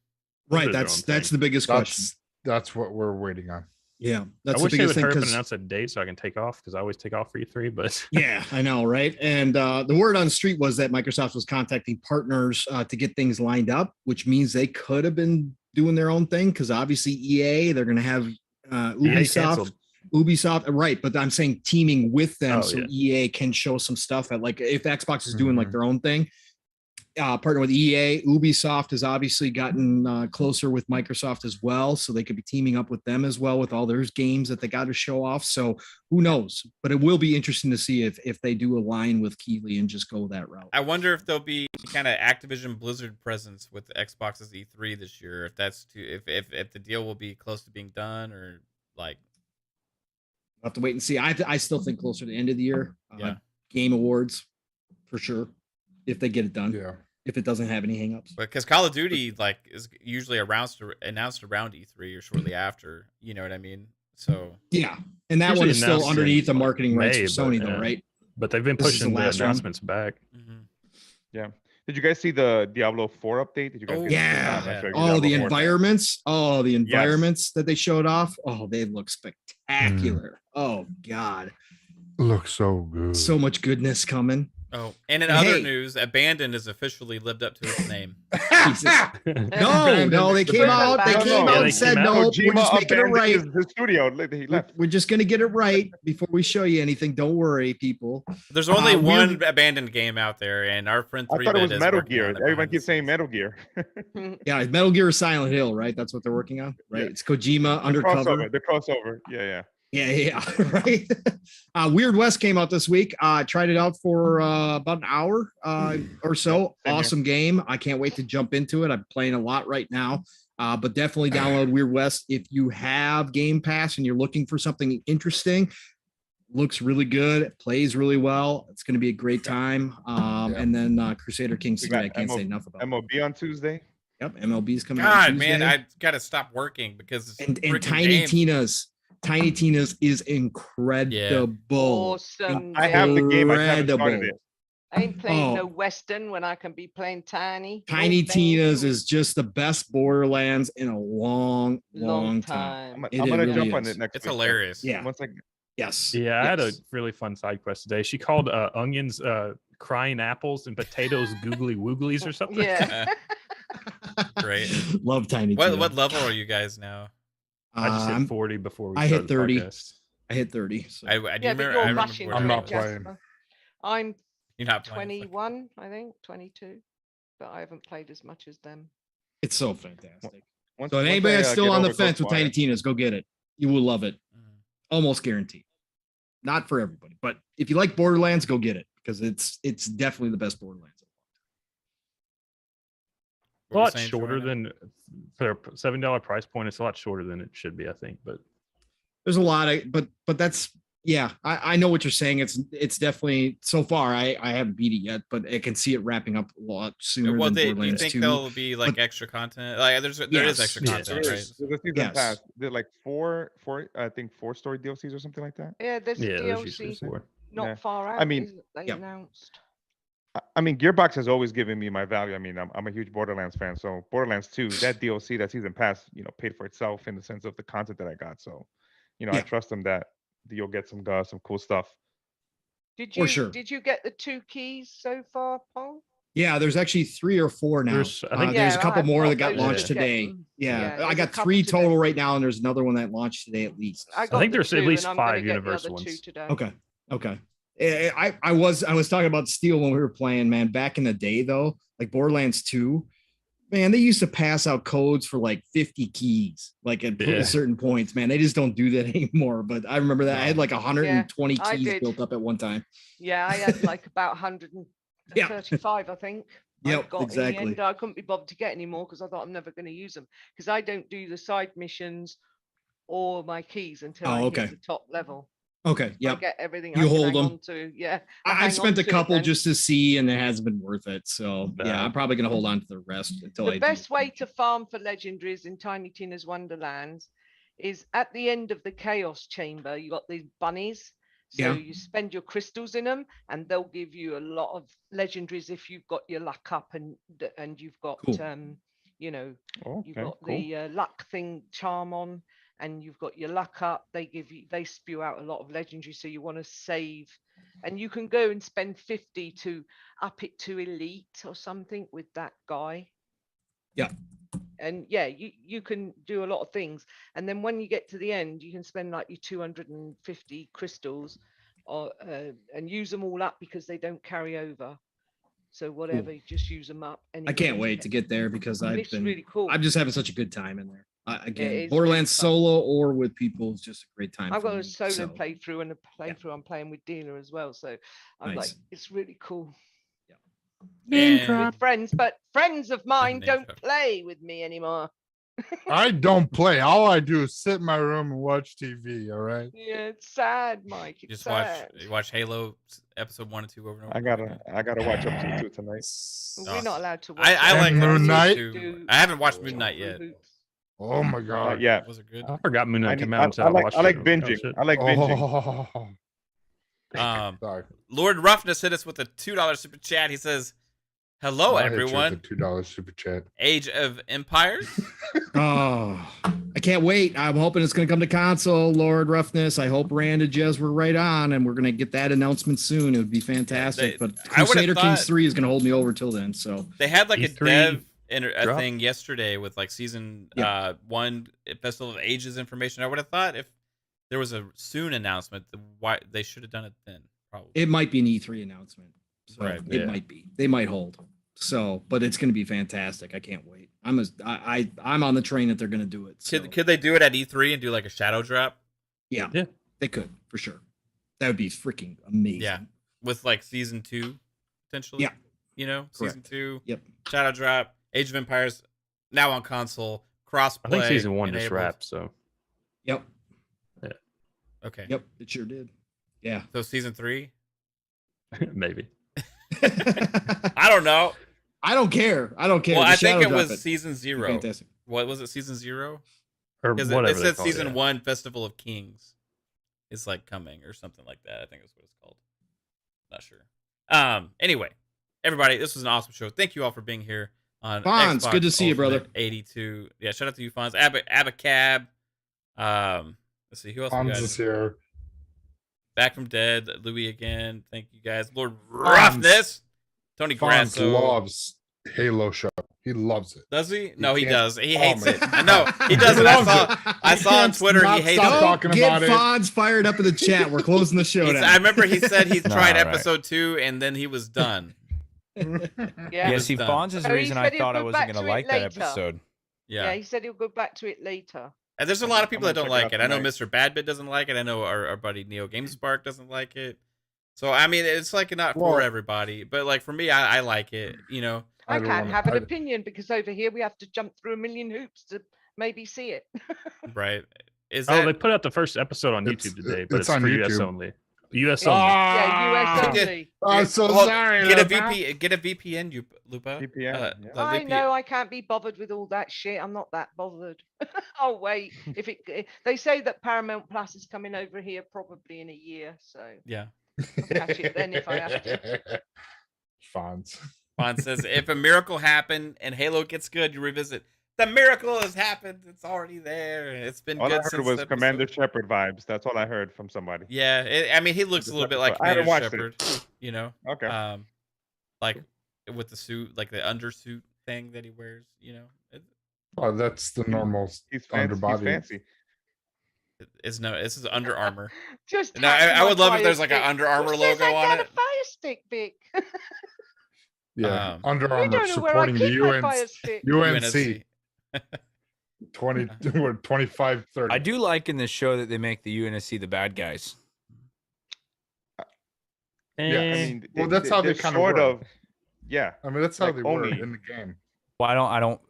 right, do their that's own that's thing. the biggest question. That's what we're waiting on. Yeah, I that's the wish they biggest would thing. hurry up and 'cause- announce a date so I can take off because I always take off for E3. But Yeah, I know, right? And the word on the street was that Microsoft was contacting partners to get things lined up, which means they could have been doing their own thing because obviously EA, they're going to have Ubisoft, right? But I'm saying teaming with them Oh, so yeah. EA can show some stuff at like if Xbox is doing like their own thing. Partner with EA, Ubisoft has obviously gotten closer with Microsoft as well, so they could be teaming up with them as well with all their games that they got to show off. So who knows? But it will be interesting to see if they do align with Keighley and just go that route. I wonder if there'll be kind of Activision Blizzard presence with Xbox's E3 this year. If that's if the deal will be close to being done or like. We'll have to wait and see. I still think closer to the end of the year. Yeah. Game awards for sure if they get it done. Yeah. If it doesn't have any hangups. Because Call of Duty like is usually announced around E3 or shortly after. You know what I mean? So Yeah, and that Usually one is still announced underneath the in, like, marketing rights May, for Sony, but, though, yeah. right? but they've been This is the pushing the last one. announcements back. Did you guys see the Diablo 4 update? Did you guys Oh, get yeah. I'm not sure if Oh, Diablo the 4 is- environments. Oh, the environments that they showed off. Oh, they look spectacular. Oh God, Looks so good. so much goodness coming. Oh, and in And other hey- news, Abandoned has officially lived up to its name. Jesus. No, they came out. They No, came no. out Yeah, and they said, came out. no, we're Kojima just making it abandoned right. his studio. He left. We're just going to get it right before we show you anything. Don't worry, people. There's only Weird- one Abandoned game out there, and our friend I 3 thought it was is Metal working Gear. on it Everyone behind the keeps saying scenes. Metal Gear. Yeah, Metal Gear Silent Hill, right? That's what they're working on, right? Yeah. It's Kojima The undercover. crossover. The crossover. Yeah. Yeah, right. Weird West came out this week. I tried it out for about an hour or so. Same here. Awesome game. I can't wait to jump into it. I'm playing a lot right now. But definitely download Weird West if you have Game Pass and you're looking for something interesting. Looks really good. It plays really well. It's going to be a great time. And then Crusader Kings We 3. got I can't say enough about. MOB on Tuesday. Yep, MLB's coming. on God, man, Tuesday. I gotta stop working because it's and freaking Tiny games. Tina's. Tiny Tina's is incredible. Awesome. I have the game. I haven't started Incredible. it. I ain't playing Oh. no Western when I can be playing Tiny. Tiny No, thank Tina's you. is just the best Borderlands in a long time. I'm gonna really jump on is. it next It's week. hilarious. Yeah. Once I Yes. Yeah, I had a Yes. really fun side quest today. She called onions crying apples and potatoes googly wooglies or something. Yeah. Great. Love Tiny Tina. What level are you guys now? I just hit I'm- 40 before we I hit started the 30. podcast. I hit 30. So. I do Yeah, but remember. I you're remember rushing. where I'm I not was. playing. I'm You're not playing. 21, I think, 22, but I haven't played as much as them. It's so fantastic. once, So once anybody I, that's still get on the over fence with Ghostwire- Tiny Tina's, go get it. You will love it. Mhm. Almost guaranteed. Not for everybody, but if you like Borderlands, go get it because it's definitely the best Borderlands. A What were you lot saying, shorter Jordan? than for a $7 price point. It's a lot shorter than it should be, I think. But There's a lot of but that's yeah, I know what you're saying. It's definitely so far I haven't beat it yet, but I can see it wrapping up a lot sooner Well, than do you Borderlands think 2. there'll be like but- extra content? Like, there is Yes, extra yes, content, There right? is. There's a season Yes. pass. There's like four, I think 4-story DLCs or something like that. Yeah, there's yeah, a there's usually DLC 4. not Yeah. far out. mean, is it, they yeah. announced. I mean, Gearbox has always given me my value. I mean, I'm a huge Borderlands fan, so Borderlands 2, that DLC, that season pass, paid for itself in the sense of the content that I got. So, I Yeah. trust them that you'll get some cool stuff. Did For you sure. did you get the 2 keys so far, Pong? Yeah, there's actually 3 or 4 now. There's- I think- There's Yeah, a couple I've more got that got those launched to get today. them. Yeah, Yeah, I there's a got couple 3 today. total right now, and there's another one that launched today at least. I I got think the there's at 2 least and I'm gonna 5 get the universal other 2 ones. today. Okay. I was talking about Steel when we were playing, man. Back in the day, though, like Borderlands 2, man, they used to pass out codes for like 50 keys, like at Yeah. certain points. Man, they just don't do that anymore. But I remember that I had like 120 I keys did. built up at one time. Yeah, I had like about 135, I think. I Yep, got in exactly. the end. I couldn't be bothered to get any more because I thought I'm never going to use them because I don't do the side missions or my keys until Oh, I okay. hit the top level. Okay, I yeah. get everything. You I can hold hang 'em. on to. Yeah, I hang I've on spent a to it couple then. just to see, and it hasn't been worth it. So yeah, No. I'm probably gonna hold on to the rest until I The do best way finish to it. farm for legendaries in Tiny Tina's Wonderlands is at the end of the Chaos Chamber. You got these bunnies. So Yeah. you spend your crystals in them, and they'll give you a lot of legendaries if you've got your luck up and you've got Cool. you've Okay, got cool. the luck thing charm on, and you've got your luck up. They spew out a lot of legendary, so you want to save, and you can go and spend 50 to up it to elite or something with that guy. Yeah. And yeah, you can do a lot of things, and then when you get to the end, you can spend like your 250 crystals, or and use them all up because they don't carry over. So whatever, you just use them up. I can't wait to get there because And I've it's been really cool. I'm just having such a good time in there. Again, is really Borderlands fun. solo or with people is just a great time. I've for got me, a solo so, playthrough and a playthrough I'm playing with Dealer as well. So I'm like, Nice. it's really cool. And- With friends, but friends of mine Name don't drop. play with me anymore. I don't play. All I do is sit in my room and watch TV. All right. Yeah, it's sad, Mike. You It's just watch sad. you watch Halo episode 1 and 2 over and over. I again. gotta watch episode 2 tonight. We're not allowed to watch. I it. like And Moon episode Knight? 2. I haven't watched Moon Knight yet. Oh my god. Yeah, Was it good? I forgot Moon Knight came out until I like watched it. Oh, binging. shit. I like binging. Oh, Um, sorry. Lord Ruffness hit us with a $2 super chat. He says, "Hello, I'll hit you with everyone. the $2 super chat. Age of Empires. Oh, I can't wait. I'm hoping it's going to come to console, Lord Ruffness. I hope Rand and Jez were right on, and we're going to get that announcement soon. It would be fantastic. But I would've Crusader Kings thought- 3 is going to hold me over till then. So They had like a E3 dev drop. thing yesterday with like season Yeah. 1 Festival of Ages information. I would have thought if there was a soon announcement, why they should have done it then. Probably. it might be an E3 announcement. So Right, it yeah. might be. They might hold. So, but it's going to be fantastic. I can't wait. I'm on the train that they're going to do it. So. Could they do it at E3 and do like a shadow drop? Yeah, Yeah. they could for sure. That would be freaking amazing. Yeah. With like season 2 potentially? Yeah. You know, season Correct. 2, Yep. shadow drop, Age of Empires now on console, cross I play. think season 1 just enabled. wrapped. So Yep. Okay. Yep. It sure did. Yeah. So season 3? maybe. I don't know. I don't care. I don't care. Well, The I think shadow it was drop season 0. Fantastic. What was it? Season 0? Or Because whatever it they said call it, season yeah. 1 Festival of Kings is like coming or something like that. I think that's what it's called. Not sure. Anyway, everybody, this was an awesome show. Thank you all for being here on Fonz, Xbox good to see you, Ultimate brother. 82. Yeah, shout out to you, Fonz. Abacab. Let's see who else we Hans got. is here. Back from Dead, Lui again. Thank you guys. Lord Fonz. Roughness. Tony Fonz Grasso. loves Halo show. He loves it. Does he? No, he can't does. He call hates me. it. I know. He doesn't. I saw on can't Twitter he not hates stop it. talking Get about it. Fonz fired up in the chat. We're closing the show He's- down. I remember he said he's No, tried right. episode 2 and then he was done. Yeah. Yeah, was see, done. Fonz is the So he reason I said he'll thought I go wasn't back going to to it like that later. episode. Yeah, he said he'll go back to it later. And there's a lot of people that I'm don't gonna like check it. it I know out Mr. Badbit doesn't like it. I know our buddy Neo GameSpark doesn't like it. So I mean, it's like not for Well- everybody, but like for me, I like it. You know, I don't can't wanna- have an I- opinion because over here we have to jump through a million hoops to maybe see it. right? Is Oh, that they put out the first episode on It's- YouTube today, but it's it's on for US YouTube. only. US only. Yeah, US Ah, only. I'm so Well, sorry. get a Lupa. VP, get a VPN, you Lupa. VPN, yeah. the I VPN. know I can't be bothered with all that shit. I'm not that bothered. Oh wait, they say that Paramount Plus is coming over here probably in a year, so Yeah. I'll catch it then if I have to. Fonz. Vaughn says, if a miracle happened and Halo gets good, you revisit. The miracle has happened. It's already there. It's been All I good heard since was episode- Commander Shepard vibes. That's all I heard from somebody. Yeah, I mean, he looks a Just little bit episode. like I haven't Commander watched it. Shepard. You know, Okay. like with the suit, like the undersuit thing that he wears. You know, Oh, that's the normal He's fancy. underbody. He's fancy. it's no, this is Under Armour. Just No, hack I would my love if there's Fire like an Stick. Under Armour Who says logo I on got it. a Fire Stick, Vic? Yeah, Um, Under You Armour don't know where I supporting keep the my Fire UNC, Stick. UNC 20 or 25 30. I do like in this show that they make the UNSC the bad guys. Yeah, I Eh, mean, well, that's how they they're kind sort of. of. Yeah. I mean, that's how like they were Oni. in the game. Well,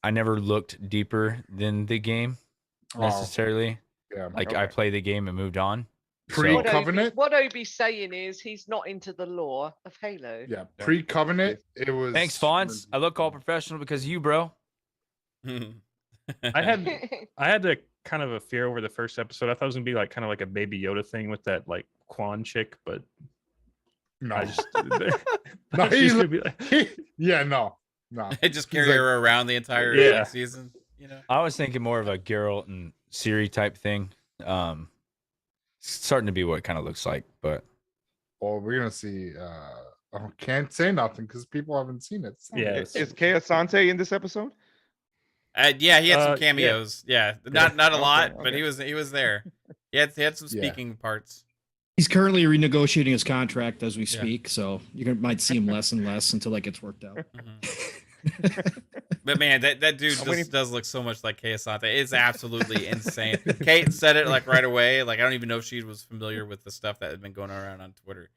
I never looked deeper than the game Oh, necessarily. yeah, Like I Okay. played the game and moved on. Pre- What, Covenant? what Obi's saying is he's not into the lore of Halo. yeah, pre-covenant. It was. Thanks, Fonz. I look all professional because of you, bro. I had a kind of a fear over the first episode. I thought it was gonna be like kind of like a Baby Yoda thing with that like Quan chick, but No, I just No, she's he's gonna be like, yeah, no. They just carry like- her around the entire Yeah. season. You know, I was thinking more of a Geralt and Siri type thing. Starting to be what it kind of looks like, but Well, we're gonna see. I can't say nothing because people haven't seen it. so- yeah, Is KhAos in this episode? yeah, he had some Yeah. cameos. Yeah, not a Okay, lot, but okay. he was there. He had some Yeah. speaking parts. He's currently renegotiating his contract as we Yeah. speak, so might see him less and less until that gets worked out. But man, that dude I'm waiting- just does look so much like KhAos. It's absolutely insane. Kate said it like right away. Like I don't even know if she was familiar with the stuff that had been going around on Twitter.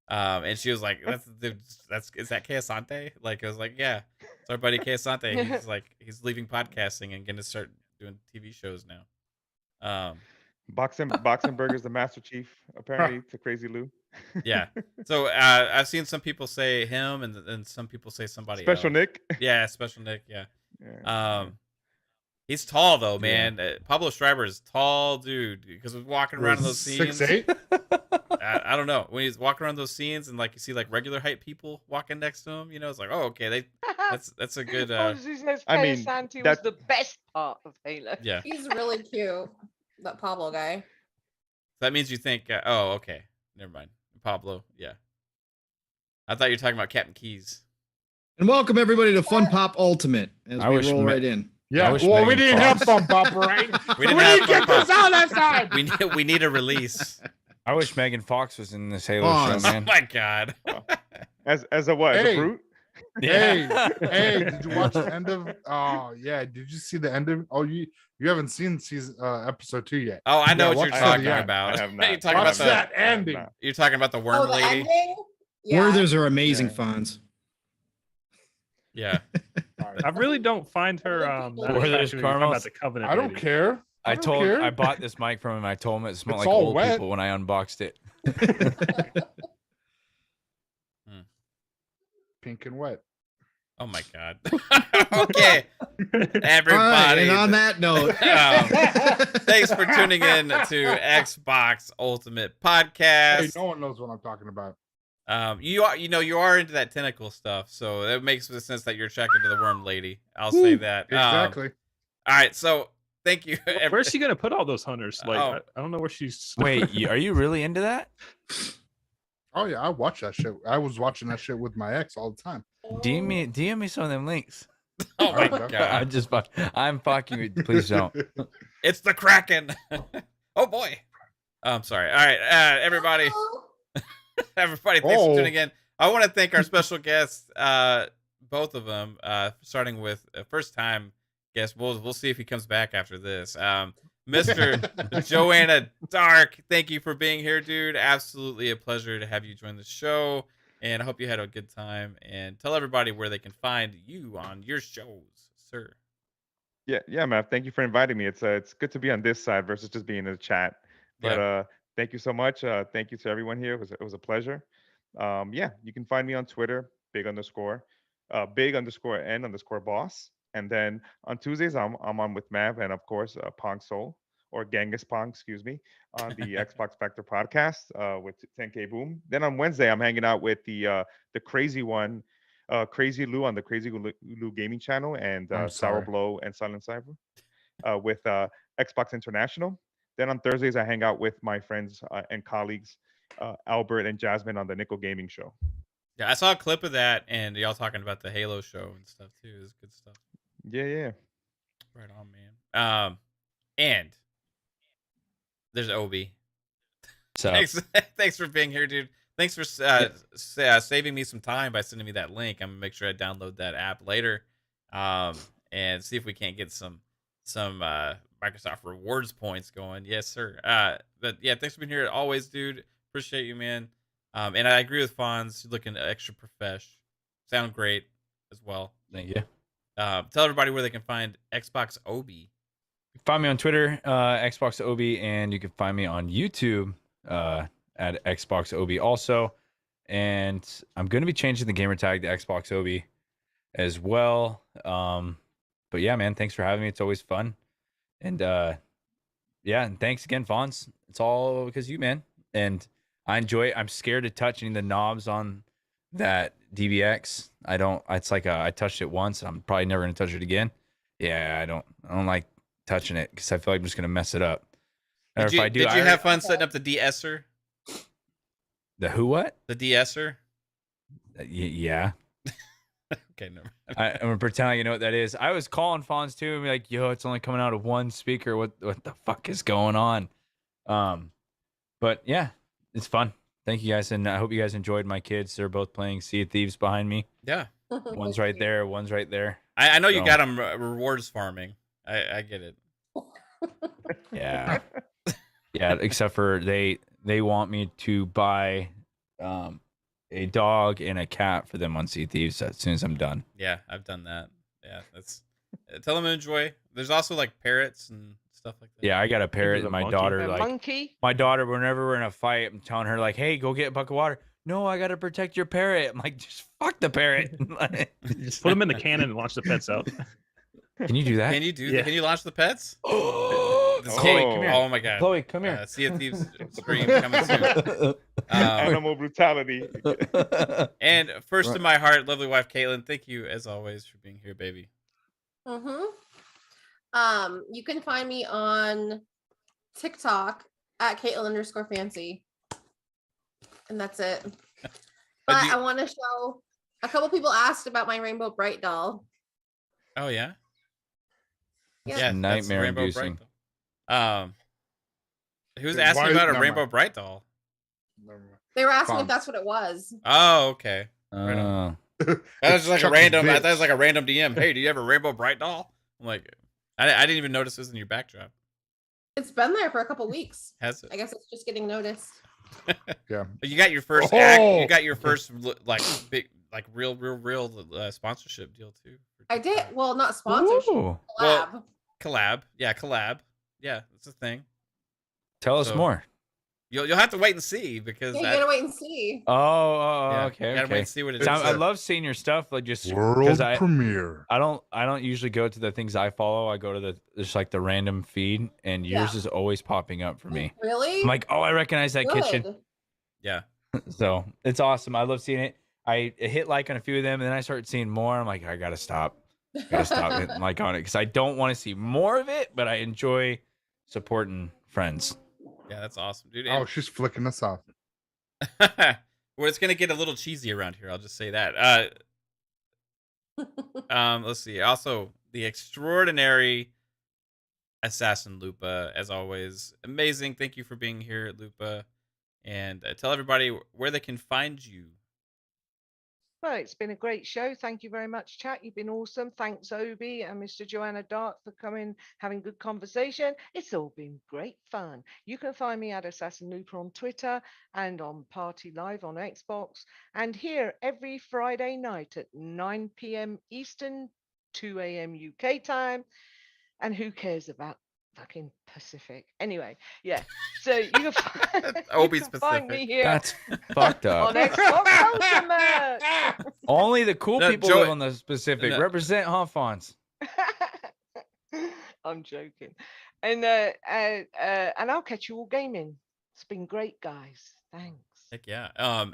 And she was like, is that KhAos? Like I was like, yeah, it's our buddy KhAos. He's like he's leaving podcasting and gonna start doing TV shows now. Boxenberger's the Master Chief, apparently, to Crazy Lou. Yeah. So I've seen some people say him, and then some people say somebody Special else. Nick. Yeah, Special Nick. Yeah. Yeah. He's tall though, man. Pablo Schreiber is tall, dude. Because we're walking around in those scenes. 6'8". I don't know when he's walking around those scenes and like you see like regular height people walking next to him. You know, it's like, oh, okay, That's a good. Honestly says I KhAos mean, Santi was that- the best part of Halo. Yeah. He's really cute. That Pablo guy. That means you think. Oh, okay. Never mind. Pablo. Yeah. I thought you were talking about Captain Keys. And welcome everybody to Fun Pop Ultimate as I we wish roll Ma- right in. Yeah, wish well, we Megan didn't have Fox- Fun Pop, right? We we didn't have didn't get Fun this out last time. We need a release. I wish Megan Fox was in this Halo Pause. show, Oh man. my god. As a what? As Hey. a brute? Hey, hey, did you watch the end of? Oh yeah, did you see the end of? Oh, you haven't seen season episode 2 yet. Oh, I know Yeah, what you're watch talking that, yeah. about. I have not. You're talking Watch about that the. ending. You're talking about the worm Oh, the lady. ending? Yeah. Werthers are amazing Yeah. fonts. Yeah. I really don't find her that Were those attractive when you're talking caramels? about the Covenant. I don't lady. care. I don't told care. I bought this mic from him. I told him it smelled It's like all old wet. people when I unboxed it. Pink and wet. Oh my god. Okay. All right, Everybody. and on that note, Thanks for tuning in to Xbox Ultimate Hey, Podcast. no one knows what I'm talking about. You are into that tentacle stuff, so it makes sense that you're attracted to the worm lady. I'll say that. Exactly. All right, so thank you. Where's she gonna put all those hunters? Like, Oh. I don't know where she's. Wait, are you really into that? Oh yeah, I watch that shit. I was watching that shit with my ex all the time. DM me some of them links. Oh my Alright, god, I'm fucking with. Please don't. it's the Kraken. Oh boy. I'm sorry. All right, everybody. Everybody, thanks for Oh. tuning in. I want to thank our special guests, both of them, starting with a first time guest. We'll see if he comes back after this. Mr. Joanna Dark, thank you for being here, dude. Absolutely a pleasure to have you join the show. And I hope you had a good time. And tell everybody where they can find you on your shows, sir. Yeah, Matt. Thank you for inviting me. It's good to be on this side versus just being in the chat. But thank you so much. Thank you to everyone here. It was a pleasure. Yeah, you can find me on Twitter, big_N_boss. And then on Tuesdays, I'm on with Mav and of course Pong Soul or Genghis Pong, excuse me, on the Xbox Factor podcast with 10K Boom. Then on Wednesday, I'm hanging out with the crazy one, Crazy Lou on the Crazy Lou Gaming channel and I'm Sour sorry. Blow and Silent Cyber with Xbox International. Then on Thursdays, I hang out with my friends and colleagues, Albert and Jasmine on the Nickel Gaming Show. Yeah, I saw a clip of that and y'all talking about the Halo show and stuff too. It's good stuff. Yeah. Right on, man. And there's Obi. So Thanks for being here, dude. Thanks for saving me some time by sending me that link. I'm gonna make sure I download that app later, and see if we can't get some Microsoft rewards points going. Yes, sir. But yeah, thanks for being here always, dude. Appreciate you, man. And I agree with Fonz. You're looking extra profesh. Sound great as well. thank you. Tell everybody where they can find Xbox Obi. Find me on Twitter, Xbox Obi, and you can find me on YouTube at Xbox Obi also. And I'm going to be changing the gamer tag to Xbox Obi as well. But yeah, man, thanks for having me. It's always fun. And yeah, and thanks again, Fonz. It's all because of you, man. And I enjoy it. I'm scared to touch any of the knobs on that DBX. It's like I touched it once. I'm probably never going to touch it again. Yeah, I don't like touching it because I feel like I'm just gonna mess it up. Or Did you have fun setting up the de-esser? The who what? The de-esser? Yeah. Okay, never. I'm gonna pretend like you know what that is. I was calling Fonz too and be like, yo, it's only coming out of one speaker. What the fuck is going on? But yeah, it's fun. Thank you guys, and I hope you guys enjoyed my kids. They're both playing Sea of Thieves behind me. Yeah. One's right there, one's right there. I know you So- got them rewards farming. I get it. Yeah. Yeah, except for they want me to buy a dog and a cat for them on Sea Thieves as soon as I'm done. Yeah, I've done that. Yeah, that's. Tell them to enjoy. There's also like parrots and stuff like that. Yeah, I got a parrot there's a and my monkey. daughter A like monkey. my daughter, whenever we're in a fight, I'm telling her like, hey, go get a bucket of water. No, I gotta protect your parrot. I'm like, just fuck the parrot. Just put them in the cannon and launch the pets out. Can you do that? Can you do? Yeah. Can you launch the pets? This Chloe, game. come here. Oh my god. Chloe, come here. Sea of Thieves stream coming soon. Animal brutality. And first Right. in my heart, lovely wife Caitlin, thank you as always for being here, baby. You can find me on TikTok at Caitlin_fancy. And that's it. But do you- I want to show a couple people asked about my Rainbow Bright doll. Oh yeah. Yeah. that's Nightmare Rainbow inducing. Bright doll. Who's Why- asking about a never Rainbow mind. Bright doll? Never mind. They were asking Fun. if that's what it was. Oh, okay. Oh. That was just like a Chuck's random. I bitch. thought it was like a random DM. Hey, do you have a Rainbow Bright doll? I'm like, I didn't even notice this in your backdrop. It's been there for a couple weeks. Has it? I guess it's just getting noticed. Yeah. You got your first act. Oh! You got your first like big, like real sponsorship deal too. I did. Well, not sponsorship. Ooh. Collab. Collab. Yeah, collab. Yeah, that's a thing. Tell us So- more. You'll have to wait and see because Yeah, you that, gotta wait and see. Oh, yeah, okay. you gotta wait Okay. and see what it is. So I It's a- love seeing your stuff, like just World because premiere. I don't usually go to the things I follow. I go to just like the random feed, and yours Yeah. is always popping up for me. Really? I'm like, oh, I recognize that kitchen. Good. Yeah. So it's awesome. I love seeing it. I hit like on a few of them, and then I started seeing more. I'm like, I gotta stop. Gotta stop hitting like on it because I don't want to see more of it, but I enjoy supporting friends. Yeah, that's awesome, dude. Oh, she's flicking us off. Well, it's gonna get a little cheesy around here. I'll just say that. Let's see. Also, the extraordinary AssassinLupa, as always, amazing. Thank you for being here, Lupa, and tell everybody where they can find you. Well, it's been a great show. Thank you very much, chat. You've been awesome. Thanks, Obi and Mr. Joanna Dark for coming, having good conversation. It's all been great fun. You can find me at AssassinLupa on Twitter and on Party Live on Xbox, and here every Friday night at 9 p.m. Eastern, 2 a.m. UK time. And who cares about fucking Pacific? Anyway, yeah. So you can, Obi's you can find me Pacific. here That's fucked on up. Xbox Ultimate. Only the cool No, people Joey- live on the Pacific. No. Represent Honfons. I'm joking. And I'll catch you all gaming. It's been great, guys. Thanks. Heck yeah.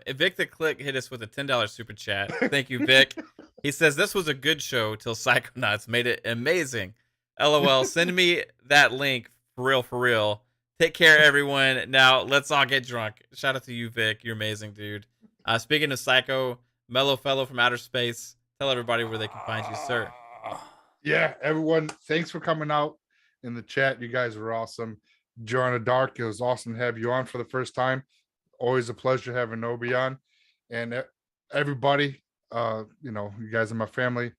Vic the Click hit us with a $10 super chat. Thank you, Vic. He says this was a good show till Psychonauts made it amazing. LOL. Send me that link for real. Take care, everyone. Now let's all get drunk. Shout out to you, Vic. You're amazing, dude. Speaking of Psycho, Mellow Fellow from Outer Space. Tell everybody where they can find you, sir. Yeah, everyone, thanks for coming out in the chat. You guys were awesome. Joanna Dark, it was awesome to have you on for the first time. Always a pleasure having Obi on. And everybody, you guys are my family.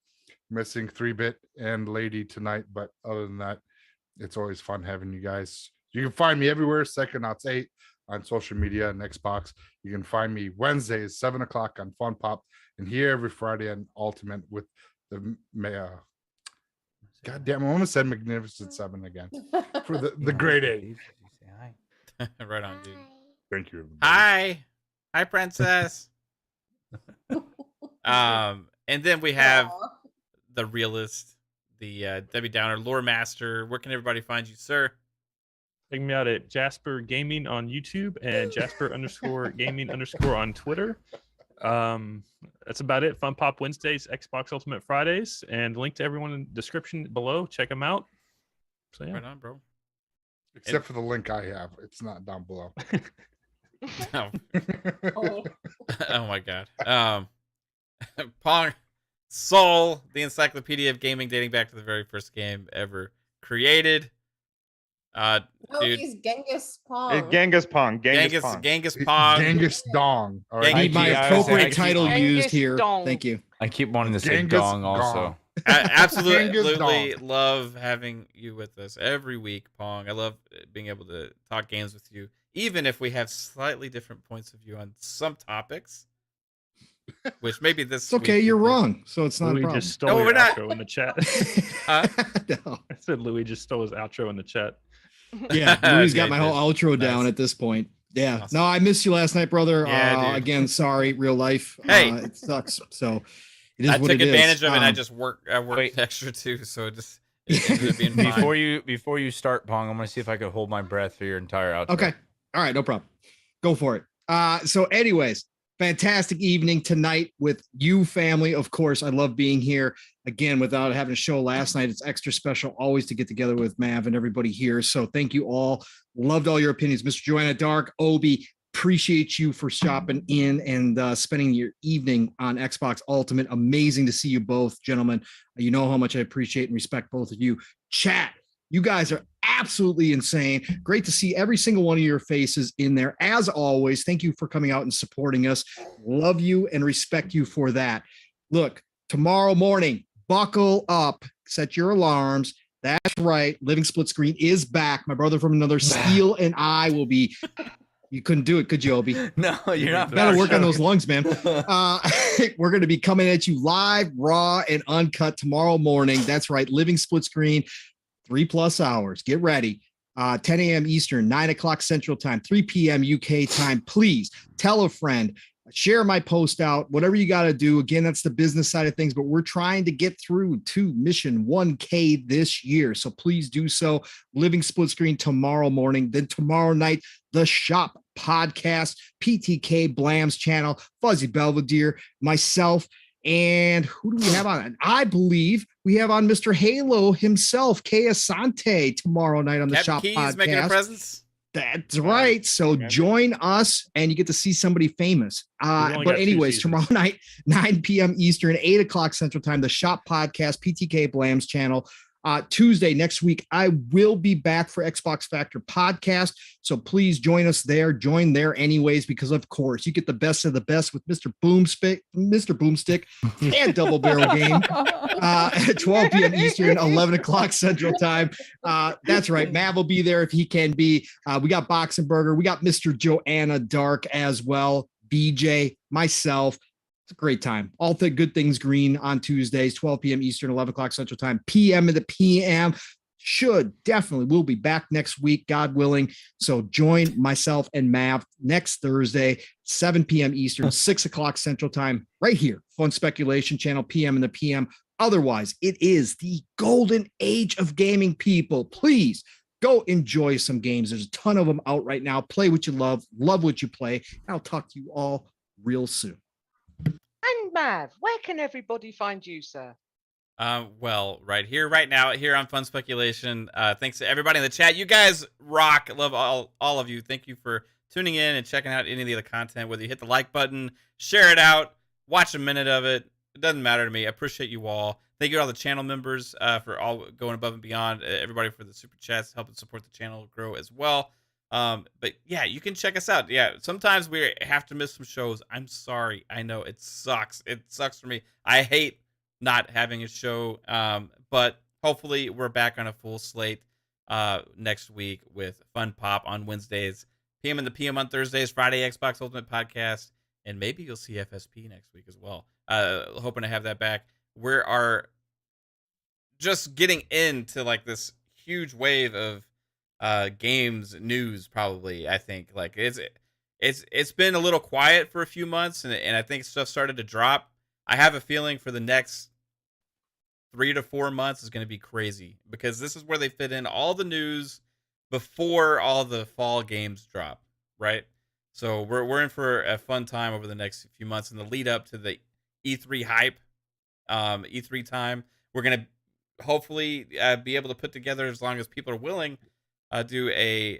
Missing 3-Bit and Lady tonight, but other than that, it's always fun having you guys. You can find me everywhere, Psychonauts 8 on social media and Xbox. You can find me Wednesdays, 7 o'clock on Fun Pop, and here every Friday on Ultimate with the God damn, I almost said Magnificent 7 again. For the grade 8. Right on, dude. Thank you. everybody. Hi, princess. And then we have Aw. the realist, the Debbie Downer, lore master. Where can everybody find you, sir? Check me out at Jasper Gaming on YouTube and Jasper_Gaming_ on Twitter. That's about it. Fun Pop Wednesdays, Xbox Ultimate Fridays, and link to everyone in the description below. Check them out. So yeah. Right on, bro. Except for the link I have. It's not down below. Oh, Oh. oh my god. Pong Soul, the encyclopedia of gaming dating back to the very first game ever created. No, Dude. he's Genghis Pong. Genghis Pong. Genghis Pong. Genghis Pong. Genghis Dong. All Genghis- right. Need my I was- appropriate I- title Genghis used here. Dong. Thank you. I keep wanting to say Genghis dong also. Gong. Absolutely Genghis Dong. love having you with us every week, Pong. I love being able to talk games with you, even if we have slightly different points of view on some topics. Which maybe this. It's okay. week You're we- wrong. So it's not a Louis problem. just stole No, your we're not. outro in the chat. No. I said Louis just stole his outro in the chat. Yeah, Louis got Yeah, my he whole outro Nice. down at this point. Yeah. Awesome. No, I missed you last night, brother. Yeah, dude. Again, sorry, real life. Hey. It sucks. So it is I what took it is. advantage of it. And I Um, just worked Wait. extra too, so It ended up being fine. Before you start, Pong, I'm gonna see if I could hold my breath for your entire outro. Okay. All right, no problem. Go for it. So anyways, fantastic evening tonight with you family. Of course, I love being here again without having a show last night. It's extra special always to get together with Mav and everybody here. So thank you all. Loved all your opinions. Mr. Joanna Dark, Obi, appreciate you for stopping in and spending your evening on Xbox Ultimate. Amazing to see you both, gentlemen. You know how much I appreciate and respect both of you. Chat, you guys are absolutely insane. Great to see every single one of your faces in there. As always, thank you for coming out and supporting us. Love you and respect you for that. Look, tomorrow morning, buckle up, set your alarms. That's right. Living Split Screen is back. My brother from another Steel and I will be. You couldn't do it, could you, Obi? No, you're not. Gotta work on those lungs, man. We're going to be coming at you live, raw, and uncut tomorrow morning. That's right. Living Split Screen. 3+ hours. Get ready. 10 a.m. Eastern, 9 o'clock Central Time, 3 p.m. UK time. Please tell a friend, share my post out, whatever you got to do. Again, that's the business side of things, but we're trying to get through to mission 1K this year. So please do so. Living Split Screen tomorrow morning. Then tomorrow night, the Shop Podcast, PTK Blam's channel, Fuzzy Belvedere, myself. And who do we have on? I believe we have on Mr. Halo himself, KhAos tomorrow night on the Captain Shop Keys Podcast. making a presence. That's right. So join us and you get to see somebody famous. But anyways, tomorrow night, 9 p.m. Eastern, 8 o'clock Central Time, the Shop Podcast, PTK Blam's channel. Tuesday next week, I will be back for Xbox Factor podcast. So please join us there. Join there anyways, because of course you get the best of the best with Mr. Boomstick and Double Barrel Game at 12 p.m. Eastern, 11 o'clock Central Time. That's right. Mav will be there if he can be. We got Boxing Burger. We got Mr. Joanna Dark as well. BJ, myself. It's a great time. All the good things green on Tuesdays, 12 p.m. Eastern, 11 o'clock Central Time, p.m. in the p.m. We'll be back next week, God willing. So join myself and Mav next Thursday, 7 p.m. Eastern, 6 o'clock Central Time, right here. Fun Speculation Channel, p.m. in the p.m. Otherwise, it is the golden age of gaming, people. Please go enjoy some games. There's a ton of them out right now. Play what you love what you play. I'll talk to you all real soon. And Mav, where can everybody find you, sir? Well, right here, right now, here on Fun Speculation. Thanks to everybody in the chat. You guys rock. Love all of you. Thank you for tuning in and checking out any of the other content. Whether you hit the like button, share it out, watch a minute of it. It doesn't matter to me. I appreciate you all. Thank you to all the channel members for all going above and beyond. Everybody for the super chats, helping support the channel grow as well. But yeah, you can check us out. Yeah, sometimes we have to miss some shows. I'm sorry. I know it sucks. It sucks for me. I hate not having a show. But hopefully we're back on a full slate next week with Fun Pop on Wednesdays, PM in the PM on Thursdays, Friday Xbox Ultimate Podcast, and maybe you'll see FSP next week as well. Hoping to have that back. We are just getting into like this huge wave of games news. Probably, I think like it's been a little quiet for a few months, and I think stuff started to drop. I have a feeling for the next 3 to 4 months is going to be crazy, because this is where they fit in all the news before all the fall games drop, right? So we're in for a fun time over the next few months in the lead up to the E3 hype, E3 time. We're going to hopefully be able to put together, as long as people are willing, do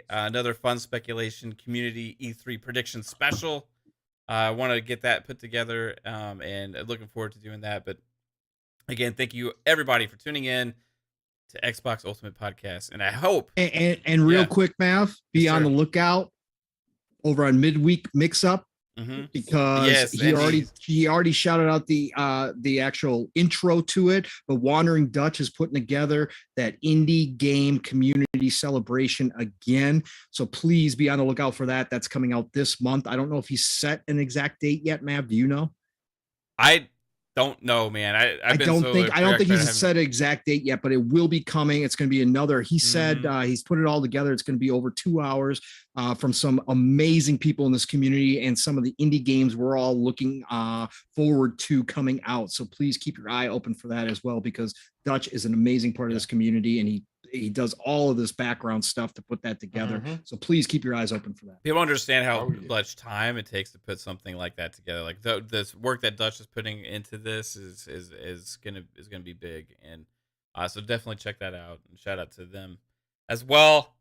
another Fun Speculation community E3 prediction special. I want to get that put together, and looking forward to doing that. But again, thank you everybody for tuning in to Xbox Ultimate Podcast, and I hope and real quick, Mav, be on the lookout over on Midweek Mix Up, because he already shouted out the actual intro to it. But Wandering Dutch is putting together that indie game community celebration again, so please be on the lookout for that. That's coming out this month. I don't know if he's set an exact date yet. Mav, do you know? don't know, man. I I've been don't so think he's preoccupied, I haven't- set an exact date yet, but it will be coming. It's going to be another. He said Mhm. he's put it all together. It's going to be over 2 hours from some amazing people in this community and some of the indie games we're all looking forward to coming out. So please keep your eye open for that as well, because Dutch is an amazing part of this community, and he does all of this background stuff to put that together. So please keep your eyes open for that. People understand how Oh, yeah. much time it takes to put something like that together. Like this work that Dutch is putting into this is gonna be big, and so definitely check that out. And shout out to them as well.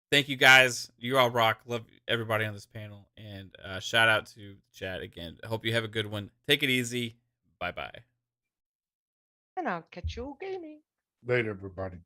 Thank you guys. You all rock. Love everybody on this panel, and shout out to chat again. I hope you have a good one. Take it easy. Bye bye. And I'll catch you all gaming. Later, everybody.